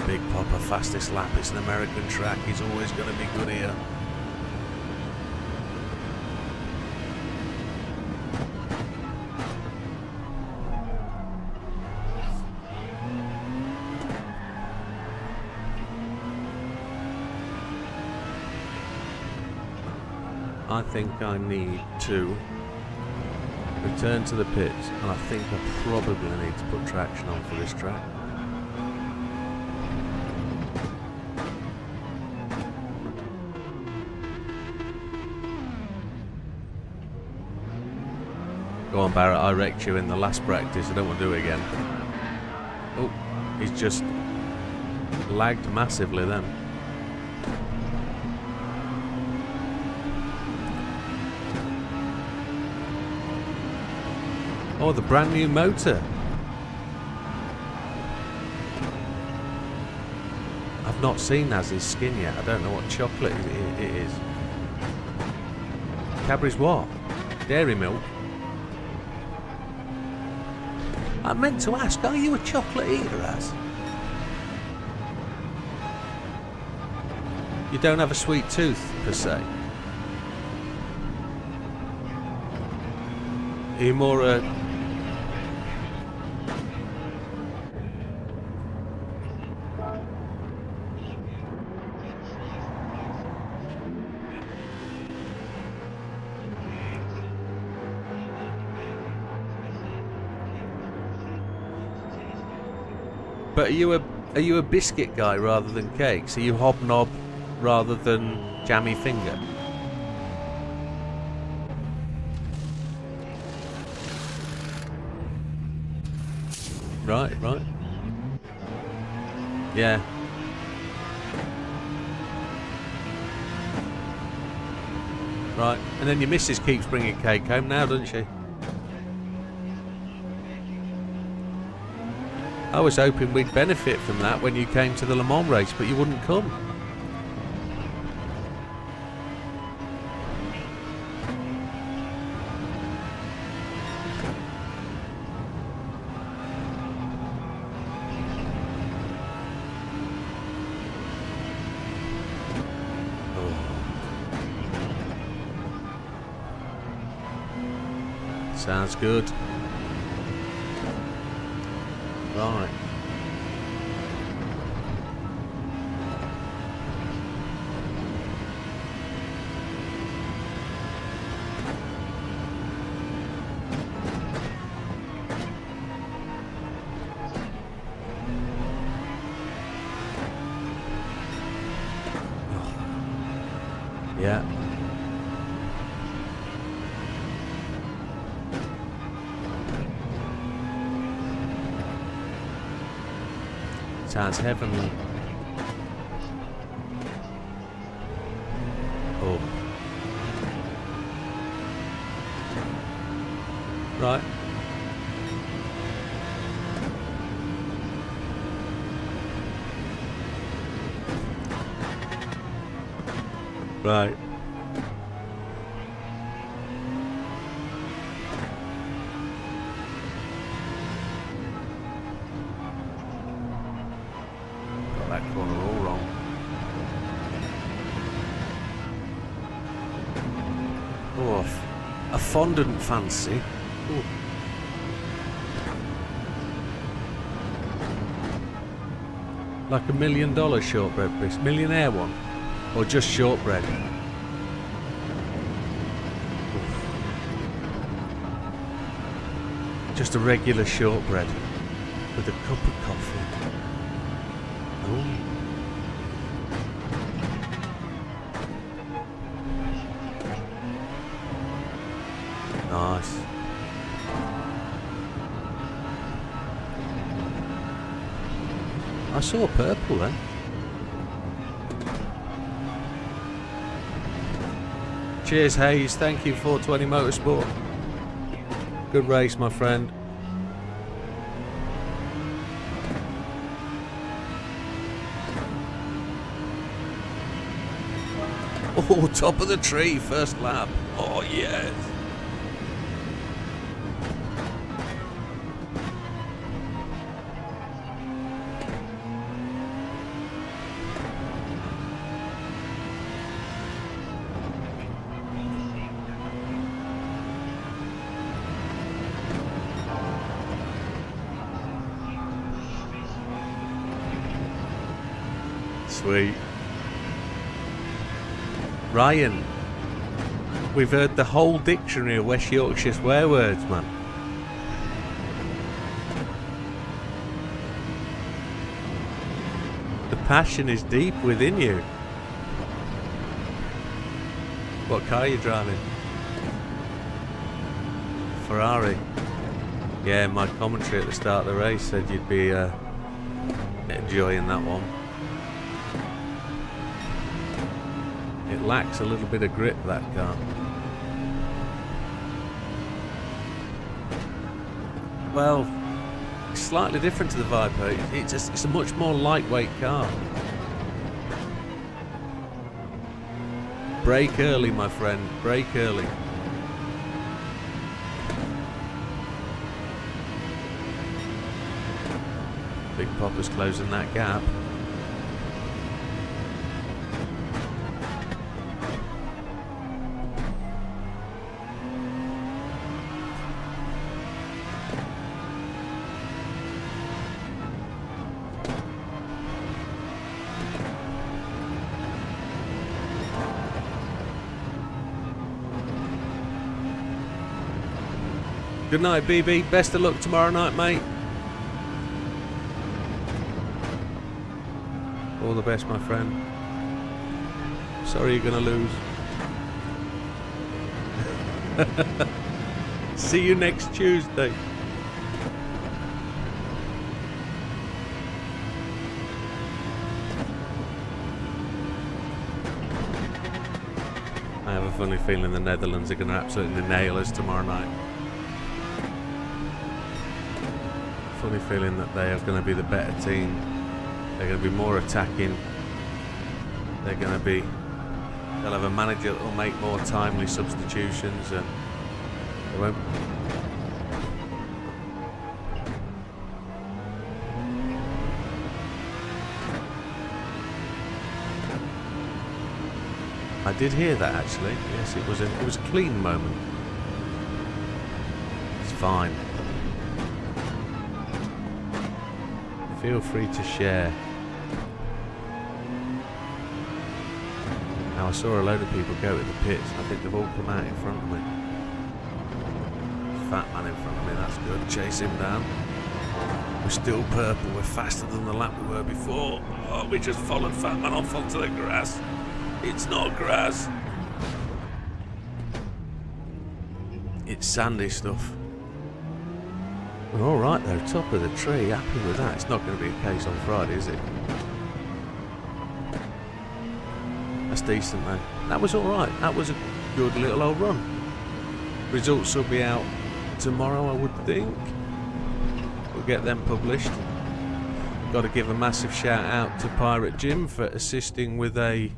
Big Papa, fastest lap. It's an American track. He's always going to be good here. I think I need to return to the pits, and I think I probably need to put traction on for this track. Go on, Barrett, I wrecked you in the last practice. I don't want to do it again. Oh, he's just lagged massively then. Oh, the brand new motor. I've not seen Naz's skin yet. I don't know what chocolate it is. Cadbury's what? Dairy milk? I meant to ask, are you a chocolate eater, Az? You don't have a sweet tooth, per se? Are you more a... But are you a Are you a biscuit guy rather than cakes? Are you hobnob rather than jammy finger? Right, right. Yeah. Right, and then your missus keeps bringing cake home now, doesn't she? I was hoping we'd benefit from that when you came to the Le Mans race, but you wouldn't come. Sounds good. Right. Yeah. Sounds heavenly. Oh. Right. Right. Got that corner all wrong. Oh, a fondant fancy. Ooh. Like $1 million shortbread biscuit, millionaire one, or just shortbread. Just a regular shortbread with a cup of coffee. Ooh. Nice. I saw purple then. Cheers, Hayes. Thank you, 420 Motorsport. Good race, my friend. Oh, top of the tree, first lap. Oh, yes. Sweet. Ryan, we've heard the whole dictionary of West Yorkshire swear words, man. The passion is deep within you. What car are you driving? Ferrari. Yeah, my commentary at the start of the race said you'd be enjoying that one. It lacks a little bit of grip, that car. Well, it's slightly different to the Viper. It's a much more lightweight car. Brake early, my friend. Brake early. Big Popper's closing that gap. Good night, BB. Best of luck tomorrow night, mate. All the best, my friend. Sorry you're gonna lose. See you next Tuesday. I have a funny feeling the Netherlands are going to absolutely nail us tomorrow night. Funny feeling that they are going to be the better team. They're going to be more attacking. They're going to be... They'll have a manager that will make more timely substitutions, and they won't... I did hear that actually. Yes, it was a clean moment. It's fine. Feel free to share. Now I saw a load of people go to the pits. I think they've all come out in front of me. Fat man in front of me, that's good. Chase him down. We're still purple, we're faster than the lap we were before. Oh, we just followed Fat Man off onto the grass. It's not grass. It's sandy stuff. We're alright though, top of the tree, happy with that. It's not going to be a case on Friday, is it? That's decent though. That was alright, that was a good little old run. Results will be out tomorrow, I would think. We'll get them published. Got to give a massive shout out to Pirate Jim for assisting with a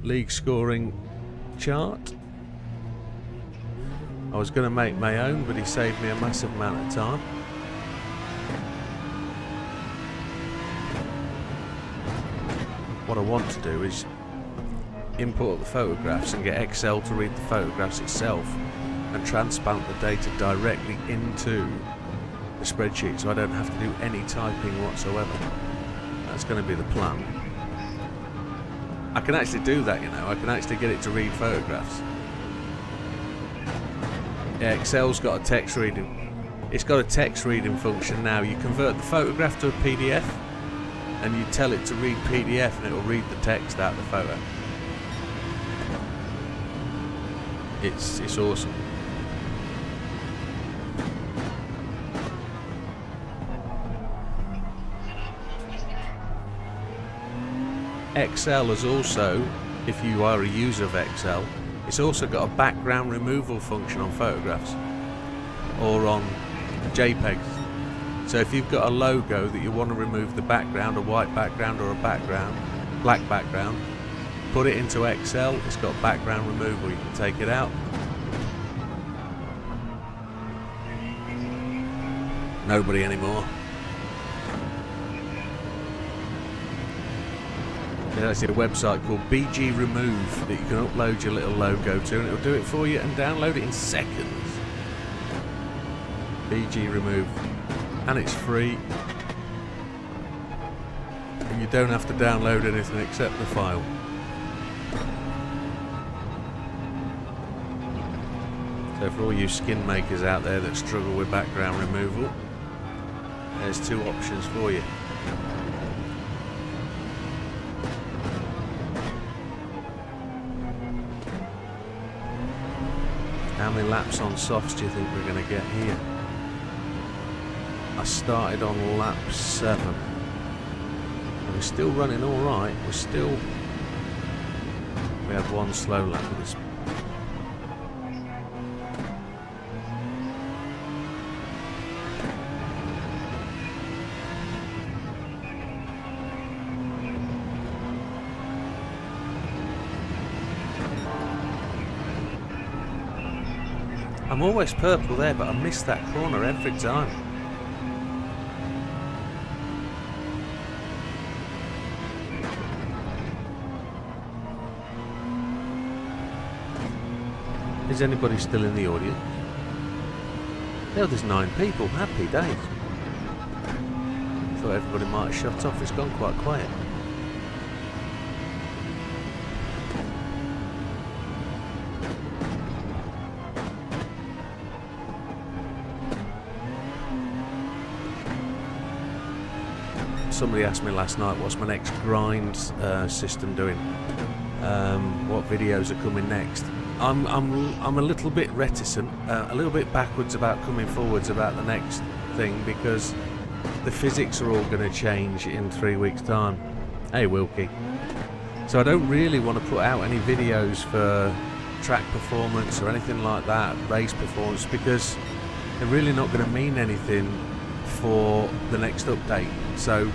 league scoring chart. I was going to make my own, but he saved me a massive amount of time. What I want to do is import the photographs and get Excel to read the photographs itself and transplant the data directly into the spreadsheet, so I don't have to do any typing whatsoever. That's going to be the plan. I can actually do that, you know. I can actually get it to read photographs. Yeah, Excel's got a text reading. It's got a text reading function now. You convert the photograph to a PDF and you tell it to read PDF and it will read the text out of the photo. It's awesome. Excel has also, if you are a user of Excel, it's also got a background removal function on photographs or on JPEGs. So if you've got a logo that you want to remove the background, a white background or a black background, put it into Excel, it's got background removal, you can take it out. Nobody anymore. There's a website called BG Remove that you can upload your little logo to, and it'll do it for you and download it in seconds. BG Remove, and it's free, and you don't have to download anything except the file. So for all you skin makers out there that struggle with background removal, there's two options for you. How many laps on softs do you think we're going to get here? I started on lap 7. And we're still running alright. We had one slow lap with this. I'm always purple there, but I miss that corner every time. Is anybody still in the audience? Oh, there's 9 people. Happy days. Thought everybody might have shut off. It's gone quite quiet. somebody asked me last night, what's my next grind system doing? What videos are coming next? I'm a little bit reticent, a little bit backwards about coming forwards about the next thing, because the physics are all going to change in 3 weeks' time. Hey Wilkie. So I don't really want to put out any videos for track performance or anything like that, race performance, because they're really not going to mean anything for the next update. So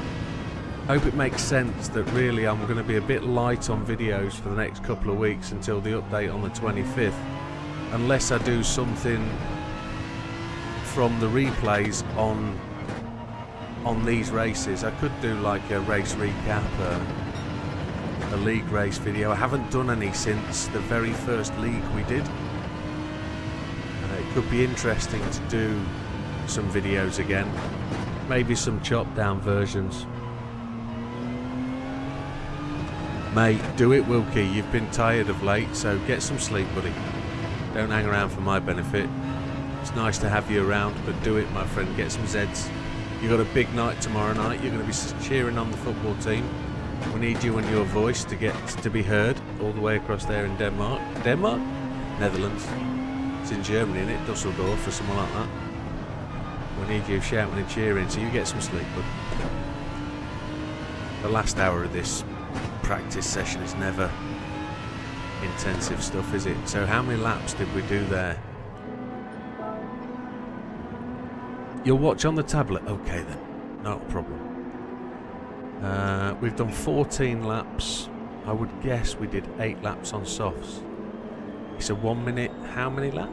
I hope it makes sense that really I'm going to be a bit light on videos for the next couple of weeks until the update on the 25th, unless I do something from the replays on these races. I could do like a race recap, a league race video. I haven't done any since the very first league we did. It could be interesting to do some videos again, maybe some chopped down versions. Mate, do it Wilkie, you've been tired of late, so get some sleep buddy. Don't hang around for my benefit. It's nice to have you around, but do it my friend, get some Zeds. You've got a big night tomorrow night, you're going to be cheering on the football team. We need you and your voice to get to be heard all the way across there in Denmark. Denmark? Netherlands. It's in Germany, isn't it? Dusseldorf or something like that. We need you shouting and cheering, so you get some sleep bud. The last hour of this practice session is never intensive stuff, is it? So how many laps did we do there? You'll watch on the tablet? Okay then, not a problem. We've done 14 laps. I would guess we did 8 laps on softs. It's a 1 minute how many lap?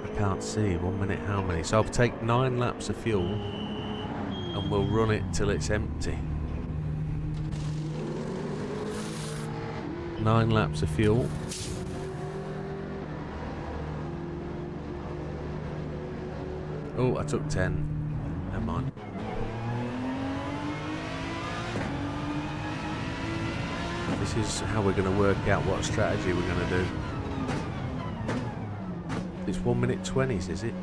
I can't see. 1 minute how many? So I'll take 9 laps of fuel and we'll run it till it's empty. 9 laps of fuel. Oh, I took 10. Never mind. This is how we're going to work out what strategy we're going to do. It's 1 minute 20s, is it?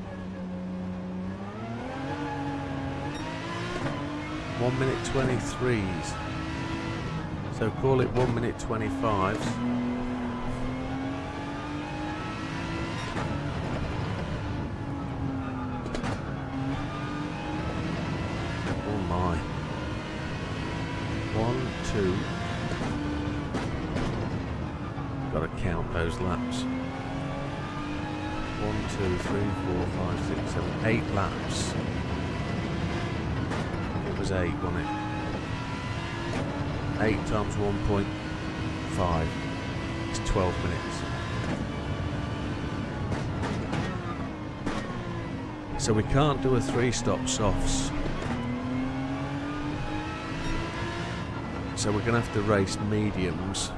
1 minute 23s. So call it 1 minute 25s. Oh my. 1, 2. Got to count those laps. 1, 2, 3, 4, 5, 6, 7, 8 laps. It was 8, wasn't it? 8 times 1.5 is 12 minutes. So we can't do a 3-stop softs. So we're going to have to race mediums.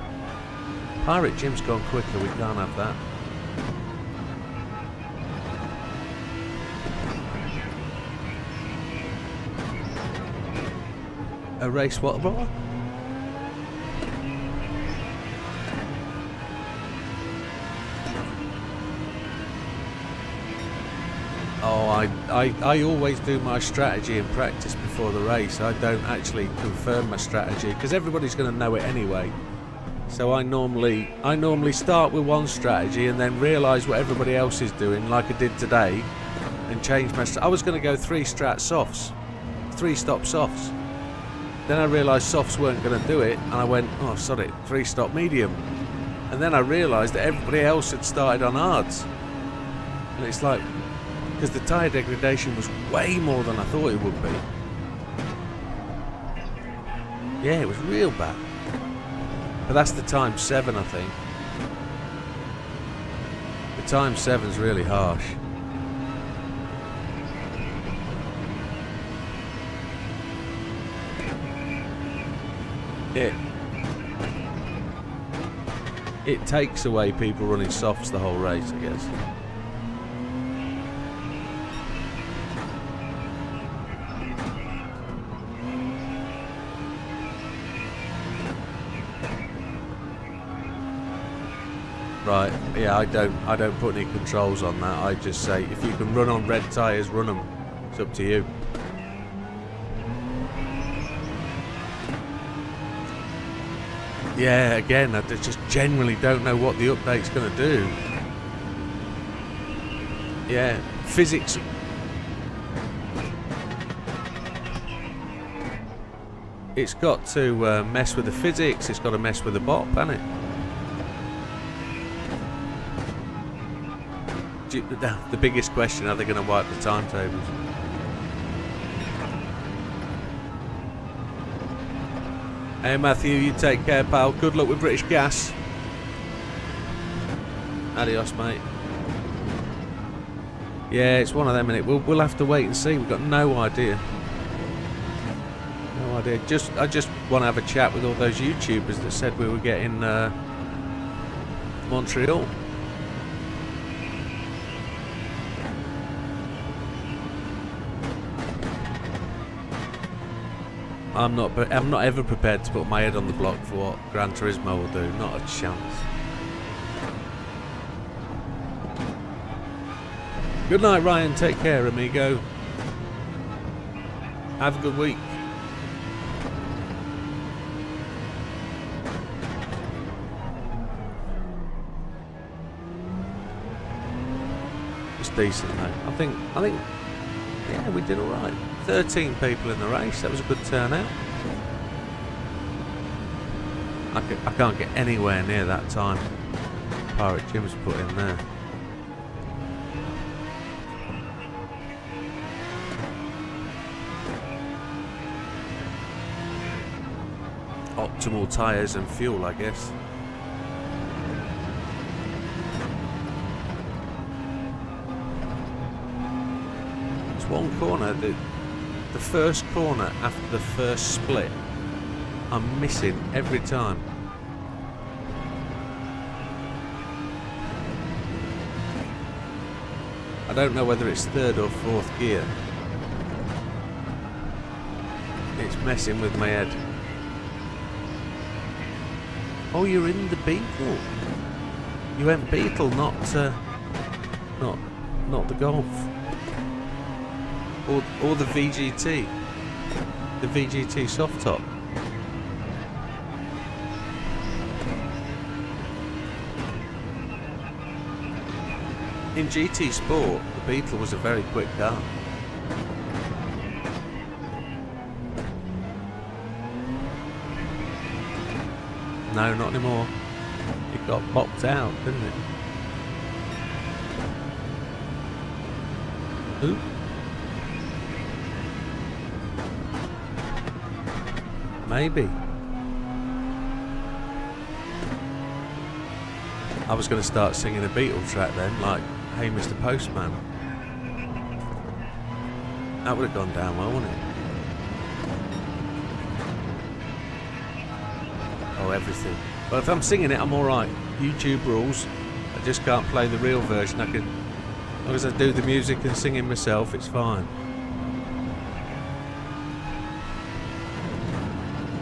Pirate Jim's gone quicker, we can't have that. A race what, brother? Oh, I always do my strategy in practice before the race. I don't actually confirm my strategy because everybody's going to know it anyway. So I normally start with one strategy and then realise what everybody else is doing, like I did today, and change my strategy. I was going to go 3-strat softs, 3-stop softs. Then I realised softs weren't going to do it, and I went, oh, sorry, 3-stop medium. And then I realised that everybody else had started on hards. And it's like, because the tyre degradation was way more than I thought it would be. Yeah, it was real bad. But that's the time 7, I think. The time 7's really harsh. It takes away people running softs the whole race, I guess. Right, yeah, I don't put any controls on that. I just say if you can run on red tyres, run them. It's up to you. Yeah, again, I just generally don't know what the update's going to do. Yeah, physics. It's got to mess with the physics, it's got to mess with the bop, hasn't it? The biggest question, are they going to wipe the timetables? Hey Matthew, you take care, pal. Good luck with British Gas. Adios, mate. Yeah, it's one of them, innit? We'll have to wait and see. We've got no idea. No idea. I just want to have a chat with all those YouTubers that said we were getting Montreal. I'm not ever prepared to put my head on the block for what Gran Turismo will do. Not a chance. Good night, Ryan. Take care, amigo. Have a good week. It's decent, though. I think, yeah, we did all right. 13 people in the race. That was a good turnout. I can't get anywhere near that time Pirate Jim's put in there. Optimal tyres and fuel, I guess. It's one corner, the first corner after the first split, I'm missing every time. I don't know whether it's third or fourth gear. It's messing with my head. Oh, you're in the Beetle. You went Beetle, not the Golf. Or the VGT. The VGT soft top. In GT Sport, the Beetle was a very quick car. No, not anymore. It got bopped out, didn't it? Who? Maybe. I was going to start singing a Beatle track then, like Hey Mr. Postman. That would have gone down well, wouldn't it? Oh, everything. Well, if I'm singing it, I'm alright. YouTube rules. I just can't play the real version. As long as I do the music and sing it myself, it's fine.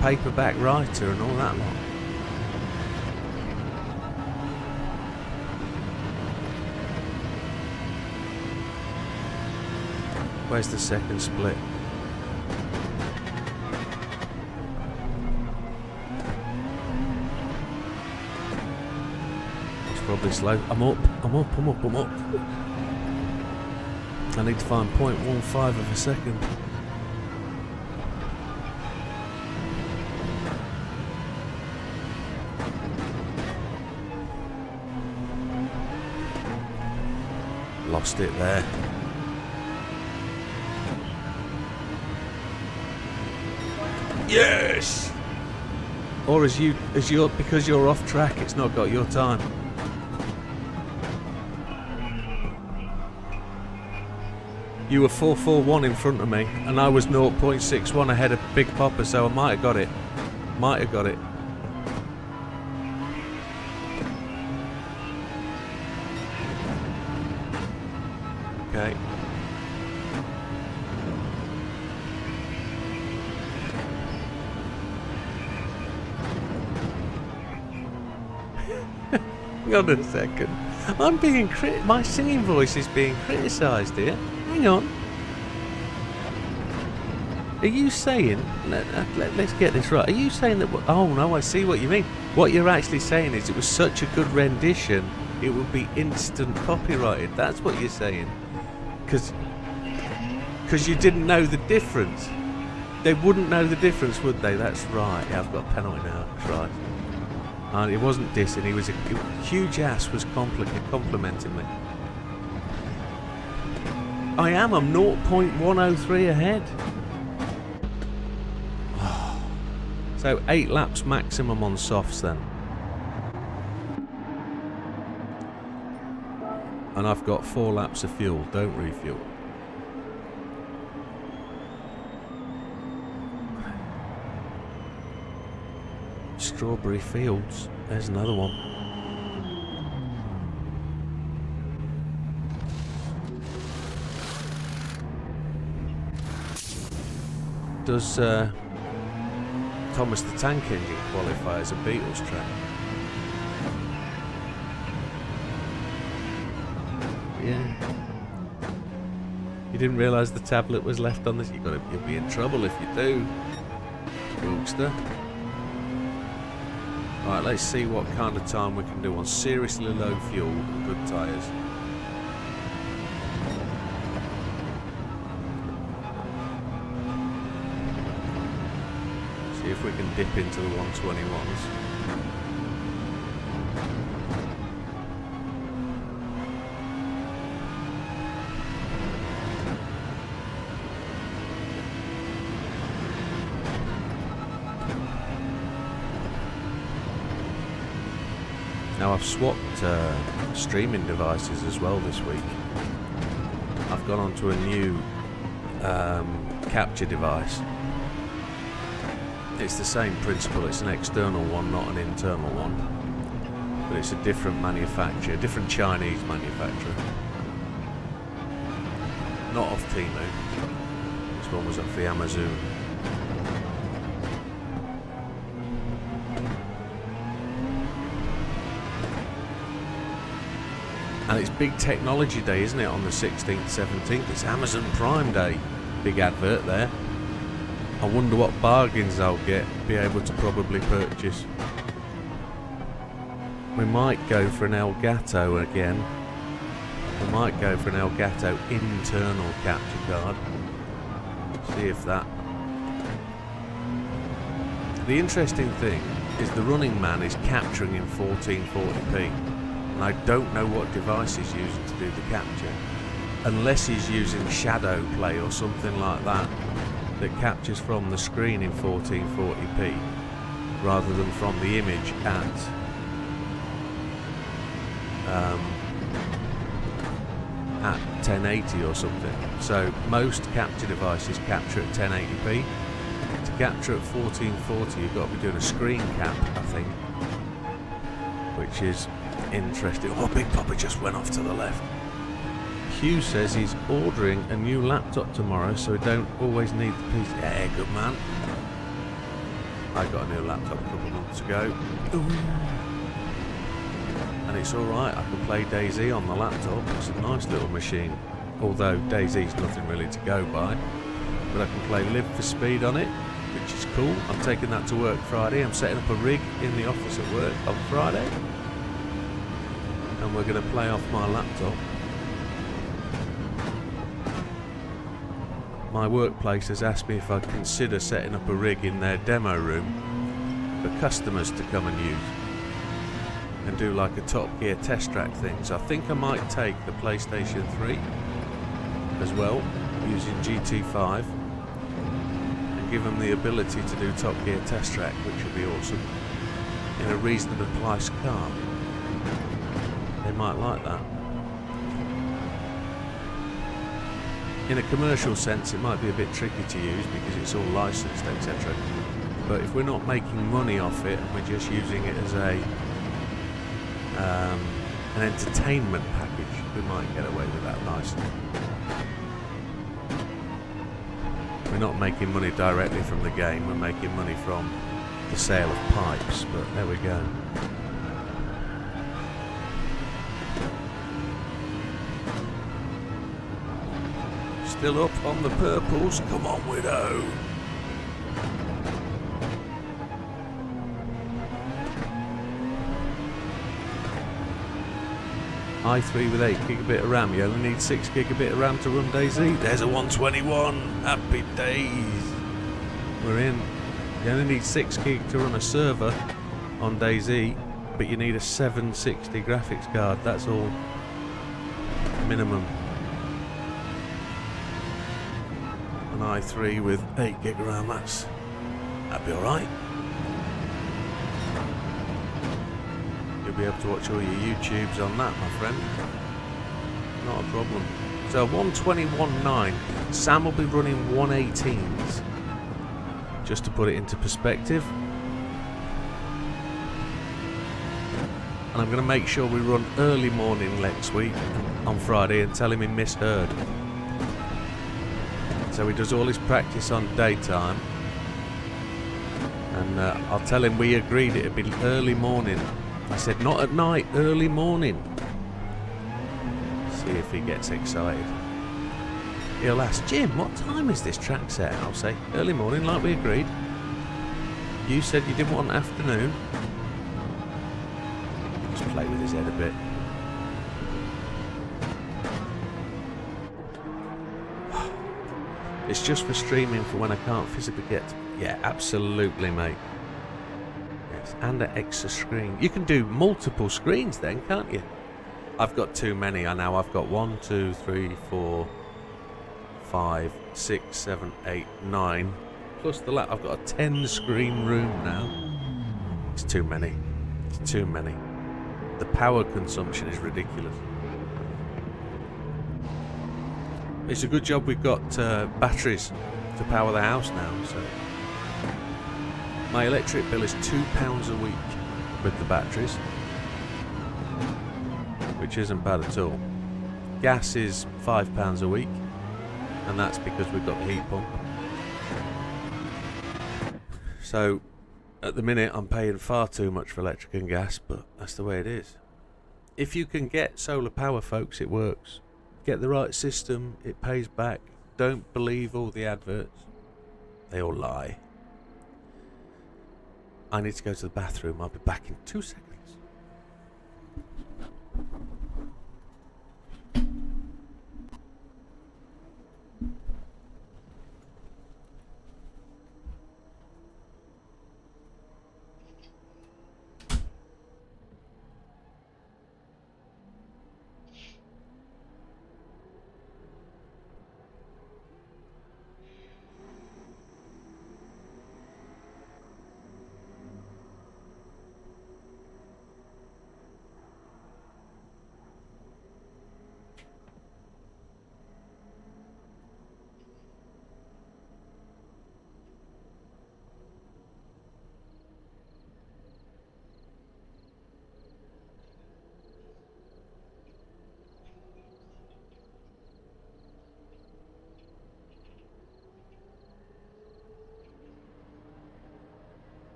Paperback writer and all that lot. Where's the second split? It's probably slow. I'm up. I need to find 0.15 of a second. Lost it there. Yes! Or because you're off track, it's not got your time. You were 441 in front of me, and I was 0.61 ahead of Big Popper, so I might have got it. Okay. Hang on a second. I'm being my singing voice is being criticised here. Hang on. Are you saying, let's get this right, are you saying that, oh no, I see what you mean. What you're actually saying is it was such a good rendition, it would be instant copyrighted. That's what you're saying. Because you didn't know the difference. They wouldn't know the difference, would they? That's right. Yeah, I've got a penalty now. That's right. And it wasn't dissing, he was a huge ass was complimenting me. I am, I'm 0.103 ahead. So 8 laps maximum on softs then. And I've got 4 laps of fuel, don't refuel. Strawberry Fields, there's another one. Does Thomas the Tank Engine qualify as a Beatles track? Yeah. You didn't realise the tablet was left on this? You'll be in trouble if you do, Bookster. Alright, let's see what kind of time we can do on seriously low fuel and good tyres. See if we can dip into the 121s. Now I've swapped streaming devices as well this week. I've gone onto a new capture device. It's the same principle, it's an external one, not an internal one. But it's a different manufacturer, different Chinese manufacturer. Not off Temu. This one was off the Amazon. And it's Big Technology Day, isn't it, on the 16th, 17th? It's Amazon Prime Day. Big advert there. I wonder what bargains I'll be able to probably purchase. We might go for an Elgato again. We might go for an Elgato internal capture card. See if that... The interesting thing is the Running Man is capturing in 1440p. And I don't know what device he's using to do the capture. Unless he's using shadow play or something like that captures from the screen in 1440p rather than from the image at 1080 or something. So most capture devices capture at 1080p. To capture at 1440 you've got to be doing a screen cap, I think, which is interesting. Oh, Big Papa just went off to the left. Hugh says he's ordering a new laptop tomorrow, so we don't always need the PC. Yeah, good man. I got a new laptop a couple of months ago. Ooh. And it's alright, I can play DayZ on the laptop. It's a nice little machine. Although DayZ's nothing really to go by. But I can play Live for Speed on it, which is cool. I'm taking that to work Friday. I'm setting up a rig in the office at work on Friday. And we're going to play off my laptop. My workplace has asked me if I'd consider setting up a rig in their demo room for customers to come and use and do like a Top Gear test track thing. So I think I might take the PlayStation 3 as well, using GT5, and give them the ability to do Top Gear test track, which would be awesome, in a reasonable price car. They might like that. In a commercial sense, it might be a bit tricky to use because it's all licensed, etc. But if we're not making money off it and we're just using it as an entertainment package, we might get away with that nicely. We're not making money directly from the game, we're making money from the sale of pipes, but there we go. Still up on the purples, come on Widow! i3 with 8 gigabit of RAM. You only need 6 gigabit of RAM to run DayZ. There's a 121. Happy days. We're in. You only need 6 gig to run a server on DayZ, but you need a 760 graphics card. That's all. Minimum. An i3 with 8 gig of RAM. That'd be alright. You'll be able to watch all your YouTubes on that, my friend. Not a problem. So 121.9. Sam will be running 118s. Just to put it into perspective. And I'm going to make sure we run early morning next week on Friday and tell him he misheard. So he does all his practice on daytime. And I'll tell him we agreed it'd be early morning. I said not at night, early morning. See if he gets excited. He'll ask, Jim, what time is this track set? I'll say, early morning, like we agreed. You said you didn't want afternoon. Just play with his head a bit. It's just for streaming for when I can't physically get to... Yeah, absolutely, mate. Yes, and an extra screen. You can do multiple screens then, can't you? I've got too many. I know I've got 1, 2, 3, 4, 5, 6, 7, 8, 9. Plus the I've got a 10 screen room now. It's too many. It's too many. The power consumption is ridiculous. It's a good job we've got batteries to power the house now. So my electric bill is £2 a week with the batteries, which isn't bad at all. Gas is £5 a week, and that's because we've got the heat pump. So at the minute I'm paying far too much for electric and gas, but that's the way it is. If you can get solar power, folks, it works. Get the right system, it pays back. Don't believe all the adverts. They all lie. I need to go to the bathroom. I'll be back in 2 seconds.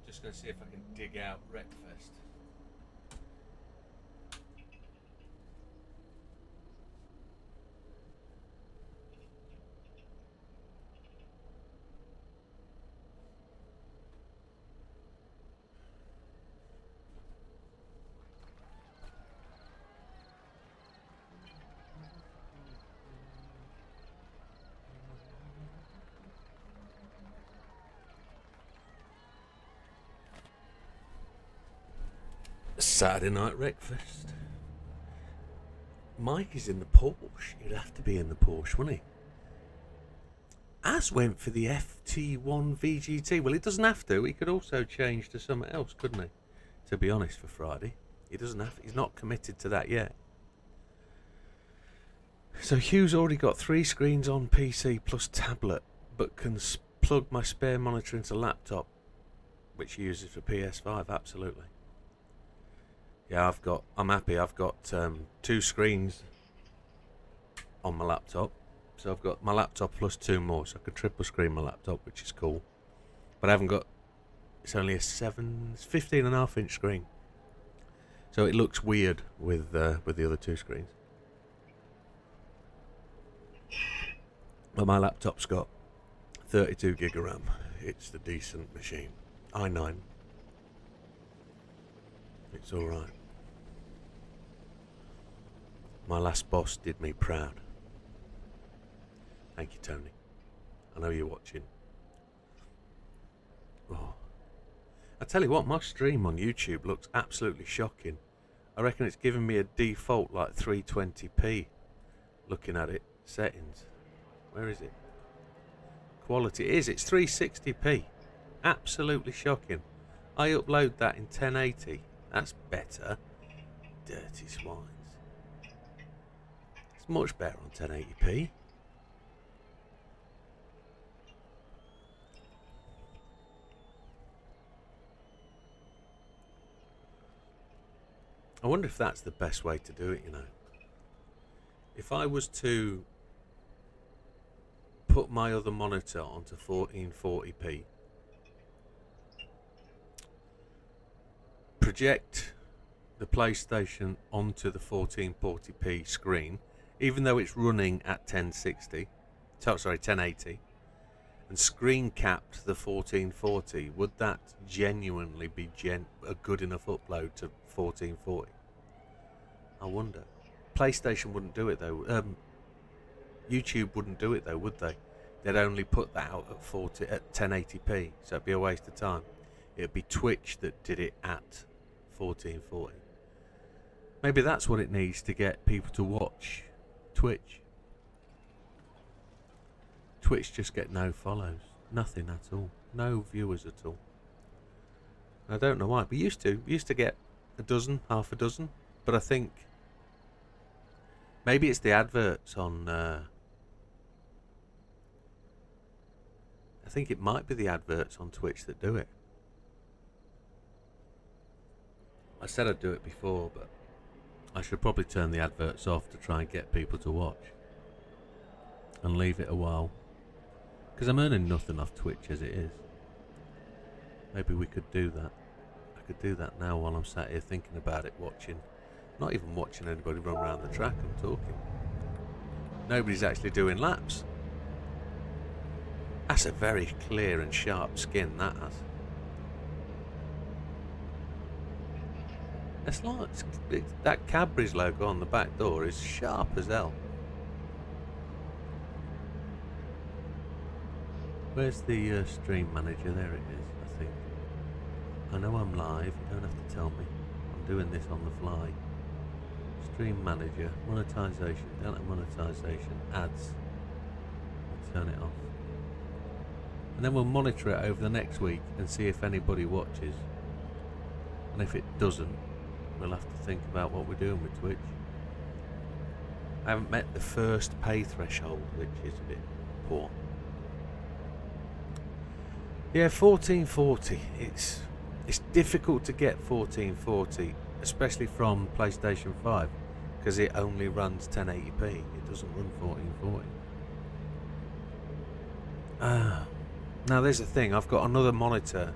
Just going to see if I can dig out Wreckfest. Saturday night Wreckfest. Mike is in the Porsche. He'd have to be in the Porsche, wouldn't he? As went for the FT1 VGT. Well, he doesn't have to. He could also change to something else, couldn't he? To be honest, for Friday. He doesn't have to. He's not committed to that yet. So Hugh's already got 3 screens on PC plus tablet. but can plug my spare monitor into laptop, which uses for PS5. Absolutely. Yeah, I'm happy. I've got 2 screens on my laptop, so I've got my laptop plus 2 more, so I can triple screen my laptop, which is cool. But I haven't got. It's only a 15.5-inch screen, so it looks weird with the other 2 screens. But my laptop's got 32 gig of RAM. It's the decent machine. i9. It's alright. My last boss did me proud. Thank you, Tony. I know you're watching. Oh. I tell you what, my stream on YouTube looks absolutely shocking. I reckon it's giving me a default like 320p. Looking at it. Settings. Where is it? Quality. It is. It's 360p. Absolutely shocking. I upload that in 1080. That's better. Dirty swines. It's much better on 1080p. I wonder if that's the best way to do it, you know. If I was to put my other monitor onto 1440p, project the PlayStation onto the 1440p screen, even though it's running at 1080, and screen capped the 1440, would that genuinely be a good enough upload to 1440? I wonder. PlayStation wouldn't do it though. YouTube wouldn't do it though, would they? They'd only put that out at 1080p, so it'd be a waste of time. It'd be Twitch that did it at 1440. Maybe that's what it needs to get people to watch Twitch. Twitch just get no follows, nothing at all, no viewers at all. I don't know why. We used to get a dozen, half a dozen, but I think maybe it's the adverts on. I think it might be the adverts on Twitch that do it. I said I'd do it before, but I should probably turn the adverts off to try and get people to watch, and leave it a while. Because I'm earning nothing off Twitch as it is. Maybe we could do that. I could do that now while I'm sat here thinking about it, watching. Not even watching anybody run around the track, I'm talking. Nobody's actually doing laps. That's a very clear and sharp skin, that has. It's like, that Cadbury's logo on the back door is sharp as hell. Where's the stream manager? There it is, I think. I know I'm live, you don't have to tell me. I'm doing this on the fly. Stream manager, monetization, don't have monetization, ads. We'll turn it off. And then we'll monitor it over the next week and see if anybody watches. And if it doesn't, we'll have to think about what we're doing with Twitch. I haven't met the first pay threshold, which is a bit poor. Yeah, 1440. It's difficult to get 1440, especially from PlayStation 5, because it only runs 1080p. It doesn't run 1440. Now there's a thing. I've got another monitor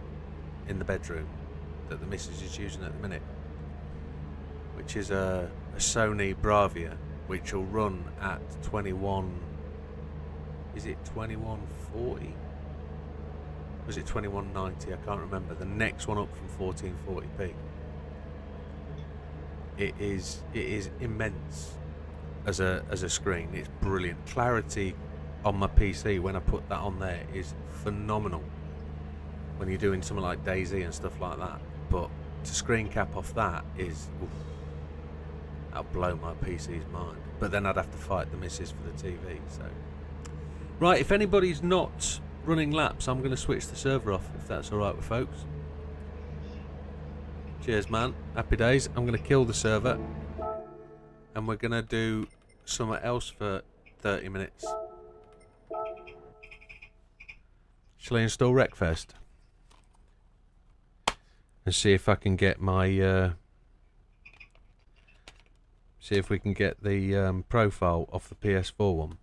in the bedroom that the missus is using at the minute, which is a Sony Bravia, which will run at 21. Is it 2140? Was it 2190? I can't remember. The next one up from 1440p. It is immense as a screen. It's brilliant. Clarity on my PC when I put that on there is phenomenal. When you're doing something like DayZ and stuff like that, but to screen cap off that is, oof, that'll blow my PC's mind. But then I'd have to fight the missus for the TV. So, right, if anybody's not running laps, I'm going to switch the server off, if that's alright with folks. Cheers, man. Happy days. I'm going to kill the server, and we're going to do something else for 30 minutes. Shall I install Wreckfest? And see if I can get my... see if we can get the profile off the PS4 one.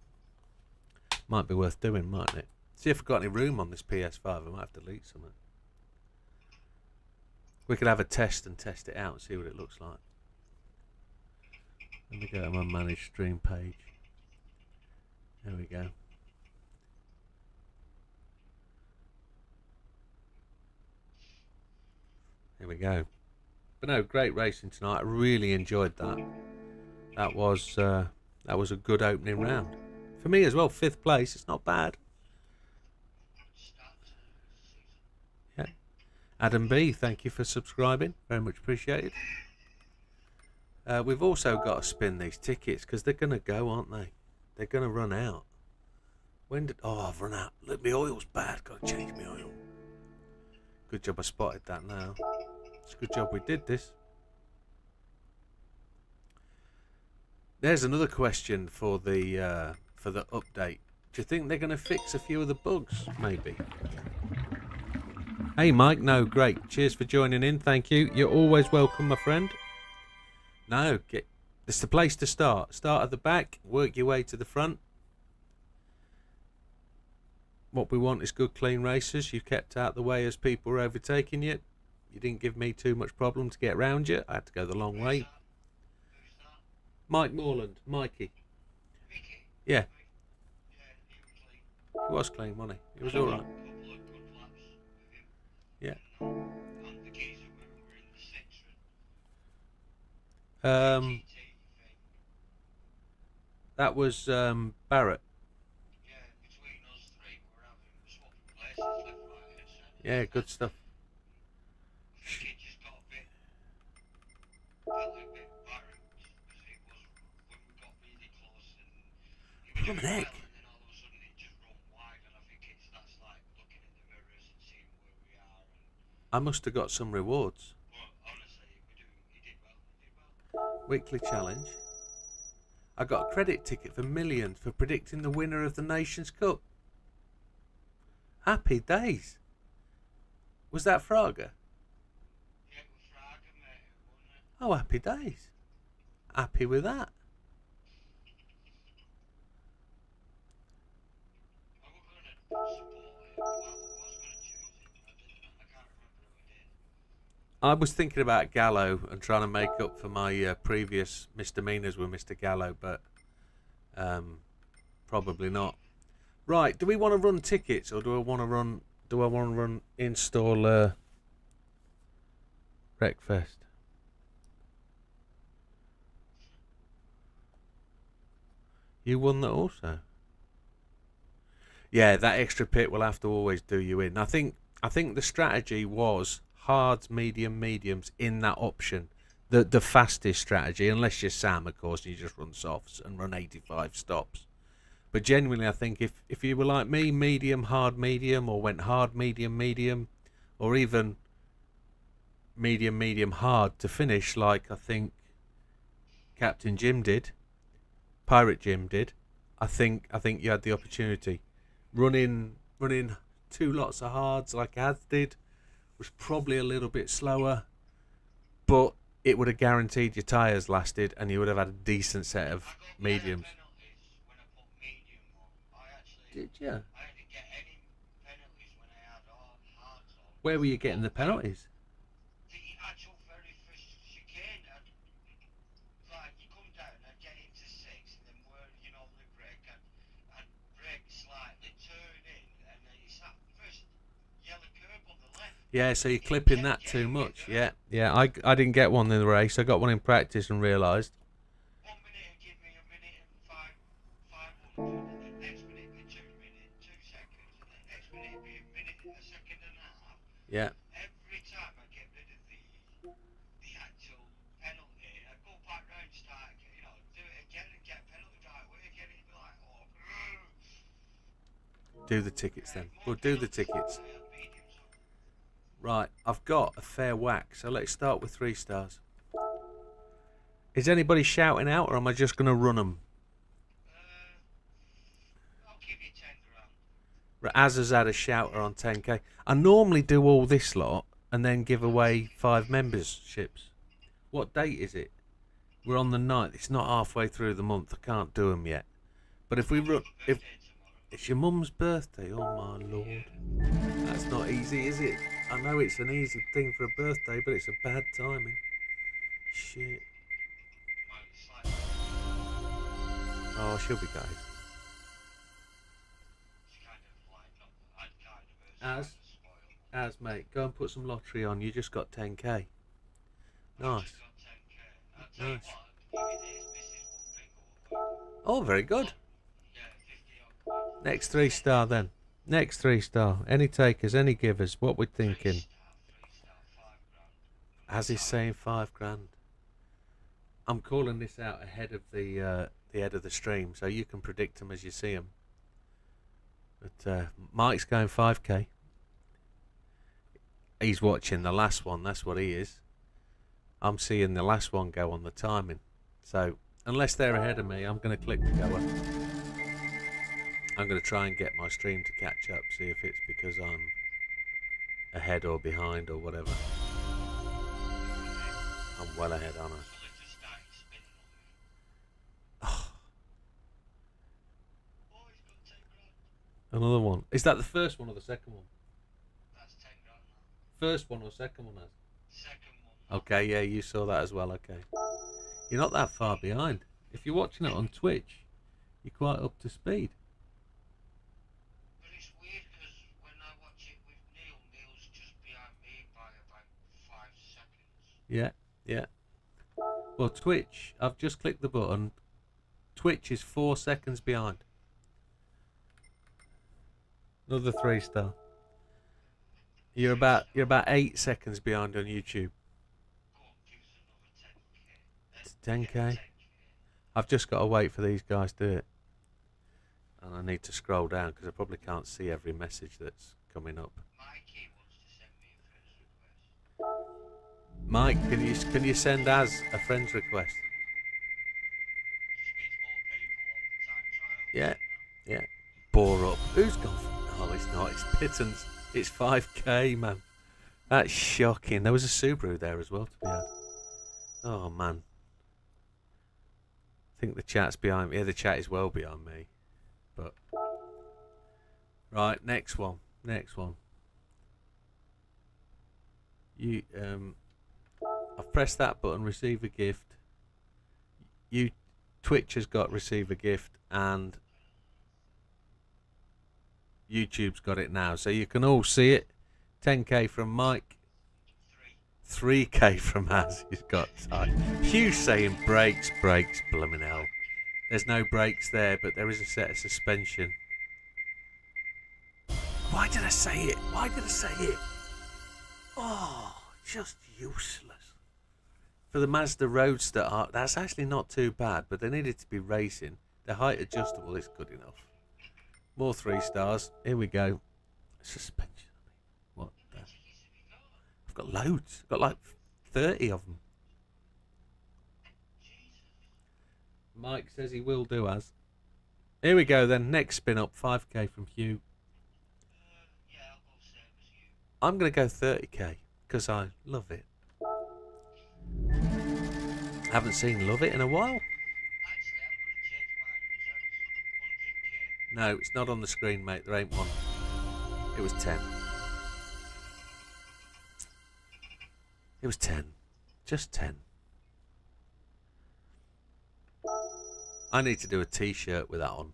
Might be worth doing, mightn't it? See if I've got any room on this PS5. I might have to delete something. We could have a test and test it out and see what it looks like. Let me go to my manage stream page. There we go. Here we go. But no, great racing tonight. I really enjoyed that. That was a good opening round. For me as well, 5th place. It's not bad. Yeah. Adam B, thank you for subscribing. Very much appreciated. We've also got to spin these tickets because they're going to go, aren't they? They're going to run out. When did... Oh, I've run out. Look, my oil's bad. Got to change my oil. Good job I spotted that now. It's a good job we did this. There's another question for the update. Do you think they're going to fix a few of the bugs? Maybe. Hey, Mike. No, great. Cheers for joining in. Thank you. You're always welcome, my friend. No, it's the place to start. Start at the back, work your way to the front. What we want is good, clean races. You kept out the way as people were overtaking you. You didn't give me too much problem to get round you. I had to go the long way. Mike Morland, Mikey. Yeah. He was clean, wasn't he? He was alright. Yeah. That was Barrett. Yeah, good stuff. What the heck? I must have got some rewards. Weekly challenge. I got a credit ticket for millions for predicting the winner of the Nations Cup. Happy days. Was that Fraga? Yeah, it was Fraga, mate, who won it. Oh, happy days. Happy with that. I was going to support it. Well, I was going to choose it, but I didn't. I can't remember who I did. I was thinking about Gallo and trying to make up for my previous misdemeanors with Mr. Gallo, but probably not. Right, do we want to run tickets or do I want to run install Wreckfest? You won that also. Yeah, that extra pit will have to always do you in. I think the strategy was hards, mediums in that option. The fastest strategy, unless you're Sam, of course, and you just run softs and run 85 stops. But genuinely, I think if you were like me, medium, hard, medium, or went hard, medium, or even medium, hard to finish, like I think Captain Jim did, Pirate Jim did, I think you had the opportunity. Running 2 lots of hards like Az did was probably a little bit slower, but it would have guaranteed your tyres lasted and you would have had a decent set of mediums. Did you? I didn't get any penalties when I had hards on. Where were you getting the penalties? The actual very first chicane, like you come down and get into 6, and then where you normally brake, I'd brake slightly, turn in, and then it's that first yellow curb on the left. Yeah, so you're clipping that too much. Yeah. I didn't get one in the race. I got one in practice and realised. 1 minute it'd give me a minute and 500, and then next minute it'd be 2 minutes, 2 seconds, and then next minute it'd be a minute and a second and a half. Yeah. Every time I get rid of the actual penalty, I go back round, start, do it again and get penalty right way again. It'd be like, oh, Do the tickets then. We'll do the tickets. Right, I've got a fair whack, so let's start with 3 stars. Is anybody shouting out, or am I just going to run them? I'll give you 10 grand. Az has had a shouter on 10k. I normally do all this lot and then give away 5 memberships. What date is it? We're on the 9th. It's not halfway through the month. I can't do them yet. But if we run, if it's your mum's birthday, oh my lord, that's not easy, is it? I know it's an easy thing for a birthday, but it's a bad timing. Shit. Oh, she'll be going. As mate, go and put some lottery on. You just got 10k. Nice. Nice. Oh, very good. Next 3-star then. Next 3-star. Any takers, any givers? What we're thinking? As he's saying 5 grand. I'm calling this out ahead of the head of the stream, so you can predict them as you see them. But Mike's going 5k. He's watching the last one. That's what he is. I'm seeing the last one go on the timing. So unless they're ahead of me, I'm going to click the goer. I'm going to try and get my stream to catch up. See if it's because I'm ahead or behind or whatever. I'm well ahead, aren't I? Another one. Is that the first one or the second one? That's 10 grand now. First one or second one? Second one. Okay, yeah, you saw that as well. Okay, you're not that far behind. If you're watching it on Twitch, you're quite up to speed. But it's weird because when I watch it with Neil, Neil's just behind me by about 5 seconds. Yeah, yeah. Well, Twitch, I've just clicked the button. Twitch is 4 seconds behind. Another 3-star. You're about 8 seconds behind on YouTube. It's 10k. I've just got to wait for these guys to do it, and I need to scroll down because I probably can't see every message that's coming up. Mikey wants to send me a friend's request. Mike, can you send Az a friend's request? Just needs more people on the time trial. Yeah, yeah. Bore up. Who's gone for... Oh, it's not. It's pittance. It's 5k, man. That's shocking. There was a Subaru there as well to be had. Oh, man. I think the chat's behind me. Yeah, the chat is well behind me. But... Right, next one. Next one. You, I've pressed that button, receive a gift. Twitch has got receive a gift, and YouTube's got it now, so you can all see it. 10k from Mike, 3k from Az. He's got time. Hugh saying brakes, blooming hell. There's no brakes there, but there is a set of suspension. Why did I say it? Why did I say it? Oh, just useless. For the Mazda Roadster, that's actually not too bad, but they needed to be racing. The height adjustable is good enough. More 3-stars. Here we go. Suspension. What? I've got loads. I've got like 30 of them. Mike says he will do as. Here we go then. Next spin up. 5k from Hugh. Yeah, I'll go same as you. I'm going to go 30k because I love it. Haven't seen Love It in a while. Actually, I'm going to change mine. 100k. No, it's not on the screen, mate. There ain't one. It was 10. It was 10. Just 10. I need to do a t-shirt with that on.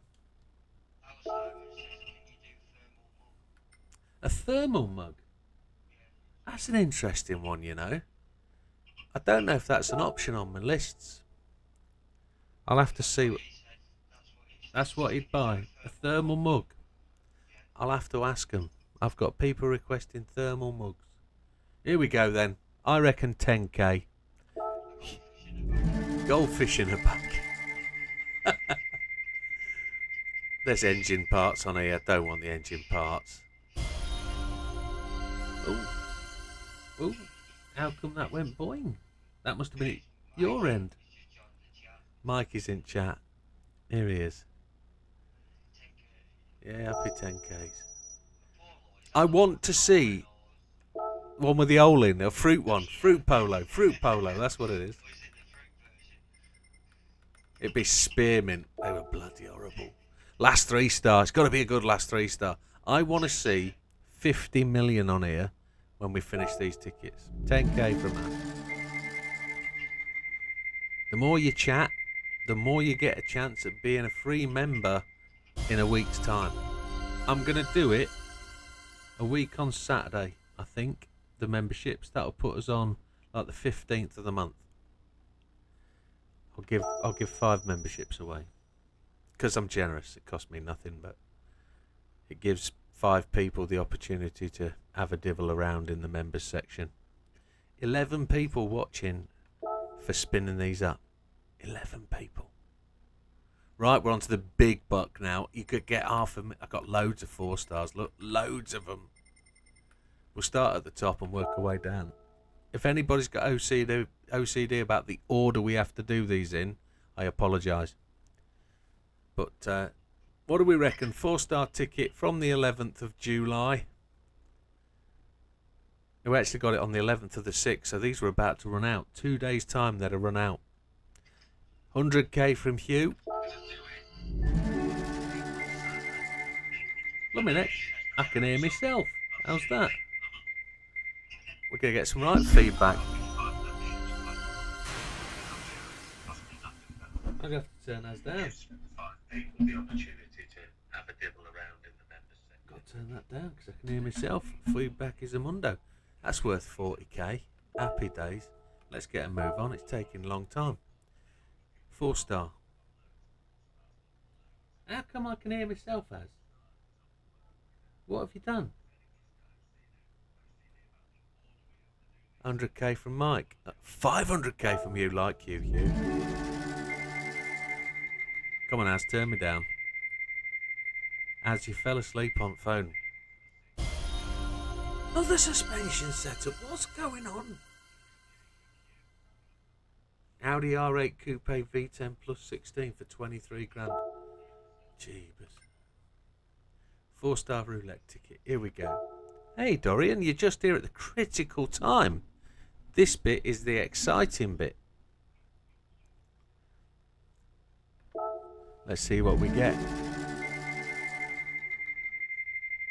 A thermal mug? That's an interesting one, you know. I don't know if that's an option on my lists. I'll have to see. That's what he'd buy. A thermal mug. I'll have to ask him. I've got people requesting thermal mugs. Here we go then. I reckon 10k. Goldfish in a bag. There's engine parts on here. I don't want the engine parts. Ooh. Ooh. How come that went boing? That must have been at your end. Mike is in chat. Here he is. Yeah, happy 10Ks. I want to see one with the hole in, a fruit one. Fruit polo, that's what it is. Was it the fruit version? It'd be spearmint. They were bloody horrible. Last 3-star. It's got to be a good last 3-star. I want to see 50 million on here when we finish these tickets. 10k from that. The more you chat, the more you get a chance at being a free member in a week's time. I'm going to do it a week on Saturday, I think. The memberships, that'll put us on like the 15th of the month. I'll give 5 memberships away because I'm generous. It costs me nothing, but it gives 5 people the opportunity to have a divil around in the members section. 11 people watching for spinning these up. 11 people. Right, we're on to the big buck now. You could get half of them. I've got loads of 4-stars. Look, loads of them. We'll start at the top and work our way down. If anybody's got OCD about the order we have to do these in, I apologise. But what do we reckon? 4-star ticket from the 11th of July. We actually got it on the 11th of the 6th, so these were about to run out. 2 days' time they'd have run out. 100k from Hugh. Look a minute, I can hear myself. How's that? We're going to get some right feedback. I'm going to have to turn those down. The opportunity to have a dibble around in the members section. Got to turn that down because I can hear myself. Feedback is a mundo. That's worth 40k. Happy days. Let's get a move on. It's taking a long time. 4-star. How come I can hear myself as? What have you done? 100k from Mike. 500k from you, like you, Hugh. Come on, Az, turn me down. As you fell asleep on phone. Another suspension setup. What's going on? Audi R8 Coupe V10 plus 16 for 23 grand. Jeebus. 4-star roulette ticket. Here we go. Hey Dorian, you're just here at the critical time. This bit is the exciting bit. Let's see what we get.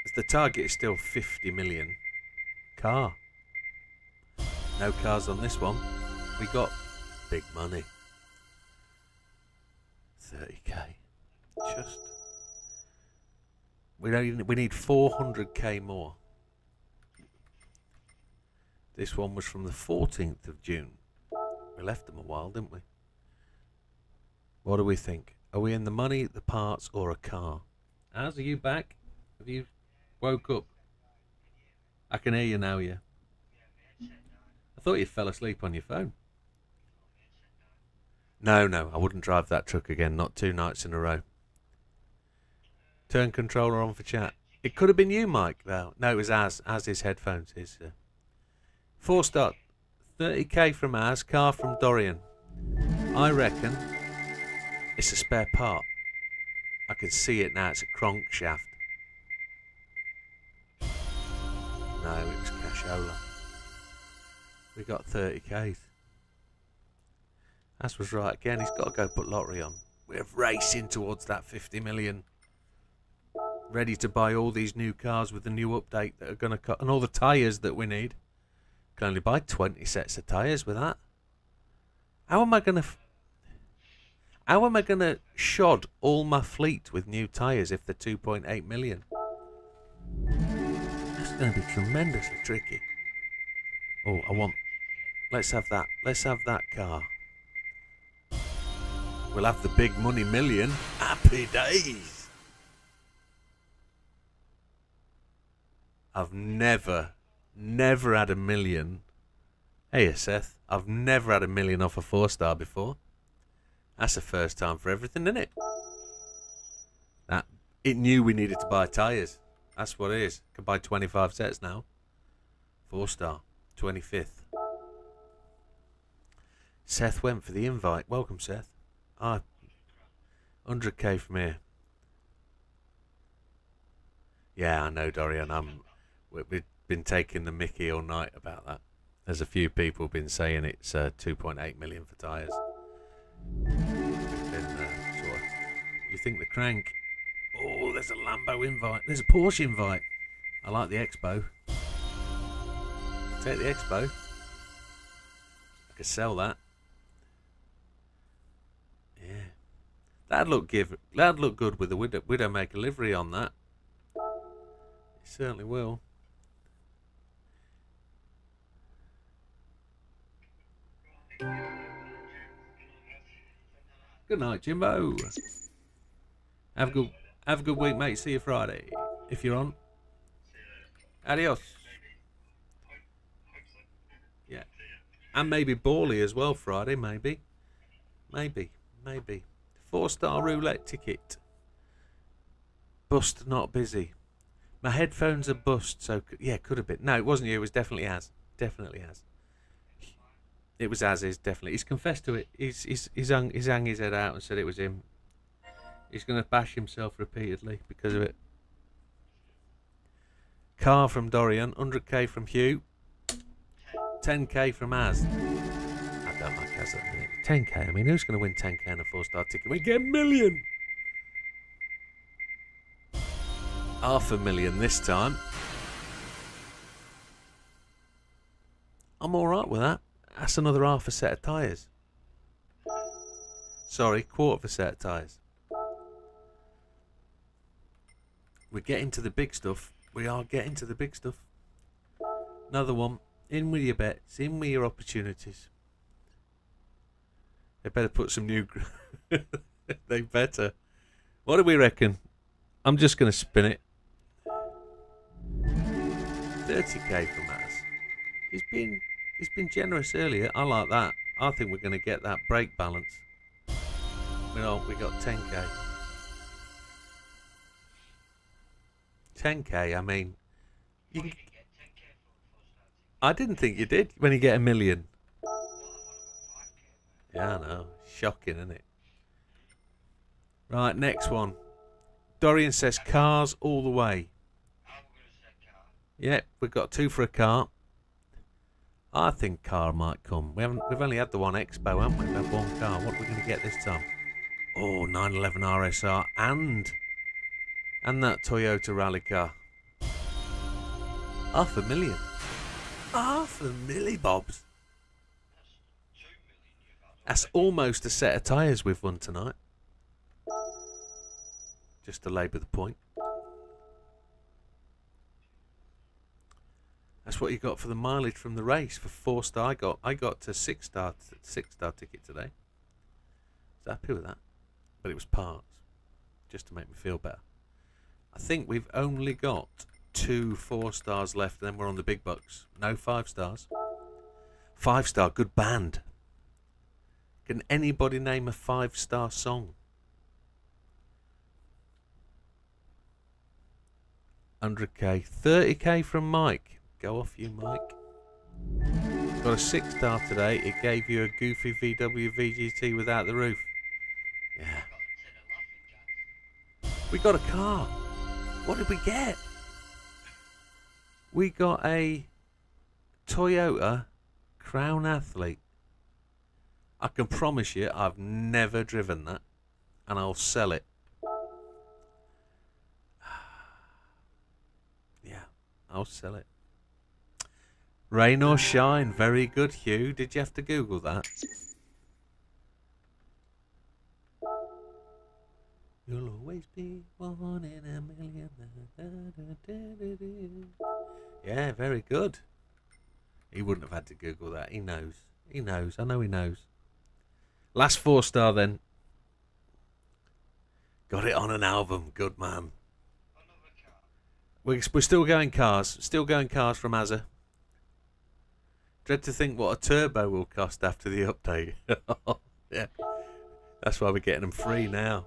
As the target is still 50 million. Car. No cars on this one. We got big money. 30k. Just. We need 400k more. This one was from the 14th of June. We left them a while, didn't we? What do we think? Are we in the money, the parts, or a car? Az, are you back? Have you woke up? I can hear you now, yeah. I thought you fell asleep on your phone. No, I wouldn't drive that truck again. Not 2 nights in a row. Turn controller on for chat. It could have been you, Mike, though. No, it was Az. Az's headphones. His 4-star. 30k from Az. Car from Dorian. I reckon it's a spare part. I can see it now. It's a crankshaft. No, it was cashola. We got 30k's. Az was right again. He's got to go put lottery on. We're racing towards that 50 million. Ready to buy all these new cars with the new update that are going to cut, and all the tyres that we need. Can only buy 20 sets of tyres with that. How am I going to shod all my fleet with new tyres if they're 2.8 million? That's going to be tremendously tricky. Oh, let's have that. Let's have that car. We'll have the big money million. Happy days. I've never had a million. Hey, Seth. I've never had a million off a 4-star before. That's the first time for everything, isn't it? It knew we needed to buy tyres. That's what it is. Can buy 25 sets now. 4-star. 25th. Seth went for the invite. Welcome, Seth. 100k from here. Yeah, I know, Dorian. We've been taking the mickey all night about that. There's a few people been saying it's 2.8 million for tyres. You think the crank? Oh, there's a Lambo invite. There's a Porsche invite. I like the Expo. Take the Expo. I could sell that. Yeah, that'd look good with the Widdowmaker livery on that. It certainly will. Good night, Jimbo. Have a good week, mate. See you Friday if you're on. Adios. Yeah, and maybe Bally as well Friday. Maybe. 4-star roulette ticket. Bust not busy. My headphones are bust, so yeah, could have been. No, it wasn't you. It was definitely Az. It was Az. Is definitely. He's confessed to it. He's hung his head out and said it was him. He's going to bash himself repeatedly because of it. Car from Dorian, 100k from Hugh, 10k from Az. I don't like Az at the minute. 10k, I mean, who's going to win 10k on a 4-star ticket? We get $1 million! $500,000 this time. I'm alright with that. That's another half a set of tyres. Sorry, quarter of a set of tyres. We're getting to the big stuff. We are getting to the big stuff. Another one. In with your bets. In with your opportunities. They better put some new... They better. What do we reckon? I'm just going to spin it. 30k from us. He's been generous earlier. I like that. I think we're going to get that brake balance. We got 10k. 10k, I mean... I didn't think you did when you get $1 million. Yeah, I know. Shocking, isn't it? Right, next one. Dorian says cars all the way. Yep, we've got 2 for a car. I think car might come. We've only had the one Expo, haven't we? We've had one car. What are we going to get this time? Oh, 911 RSR and that Toyota rally car. $500,000. $500,000, Bobs. That's almost a set of tyres we've won tonight. Just to labour the point. That's what you got for the mileage from the race for 4-star. I got to 6-star ticket today. I was happy with that, but it was parts, just to make me feel better. I think we've only got 2 4-stars left, and then we're on the big bucks. No 5-stars. 5-star, good band. Can anybody name a 5-star song? 100k, 30k from Mike. Go off you, Mike. Got a 6-star today. It gave you a goofy VW VGT without the roof. Yeah. We got a car. What did we get? We got a Toyota Crown Athlete. I can promise you I've never driven that, and I'll sell it. Yeah, I'll sell it. Rain or shine. Very good, Hugh. Did you have to Google that? You'll always be 1 in a million. Yeah, very good. He wouldn't have had to Google that. He knows. He knows. I know he knows. Last 4-star then. Got it on an album. Good man. We're still going cars. Still going cars from Azza. Dread to think what a turbo will cost after the update. Yeah. That's why we're getting them free now.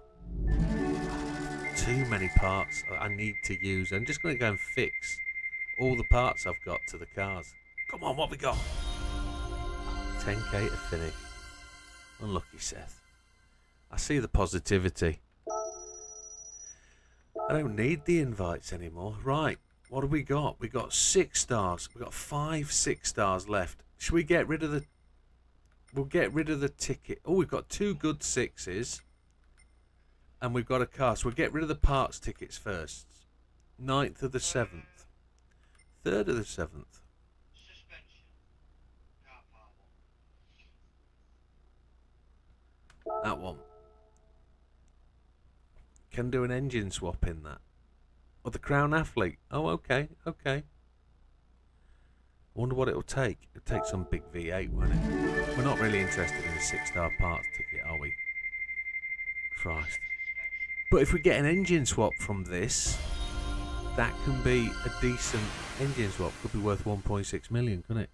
Too many parts I need to use. I'm just going to go and fix all the parts I've got to the cars. Come on, what we got? 10k to finish. Unlucky, Seth. I see the positivity. I don't need the invites anymore. Right. What have we got? We got 6 stars. We got 5 6 stars left. Should we get rid of the... We'll get rid of the ticket. Oh, we've got 2 good 6s. And we've got a car. So we'll get rid of the parts tickets first. 9th of the 7th. 3rd of the 7th. Suspension. Car part one. That one. Can do an engine swap in that. Or the Crown Athlete. Oh, okay, okay. Wonder what it'll take. It'll take some big V8, won't it? We're not really interested in a 6-star parts ticket, are we? Christ. But if we get an engine swap from this, that can be a decent engine swap. Could be worth 1.6 million, couldn't it?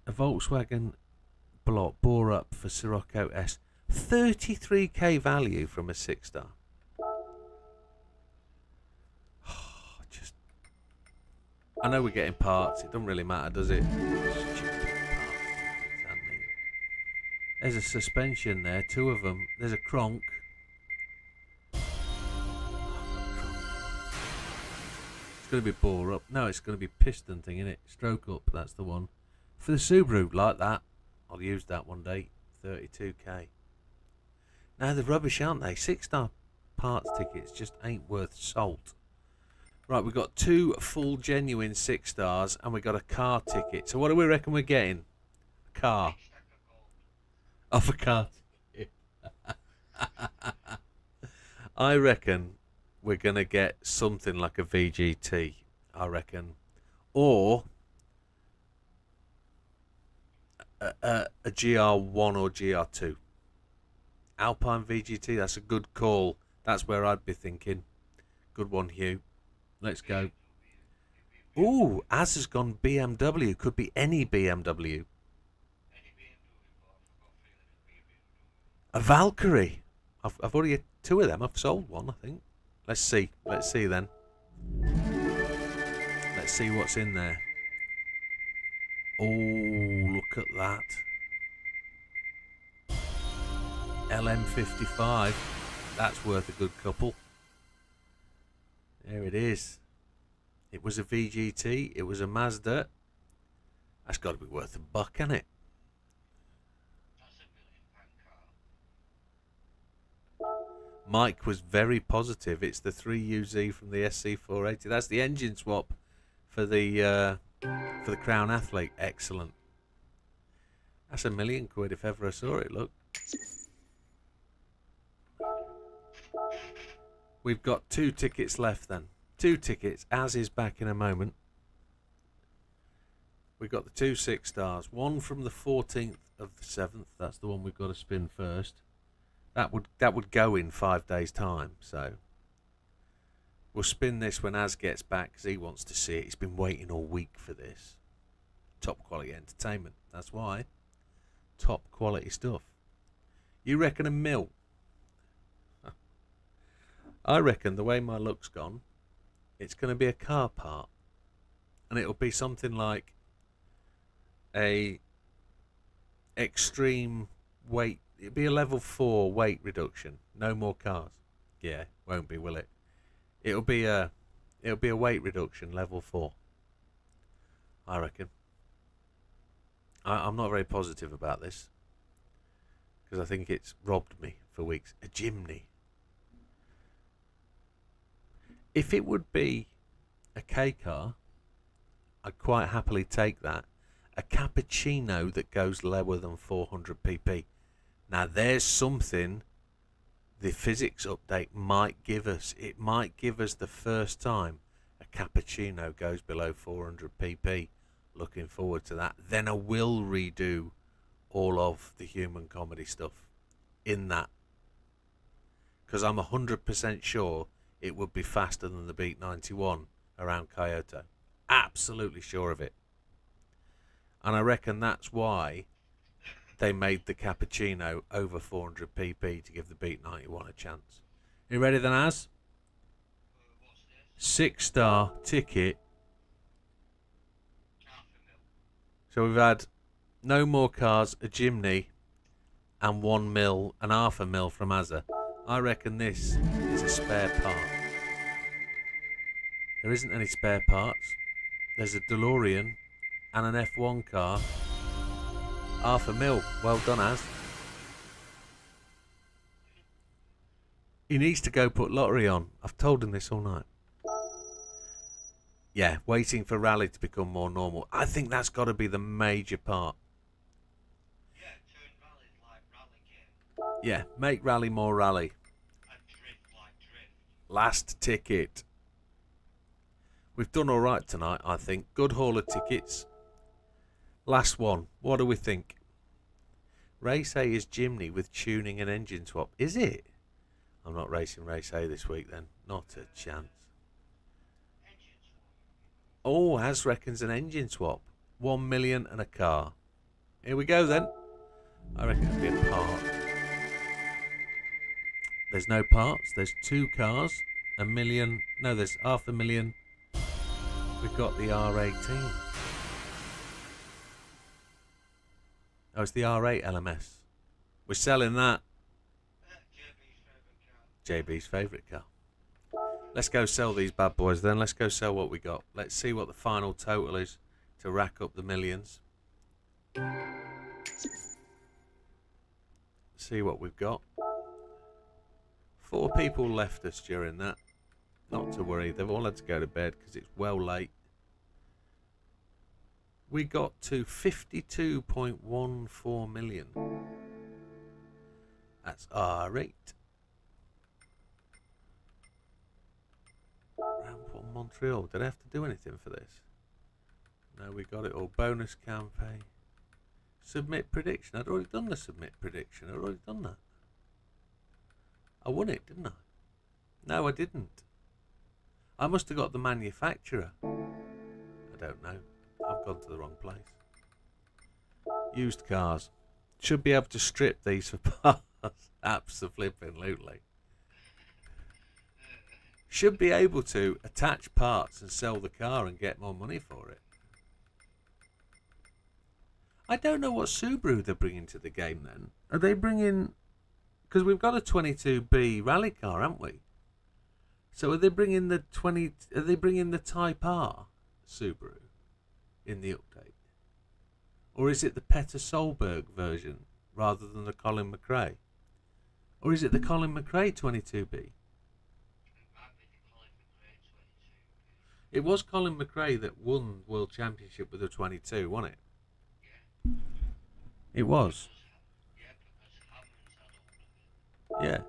A Volkswagen block bore up for Sirocco S. 33k value from a 6-star. I know we're getting parts. It doesn't really matter, does it? Stupid parts. There's a suspension there. 2 of them. There's a cronk. It's going to be bore up. No, it's going to be piston thing, isn't it? Stroke up. That's the one. For the Subaru, like that. I'll use that one day. 32k. Now they're rubbish, aren't they? 6-star parts tickets just ain't worth salt. Right, we've got 2 full genuine 6 stars and we've got a car ticket. So what do we reckon we're getting? A car. Off a car ticket. I reckon we're going to get something like a VGT, I reckon. Or a GR1 or GR2. Alpine VGT, that's a good call. That's where I'd be thinking. Good one, Hugh. Let's go. Ooh, Az has gone BMW. Could be any BMW. A Valkyrie. I've already had 2 of them. I've sold one, I think. Let's see. Let's see then. Let's see what's in there. Oh, look at that. LM55. That's worth a good couple. There it is. It was a VGT. It was a Mazda. That's got to be worth $1, hasn't it? That's a £1 million car. Mike was very positive. It's the 3UZ from the SC480. That's the engine swap for the Crown Athlete. Excellent. That's £1 million if ever I saw it. Look. We've got 2 tickets left then. 2 tickets. Az is back in a moment. We've got the 2 6 stars. One from the 14th of the 7th. That's the one we've got to spin first. That would go in 5 days' time. So we'll spin this when Az gets back because he wants to see it. He's been waiting all week for this. Top quality entertainment. That's why. Top quality stuff. You reckon $1 mil? I reckon the way my look's gone, it's going to be a car part. And it'll be something like a extreme weight. It'll be a level 4 weight reduction. No more cars. Yeah, won't be, will it? It'll be a weight reduction level 4. I reckon. I'm not very positive about this because I think it's robbed me for weeks. A Jimny. If it would be a K car, I'd quite happily take that. A cappuccino that goes lower than 400 pp. Now there's something the physics update might give us. It might give us the first time a cappuccino goes below 400 pp. Looking forward to that. Then I will redo all of the human comedy stuff in that. Because I'm 100% sure it would be faster than the Beat 91 around Kyoto. Absolutely sure of it. And I reckon that's why they made the cappuccino over 400 pp to give the Beat 91 a chance. You ready then, Az? What's this? 6-star ticket. So we've had no more cars, a Jimny, and $1 mil, and $0.5 mil from Azza. I reckon this is a spare part. There isn't any spare parts. There's a DeLorean and an F1 car. £500,000. Well done, Az. He needs to go put lottery on. I've told him this all night. Yeah, waiting for rally to become more normal. I think that's got to be the major part. Yeah, turn rallies like rally game. Yeah, make rally more rally. And drift like drift. Last ticket. We've done all right tonight, I think. Good haul of tickets. Last one. What do we think? Race A is Jimny with tuning and engine swap. Is it? I'm not racing Race A this week then. Not a chance. Oh, Az reckons an engine swap. 1 million and a car. Here we go then. I reckon it'll be a part. There's no parts. There's 2 cars. A million. No, there's £500,000. We've got the R18. Oh, it's the R8 LMS. We're selling that. JB's favourite car. Let's go sell these bad boys then. Let's go sell what we got. Let's see what the final total is to rack up the millions. See what we've got. 4 people left us during that. Not to worry. They've all had to go to bed because it's well late. We got to 52.14 million. That's our rate. Rampant Montreal. Did I have to do anything for this? No, we got it all. Bonus campaign. Submit prediction. I'd already done the submit prediction. I'd already done that. I won it, didn't I? No, I didn't. I must have got the manufacturer. I don't know. I've gone to the wrong place. Used cars. Should be able to strip these for parts. Absolutely. Should be able to attach parts and sell the car and get more money for it. I don't know what Subaru they're bringing to the game then. Are they bringing... Because we've got a 22B rally car, haven't we? So are they bringing the Are they bringing the Type R Subaru in the update, or is it the Peter Solberg version rather than the Colin McRae, or is it the Colin McRae 22B? It was Colin McRae that won World Championship with a 22, wasn't it? It was. Yeah.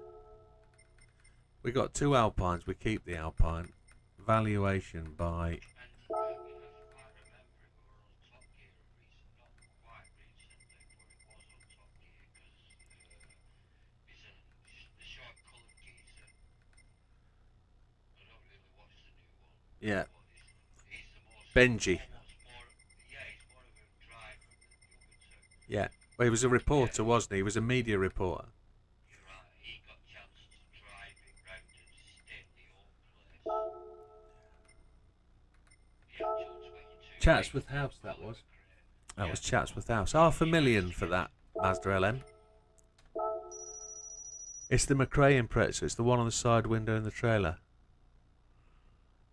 We got 2 Alpines. We keep the Alpine. Valuation by... Yeah. Benji. Yeah. Well, he was a reporter, wasn't he? He was a media reporter. Chatsworth House, that was. That was Chatsworth House. £500,000 for that Mazda LM. It's the McRae Impreza. It's the one on the side window in the trailer.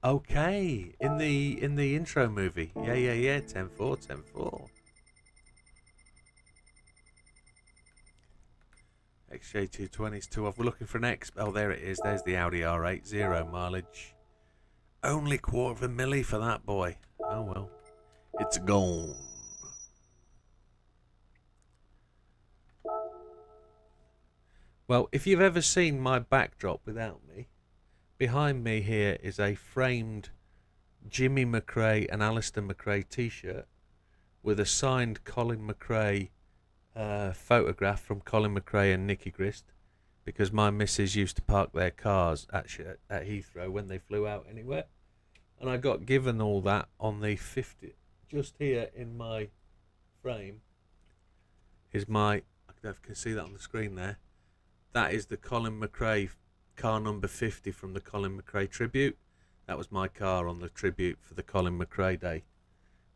Okay, in the intro movie. Yeah. 10-4. XJ220's 2 off. We're looking for an X. Oh, there it is. There's the Audi R8, 0 mileage. Only £250,000 for that boy. Oh well, it's gone. Well, if you've ever seen my backdrop without me, behind me here is a framed Jimmy McRae and Alistair McRae t-shirt with a signed Colin McRae photograph from Colin McRae and Nicky Grist, because my missus used to park their cars at Heathrow when they flew out anywhere, and I got given all that on the 50. Just here in my frame is my, I don't know if you can see that on the screen there, that is the Colin McRae car number 50 from the Colin McRae tribute. That was my car on the tribute for the Colin McRae day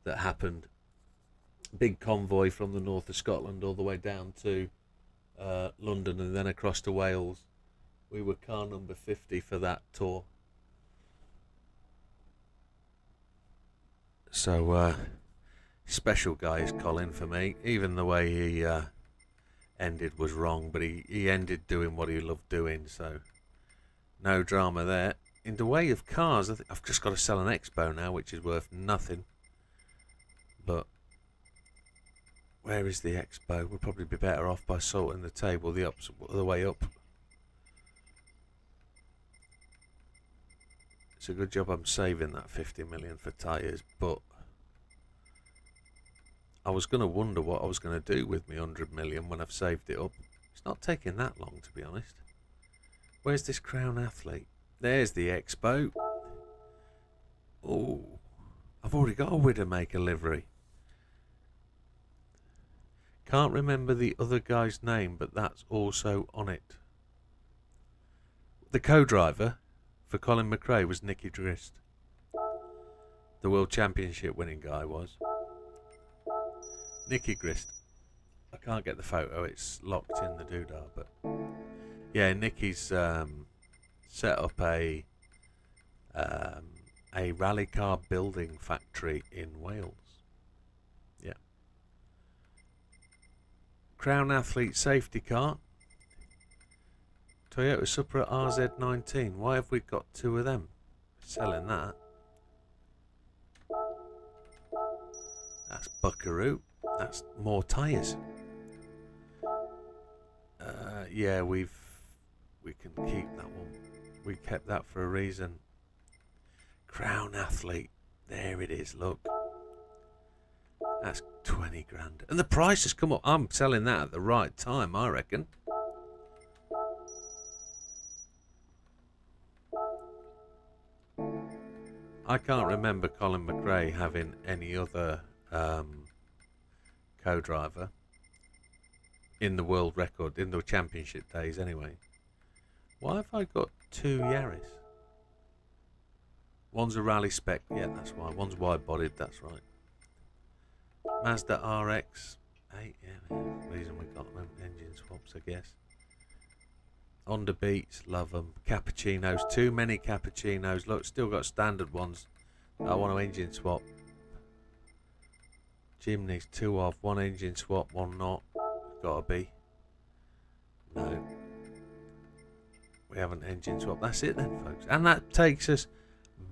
that happened. Big convoy from the north of Scotland all the way down to London and then across to Wales. We were car number 50 for that tour. So, special guy is Colin for me. Even the way he ended was wrong, but he ended doing what he loved doing, so no drama there. In the way of cars, I've just got to sell an Expo now, which is worth nothing. But where is the Expo? We'll probably be better off by sorting the table the way up. It's a good job I'm saving that 50 million for tyres, but I was going to wonder what I was going to do with my 100 million when I've saved it up. It's not taking that long, to be honest. Where's this Crown Athlete? There's the Expo. Oh, I've already got a Widdowmaker livery. Can't remember the other guy's name, but that's also on it. The co-driver for Colin McRae was Nicky Grist. The World Championship winning guy was. Nicky Grist. I can't get the photo, it's locked in the doodah, but yeah, Nicky's set up a rally car building factory in Wales. Yeah. Crown Athlete safety car. Toyota Supra RZ19. Why have we got two of them? Selling that. That's Buckaroo. That's more tyres. Yeah, we can keep that one. We kept that for a reason. Crown Athlete. There it is, look. That's 20 grand. And the price has come up. I'm selling that at the right time, I reckon. I can't remember Colin McRae having any other co-driver in the world record, in the championship days anyway. Why have I got two Yaris? One's a rally spec, yeah, that's why. One's wide-bodied, that's right. Mazda RX 8, yeah, reason we got them engine swaps, I guess. Honda Beats, love them. Cappuccinos, too many cappuccinos. Look, still got standard ones. I want an engine swap. Chimneys, 2 off, 1 engine swap, 1 not. Gotta be. No. We have an engine swap. That's it then, folks. And that takes us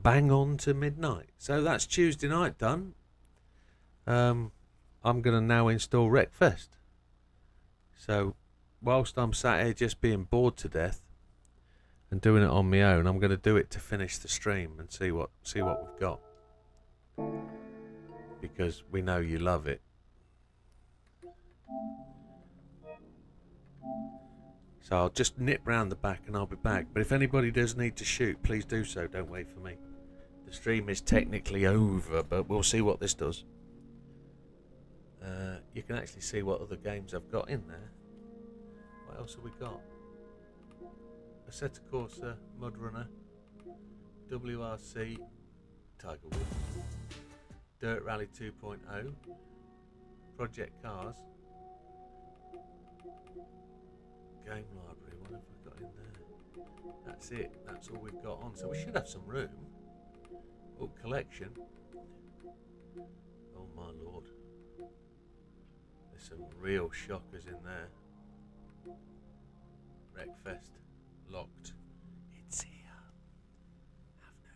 bang on to midnight. So that's Tuesday night done. I'm going to now install Wreckfest. So whilst I'm sat here just being bored to death and doing it on my own, I'm going to do it to finish the stream and see what we've got, because we know you love it. So I'll just nip round the back and I'll be back. But if anybody does need to shoot, please do so. Don't wait for me. The stream is technically over, but we'll see what this does. You can actually see what other games I've got in there. What else have we got? Assetto Corsa, Mud Runner, WRC, Tiger Woods, Dirt Rally 2.0, Project Cars, Game Library. What have we got in there? That's it. That's all we've got on. So we should have some room. Oh, collection. Oh my lord. There's some real shockers in there. Wreckfest locked. It's here. Have no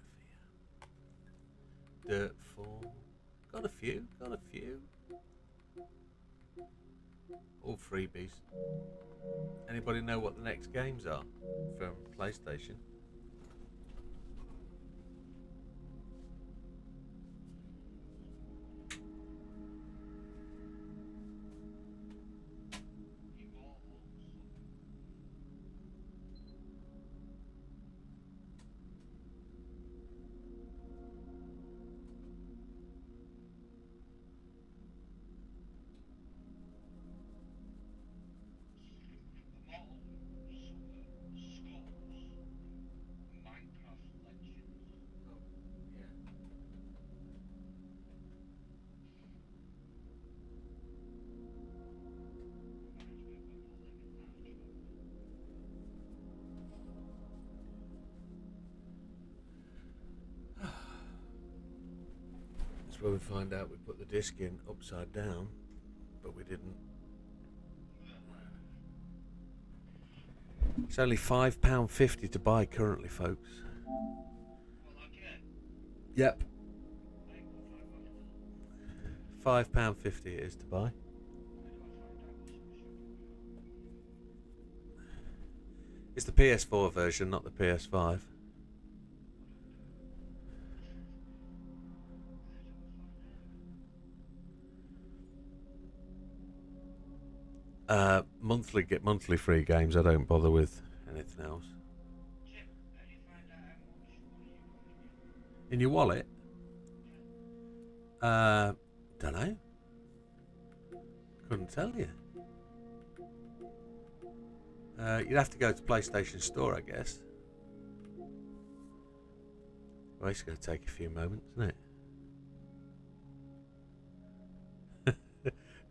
fear. Dirt 4. Got a few. All freebies. Anybody know what the next games are from PlayStation? when we find out we put the disc in upside down, but we didn't. It's only £5.50 to buy currently, folks. Yep. £5.50 it is to buy. It's the PS4 version, not the PS5. Get monthly free games. I don't bother with anything else. In your wallet? Don't know. Couldn't tell you. You'd have to go to PlayStation Store, I guess. Well, it's going to take a few moments, isn't it?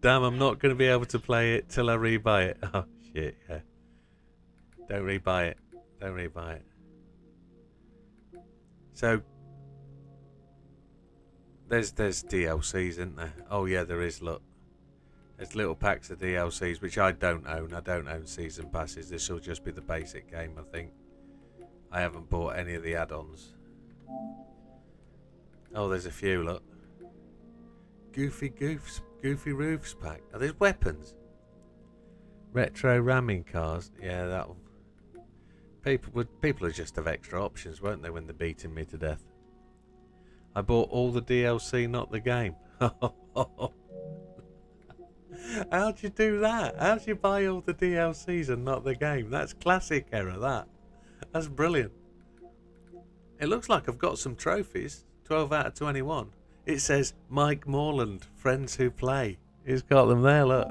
Damn, I'm not going to be able to play it till I rebuy it. Oh, shit, yeah. Don't rebuy it. Don't rebuy it. So, there's DLCs, isn't there? Oh, yeah, there is, look. There's little packs of DLCs, which I don't own. I don't own season passes. This will just be the basic game, I think. I haven't bought any of the add-ons. Oh, there's a few, look. Goofy Roofs pack. Are there weapons? Retro ramming cars. Yeah, that one. People would just have extra options, won't they, when they're beating me to death? I bought all the DLC, not the game. How'd you do that? How'd you buy all the DLCs and not the game? That's classic error, that. That's brilliant. It looks like I've got some trophies. 12 out of 21. It says Mike Morland, friends who play. He's got them there, look.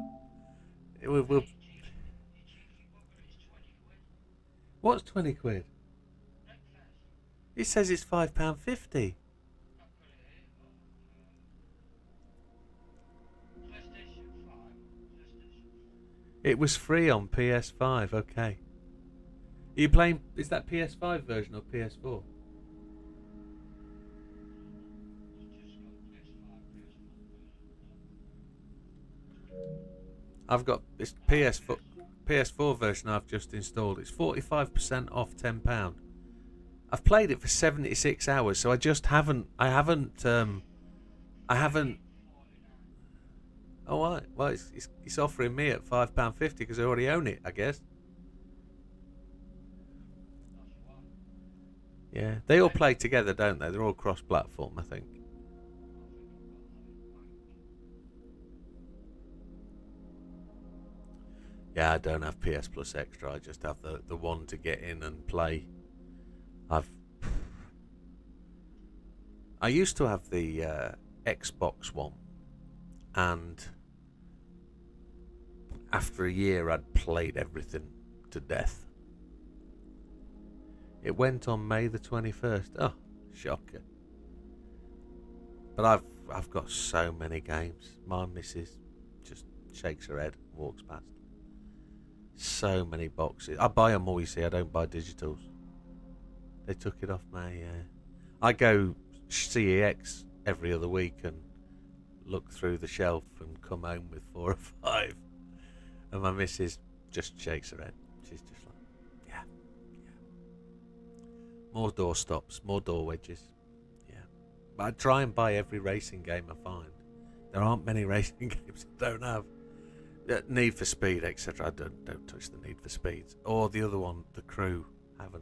What's 20 quid? It says it's £5.50. It was free on PS5, okay. Are you playing, is that PS5 version or PS4? I've got this PS4 version I've just installed. It's 45% off £10. I've played it for 76 hours, so I haven't. Oh, right. Well, it's offering me at £5.50 because I already own it, I guess. Yeah, they all play together, don't they? They're all cross-platform, I think. Yeah, I don't have PS Plus Extra. I just have the one to get in and play. I used to have the Xbox One, and after a year I'd played everything to death. It went on May the 21st. Oh, shocker. But I've got so many games. My missus just shakes her head, walks past. So many boxes. I buy them all, you see. I don't buy digitals. They took it off my... I go CEX every other week and look through the shelf and come home with 4 or 5. And my missus just shakes her head. She's just like, yeah. More door stops, more door wedges. Yeah. But I try and buy every racing game I find. There aren't many racing games I don't have. Need for Speed, etc. I don't touch the Need for Speeds. Or the other one, The Crew. Can't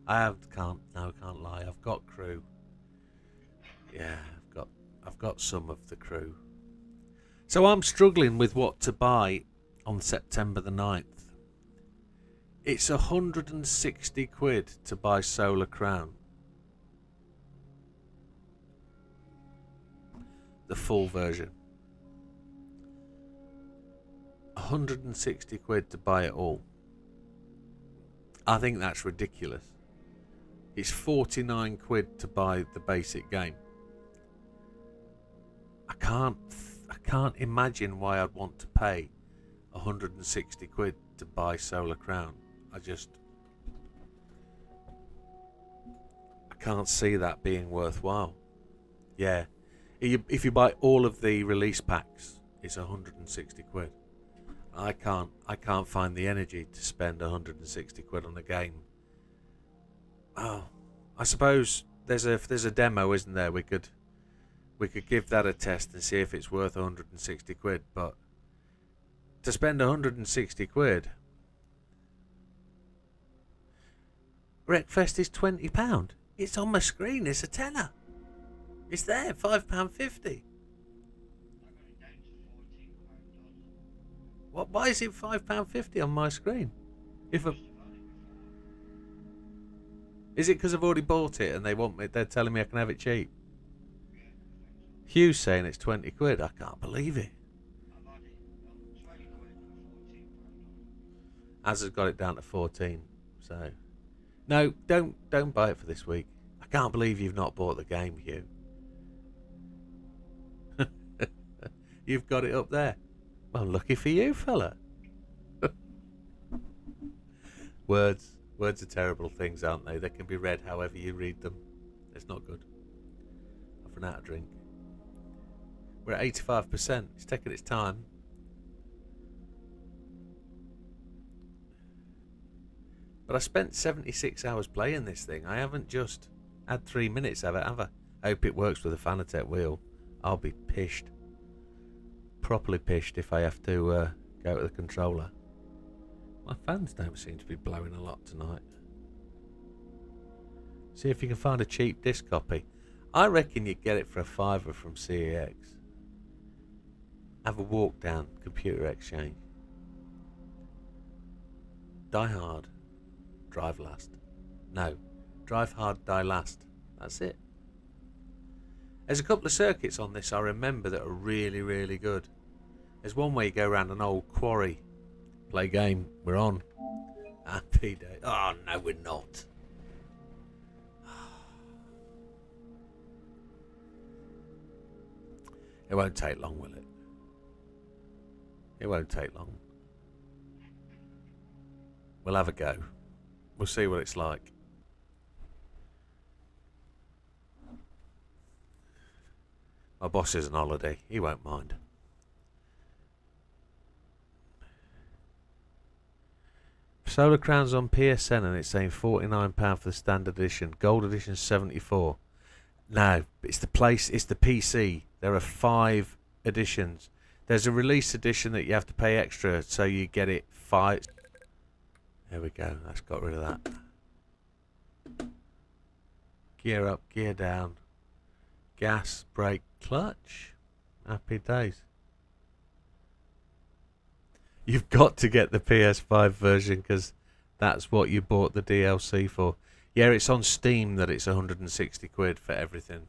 lie. I've got Crew. Yeah, I've got some of The Crew. So I'm struggling with what to buy on September the 9th. It's 160 quid to buy Solar Crown. The full version. 160 quid to buy it all. I think that's ridiculous. It's 49 quid to buy the basic game. I can't imagine why I'd want to pay 160 quid to buy Solar Crown. I can't see that being worthwhile. Yeah, If you buy all of the release packs, it's 160 quid. I can't find the energy to spend 160 quid on a game. Oh, I suppose there's a demo, isn't there? We could give that a test and see if it's worth 160 quid. But to spend 160 quid, Wreckfest is £20. It's on my screen. It's a tenner. It's there, £5.50. What? Why is it £5.50 on my screen? Is it because I've already bought it and they're telling me I can have it cheap? Hugh's saying it's 20 quid. I can't believe it. Az has got it down to 14. So, no, don't buy it for this week. I can't believe you've not bought the game, Hugh. You've got it up there. Well, lucky for you, fella. Words are terrible things, aren't they? They can be read however you read them. It's not good. I've run out of drink. We're at 85%. It's taking its time. But I spent 76 hours playing this thing. I haven't just had 3 minutes of it, have I? I hope it works with a Fanatec wheel. I'll be pissed. Properly pissed if I have to go to the controller. My fans don't seem to be blowing a lot tonight. See if you can find a cheap disc copy. I reckon you'd get it for a £5 from CEX. Have a walk down Computer Exchange. Die hard, drive last. No, drive hard, die last. That's it. There's a couple of circuits on this I remember that are really, really good. There's one where you go around an old quarry, play game. We're on. Happy day. Oh no, we're not. It won't take long, will it? It won't take long. We'll have a go. We'll see what it's like. My boss is on holiday. He won't mind. Solar Crown's on PSN and it's saying £49 for the standard edition. Gold edition 74. No, it's the PC. There are 5 editions. There's a release edition that you have to pay extra, so you get it 5. There we go. That's got rid of that. Gear up, gear down. Gas, brake, clutch. Happy days. You've got to get the PS5 version because that's what you bought the DLC for. Yeah, it's on Steam that it's 160 quid for everything,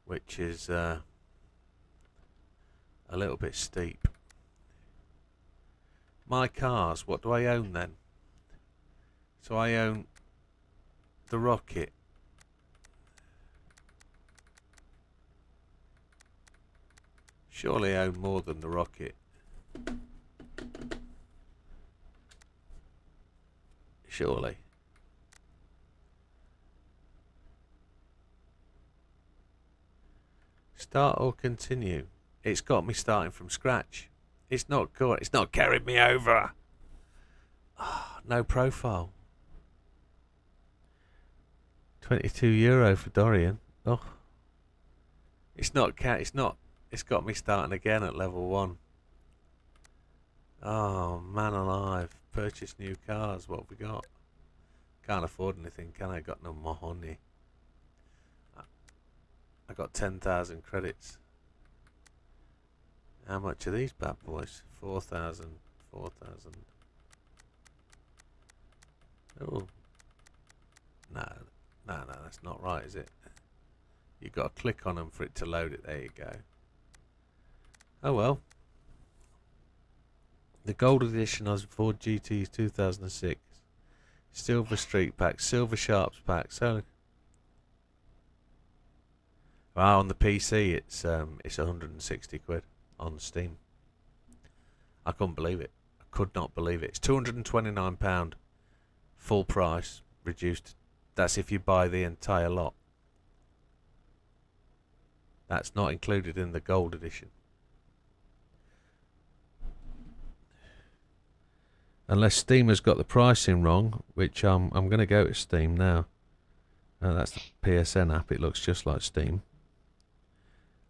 which is a little bit steep. My cars, what do I own then? So I own the Rocket. Surely I own more than the Rocket. Surely. Start or continue? It's got me starting from scratch. It's not good. It's not carried me over. Oh, no profile. €22 for Dorian. Oh. It's not. It's got me starting again at level 1. Oh man alive! Purchase new cars. What have we got? Can't afford anything, can I? Got no money. I got 10,000 credits. How much are these bad boys? 4,000. 4,000. Oh. No, that's not right, is it? You've got to click on them for it to load it. There you go. Oh well. The gold edition has Ford GT 2006. Silver Street Pack, Silver Sharps Pack. So, on the PC it's 160 quid on Steam. I couldn't believe it. I could not believe it. It's £229 full price, reduced. That's if you buy the entire lot. That's not included in the gold edition. Unless Steam has got the pricing wrong, which I'm going to go to Steam now. That's the PSN app. It looks just like Steam.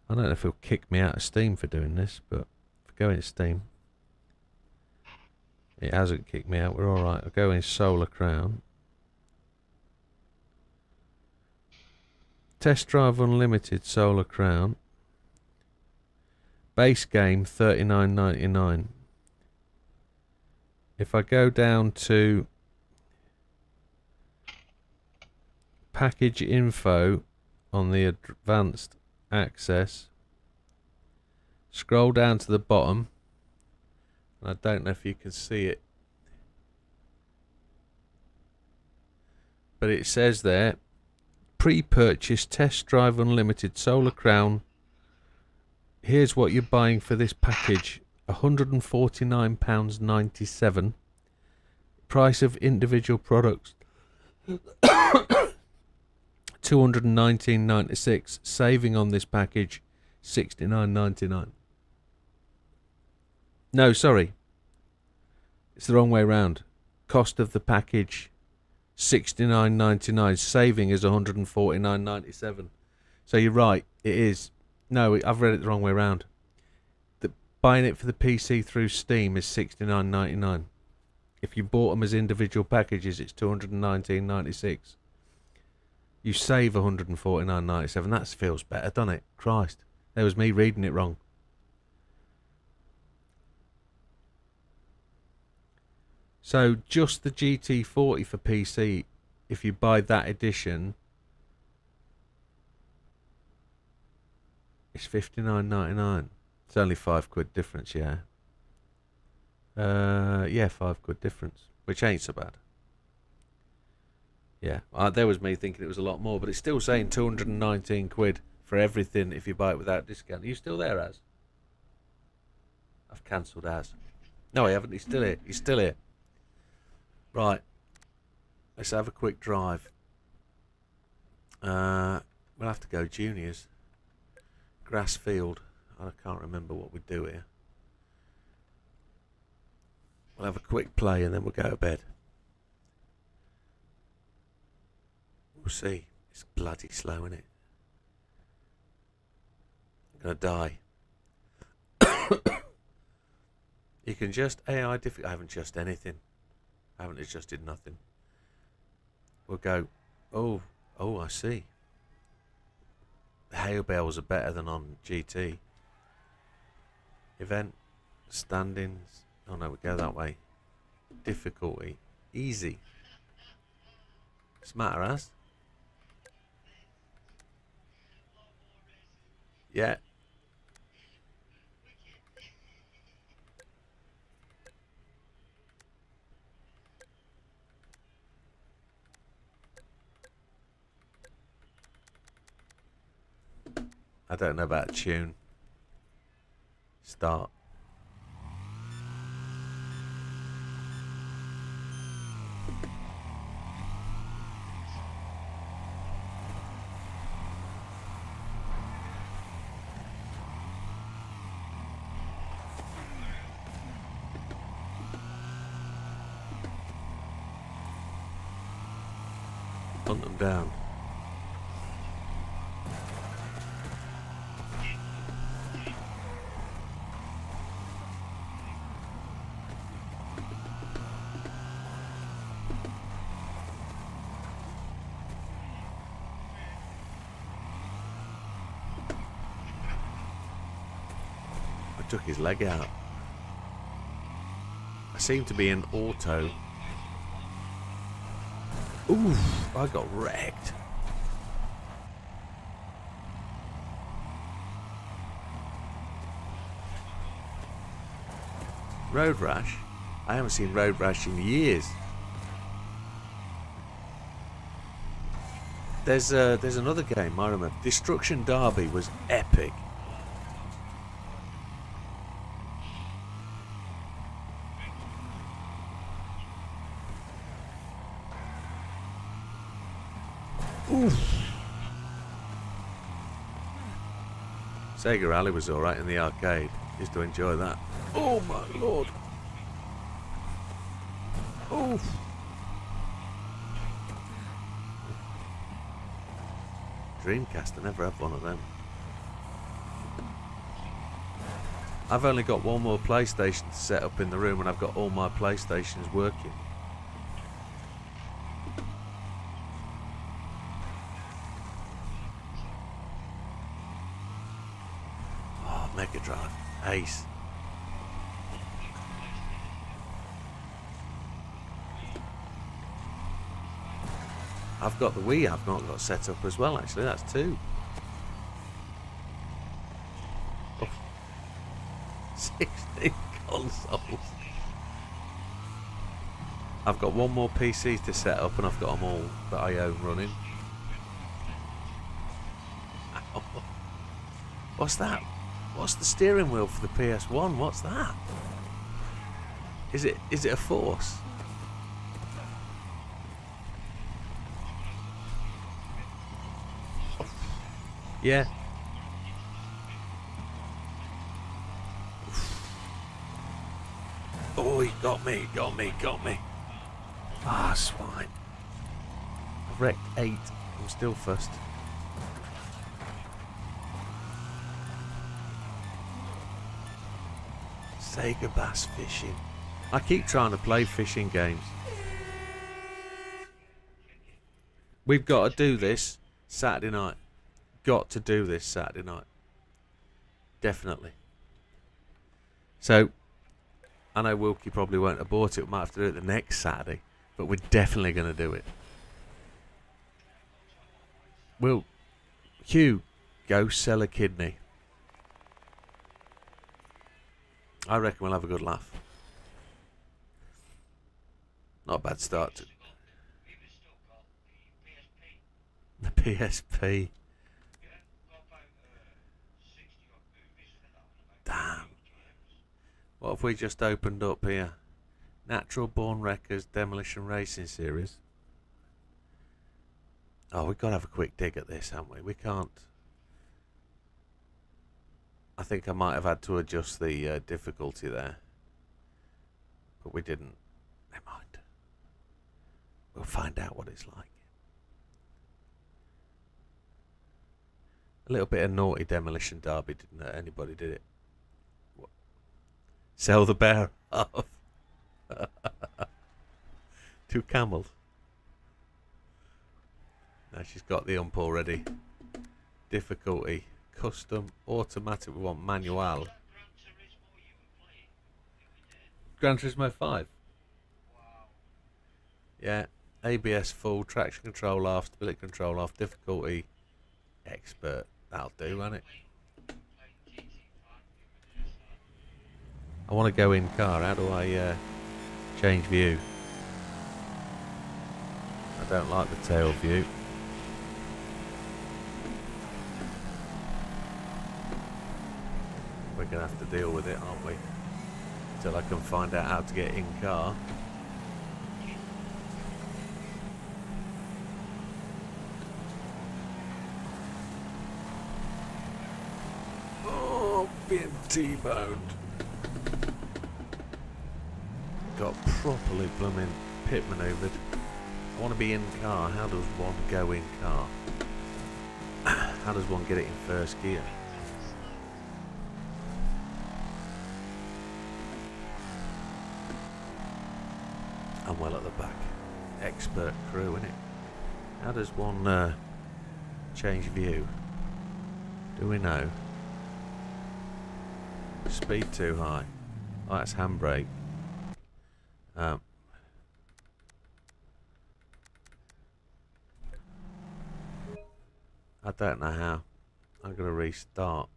I don't know if he'll kick me out of Steam for doing this, but if I go into Steam, it hasn't kicked me out. We're alright. I'll go in Solar Crown. Test Drive Unlimited Solar Crown. Base game $39.99. If I go down to package info on the advanced access, scroll down to the bottom, and I don't know if you can see it, but it says there, pre-purchase Test Drive Unlimited Solar Crown. Here's what you're buying for this package: £149.97. Price of individual products $219.96. Saving on this package $69.99. No, sorry, it's the wrong way round. Cost of the package $69.99. Saving is $149.97. So you're right, it is. No, I've read it the wrong way round. Buying it for the PC through Steam is $69.99. If you bought them as individual packages, it's $219.96. You save $149.97. That feels better, doesn't it? Christ, there was me reading it wrong. So just the GT40 for PC, if you buy that edition, it's $59.99. It's only £5 difference, yeah. Yeah, £5 difference, which ain't so bad. Yeah, there was me thinking it was a lot more, but it's still saying £219 for everything if you buy it without discount. Are you still there, Az? I've cancelled Az. No, I haven't. He's still here. He's still here. Right. Let's have a quick drive. We'll have to go juniors. Grass field. I can't remember what we do here. We'll have a quick play and then we'll go to bed. We'll see. It's bloody slow, isn't it? I'm gonna die. You can just AI difficult. I haven't just anything. I haven't adjusted nothing. We'll go. Oh, I see. The hail bells are better than on GT. Event, standings. Oh no, we go that way. Difficulty, easy. What's the matter, Az? Yeah. I don't know about tune. Start. Hunt them down. Took his leg out. I seem to be in auto. Oof, I got wrecked. Road Rash? I haven't seen Road Rash in years. There's another game I remember. Destruction Derby was epic. Oof. Sega Rally was alright in the arcade. Used to enjoy that. Oh my lord. Oof. Dreamcast, I never had one of them. I've only got one more PlayStation to set up in the room and I've got all my PlayStations working. Oh, Mega Drive. Ace. I've got the Wii I've not got set up as well, actually. That's two. Oh. 16 consoles. I've got one more PC to set up and I've got them all that I own running. Ow. What's that? What's the steering wheel for the PS1? What's that? Is it a Force? Yeah. Oh, he got me. Ah, swine. I've wrecked 8. I'm still first. Sega Bass Fishing. I keep trying to play fishing games. We've got to do this Saturday night. Got to do this Saturday night. Definitely. So, I know Wilkie probably won't have bought it. We might have to do it the next Saturday. But we're definitely going to do it. Will, Hugh, go sell a kidney. I reckon we'll have a good laugh. Not a bad start to the PSP. Damn. What have we just opened up here? Natural Born Wreckers Demolition Racing Series. Oh, we've got to have a quick dig at this, haven't we? We can't. I think I might have had to adjust the difficulty there. But we didn't. Never mind. We'll find out what it's like. A little bit of naughty Demolition Derby, didn't it? Anybody did it? What? Sell the bear off. 2 camels. Now she's got the ump already. Difficulty. Custom. Automatic. We want manual. Gran Turismo 5. Yeah. ABS full. Traction control off. Stability control off. Difficulty. Expert. That'll do, won't it? I want to go in car. How do I change view? I don't like the tail view. We're going to have to deal with it, aren't we? Until I can find out how to get in car. Oh, being T-boned. Got properly blooming pit manoeuvred. I want to be in car. How does one go in car? How does one get it in first gear? I'm well at the back. Expert crew, innit? How does one change view? Do we know? Speed too high. Oh, that's handbrake. I don't know how. I'm going to restart.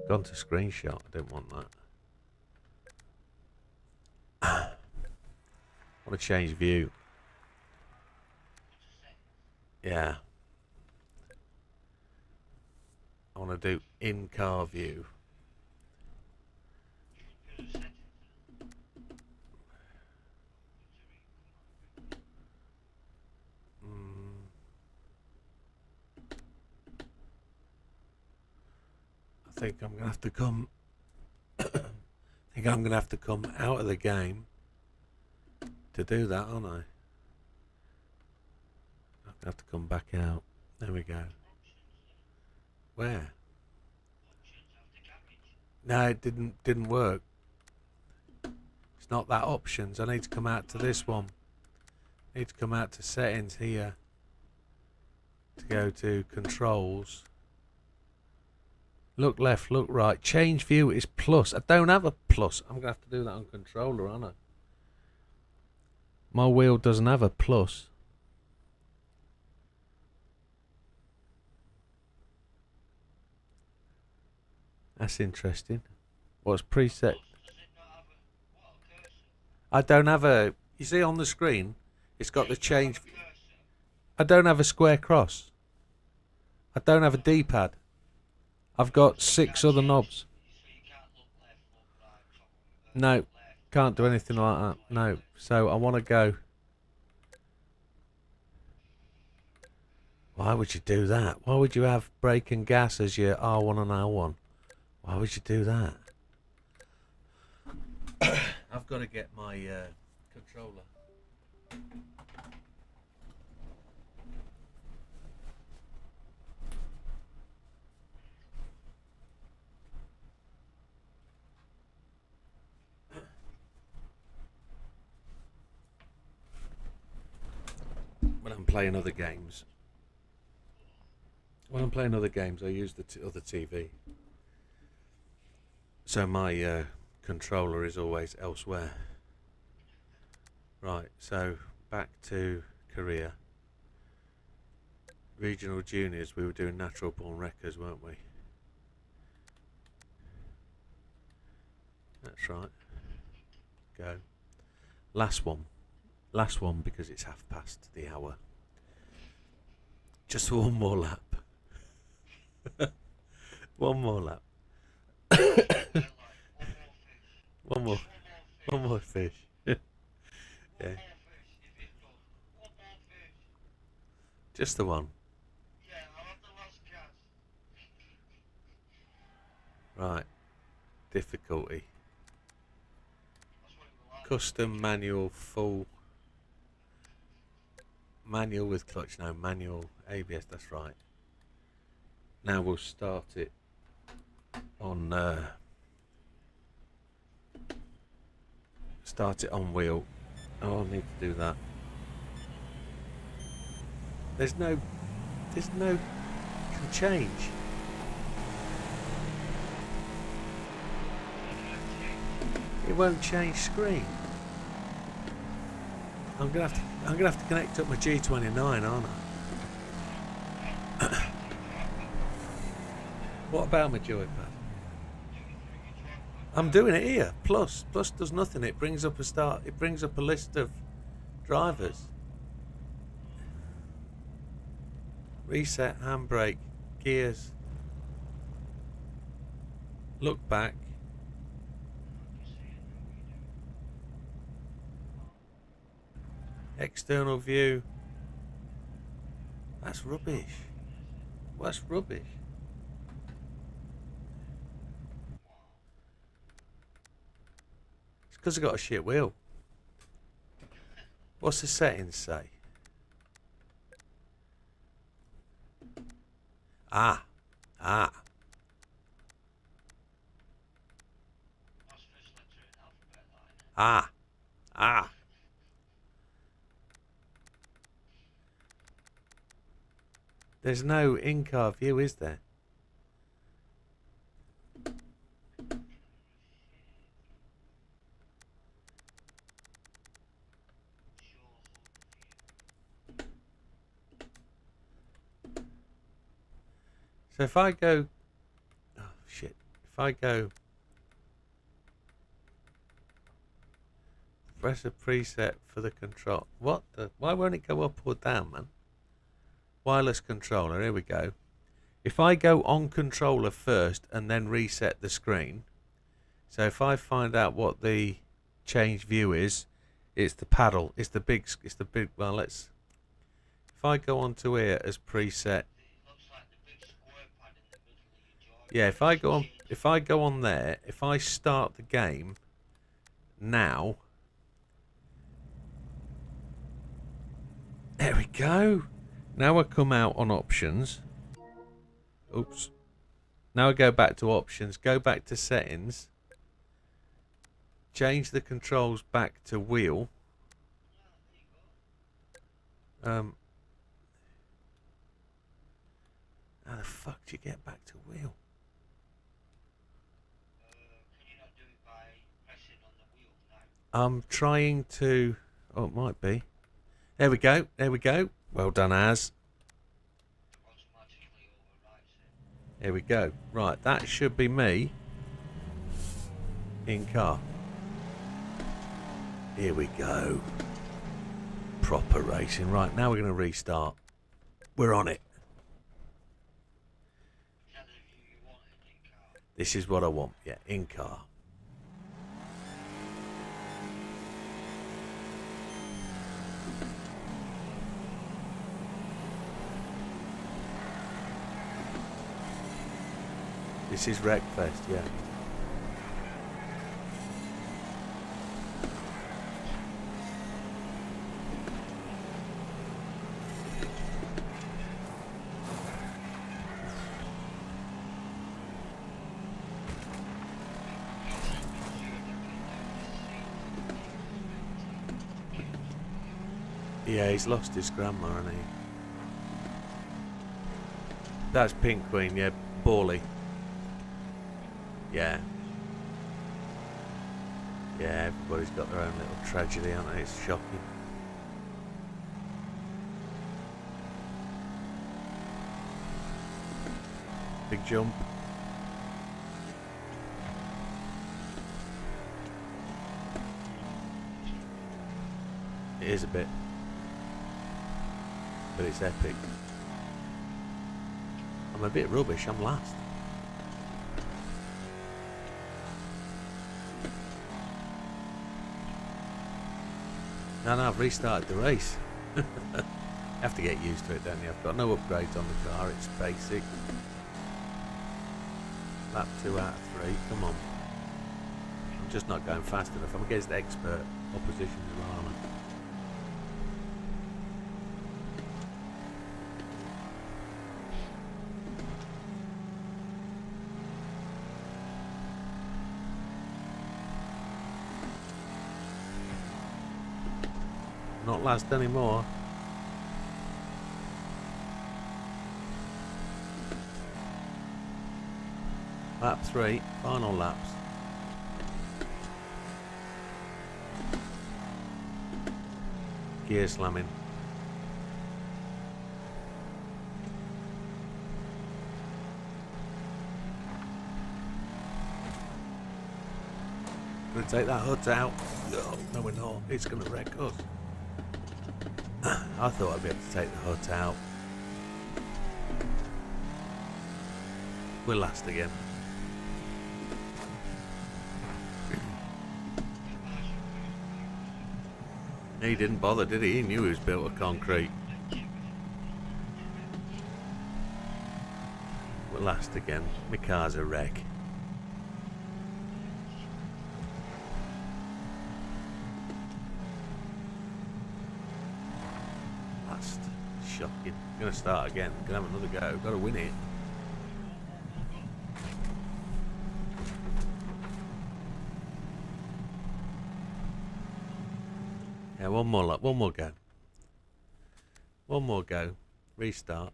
Gone to screenshot. I didn't want that. I want to change view. Yeah. I want to do in-car view. I think I'm gonna have to come. I think I'm gonna have to come out of the game to do that, aren't I? I'm gonna have to come back out. There we go. Where? No, it didn't work. It's not that options. I need to come out to this one. I need to come out to settings here to go to controls. Look left, look right. Change view is plus. I don't have a plus. I'm gonna have to do that on controller, aren't I? My wheel doesn't have a plus. That's interesting. What's preset? I don't have a. You see on the screen, it's got the change. I don't have a square cross. I don't have a D-pad. I've got 6 other knobs. No, can't do anything like that. No. So I want to go. Why would you do that? Why would you have brake and gas as your R1 and R1? Why would you do that? I've got to get my controller. When I'm playing other games. When I'm playing other games, I use the other TV. So my controller is always elsewhere. Right, so back to Korea. Regional juniors, we were doing natural born wreckers, weren't we? That's right. Go. Last one. Last one because it's 1:30. Just one more lap. One more lap. One more fish. Yeah. Just the one. Right. Difficulty. Custom, manual, full. Manual with clutch. No, manual ABS. That's right. Now we'll start it on wheel. Oh, I need to do that. There's no can change. It won't change screen. I'm gonna have to connect up my G29, aren't I? What about my joypad? I'm doing it here. Plus does nothing. It brings up a list of drivers. Reset, handbrake, gears. Look back. External view. That's rubbish. That's rubbish. It's because I got a shit wheel. What's the settings say? Ah. There's no in-car view, is there? So if I go... Oh, shit. If I go... Press a preset for the control. What the... Why won't it go up or down, man? Wireless controller. Here we go. If I go on controller first and then reset the screen. So if I find out what the change view is, it's the paddle. It's the big... Well, let's... If I go onto here as preset... Yeah, if I go on there, if I start the game now, there we go. Now I come out on options. Oops. Now I go back to options, go back to settings, change the controls back to wheel. How the fuck do you get back to wheel? Can you not do it by pressing on the wheel now? I'm trying to... Oh, it might be. There we go. There we go. Well done, Az. Automatically overrides it. Here we go. Right, that should be me in car. Here we go. Proper racing. Right, now we're going to restart. We're on it. Is that the view you wanted in car? This is what I want. Yeah, in car. This is Wreckfest, yeah. Yeah, he's lost his grandma, hasn't he? That's Pink Queen, yeah. Bawley. Yeah. Yeah, everybody's got their own little tragedy, haven't they? It's shocking. Big jump. It is a bit. But it's epic. I'm a bit rubbish, I'm last. No, I've restarted the race. You have to get used to it, don't you? I've got no upgrades on the car, it's basic. Lap 2 out of 3, come on. I'm just not going fast enough. I'm against expert opposition as well, aren't I? Not last anymore. Lap 3, final laps. Gear slamming. Gonna take that hut out. No, we're not. It's gonna wreck us. I thought I'd be able to take the hut out. We're last again. He didn't bother, did he? He knew he was built of concrete. We're last again. My car's a wreck. Last. Shocking. I'm going to start again. I'm going to have another go. Got to win it. Yeah, one more lap. One more go. One more go. Restart.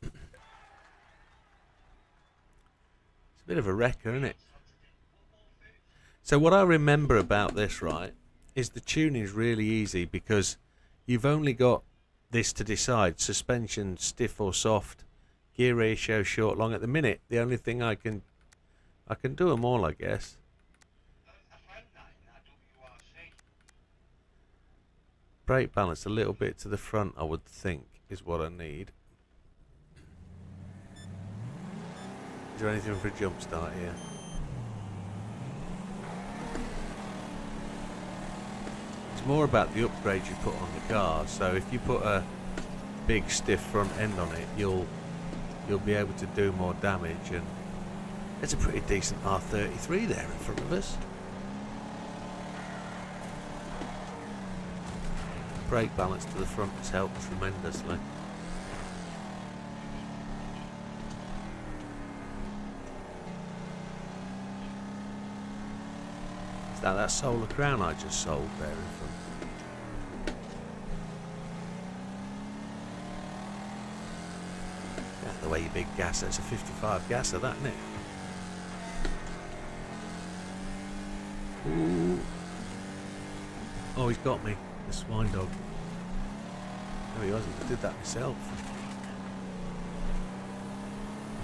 It's a bit of a wrecker, isn't it? So what I remember about this, right, is the tuning is really easy because you've only got this to decide: suspension, stiff or soft, gear ratio, short, long. At the minute, the only thing I can do them all, I guess. Brake balance a little bit to the front, I would think, is what I need. Is there anything for a jump start here? It's more about the upgrades you put on the car. So if you put a big stiff front end on it, you'll you'll be able to do more damage, and there's a pretty decent R33 there in front of us. Brake balance to the front has helped tremendously. Is that solar crown I just sold there in front? Yeah, the way you big gasser, it's a 55 gasser, that, isn't it? Ooh. Oh, he's got me, the swine dog. No, he hasn't. I did that myself.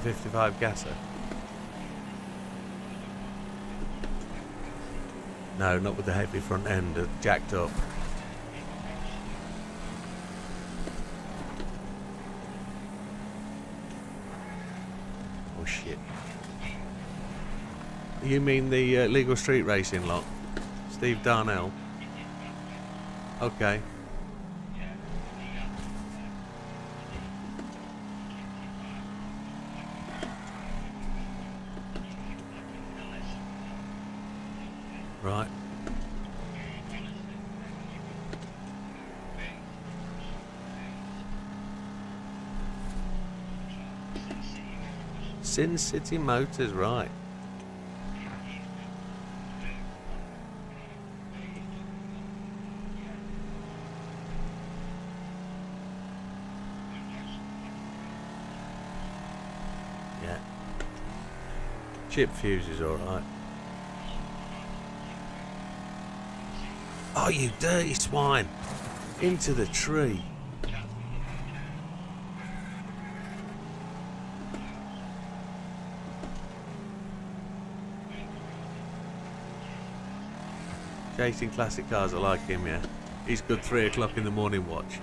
55 gasser. No, not with the heavy front end, jacked up. Oh shit. You mean the legal street racing lot? Steve Darnell? Okay. Right. Sin City Motors, right. Yeah. Chip fuse is alright. Oh, you dirty swine! Into the tree. Chasing classic cars, I like him, yeah. He's good 3 o'clock in the morning watch.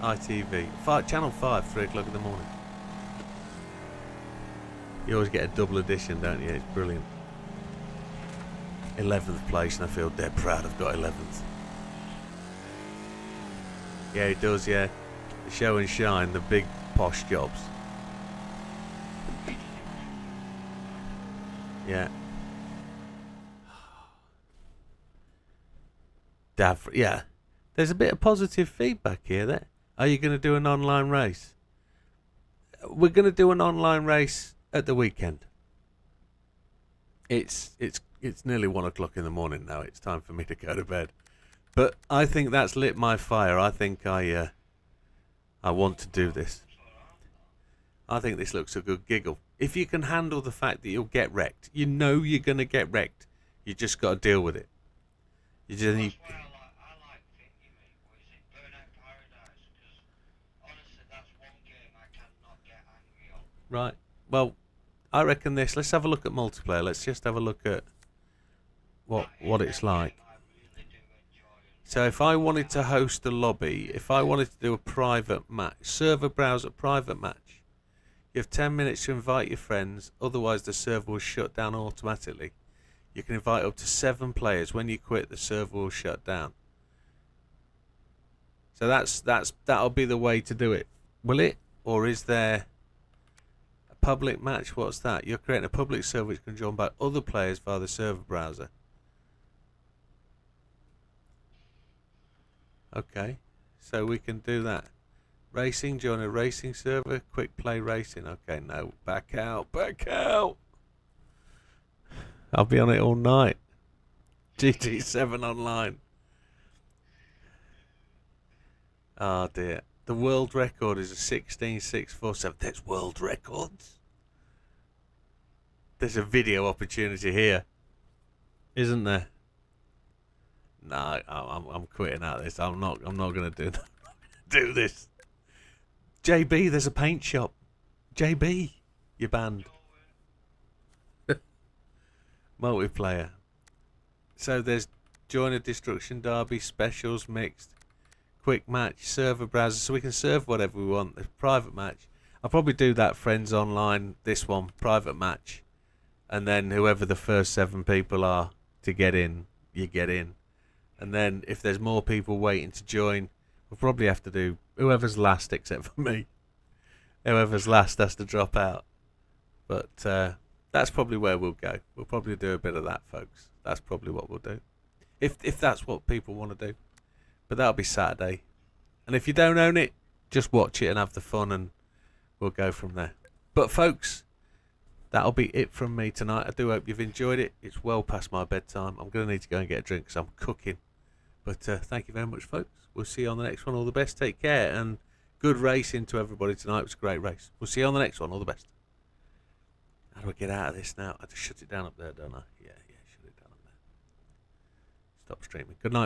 ITV. Channel 5, 3 o'clock in the morning. You always get a double edition, don't you? It's brilliant. 11th place, and I feel dead proud I've got 11th. Yeah, it does, yeah. The show and shine, the big posh jobs. Yeah. Yeah. There's a bit of positive feedback here. There. Are you going to do an online race? We're going to do an online race at the weekend. It's nearly 1 o'clock in the morning now. It's time for me to go to bed. But I think that's lit my fire. I think I want to do this. I think this looks a good giggle. If you can handle the fact that you'll get wrecked, you know you're going to get wrecked. You just got to deal with it. You just need. I like thinking, mate. What is it? Burnout Paradise. Because honestly, that's one game I cannot get angry on. Right. Well, I reckon this. Let's have a look at multiplayer. Let's just have a look at what it's like. So if I wanted to host a lobby, if I wanted to do a private match, server browser private match, you have 10 minutes to invite your friends. Otherwise, the server will shut down automatically. You can invite up to 7 players. When you quit, the server will shut down. So that'll be the way to do it. Will it? Or is there a public match? What's that? You're creating a public server which can join by other players via the server browser. Okay. So we can do that. Racing, join a racing server, quick play racing. Okay, no. Back out. Back out. I'll be on it all night. GT7 online. Oh dear. The world record is a 16.647. There's world records. There's a video opportunity here, isn't there? No, I'm quitting out of this. I'm not going to do this. JB, there's a paint shop. JB, you're banned. Multiplayer. So there's join a destruction derby, specials, mixed, quick match, server browser, so we can serve whatever we want. There's private match. I'll probably do that friends online, this one, private match. And then whoever the first 7 people are to get in, you get in. And then if there's more people waiting to join, we'll probably have to do whoever's last except for me. whoever's last has to drop out. But that's probably where we'll go. We'll probably do a bit of that, folks. That's probably what we'll do. If that's what people want to do. But that'll be Saturday. And if you don't own it, just watch it and have the fun, and we'll go from there. But folks, that'll be it from me tonight. I do hope you've enjoyed it. It's well past my bedtime. I'm going to need to go and get a drink because I'm cooking. But thank you very much, folks. We'll see you on the next one. All the best. Take care. And good racing to everybody tonight. It was a great race. We'll see you on the next one. All the best. How do I get out of this now? I just shut it down up there, don't I? Yeah, shut it down up there. Stop streaming. Good night.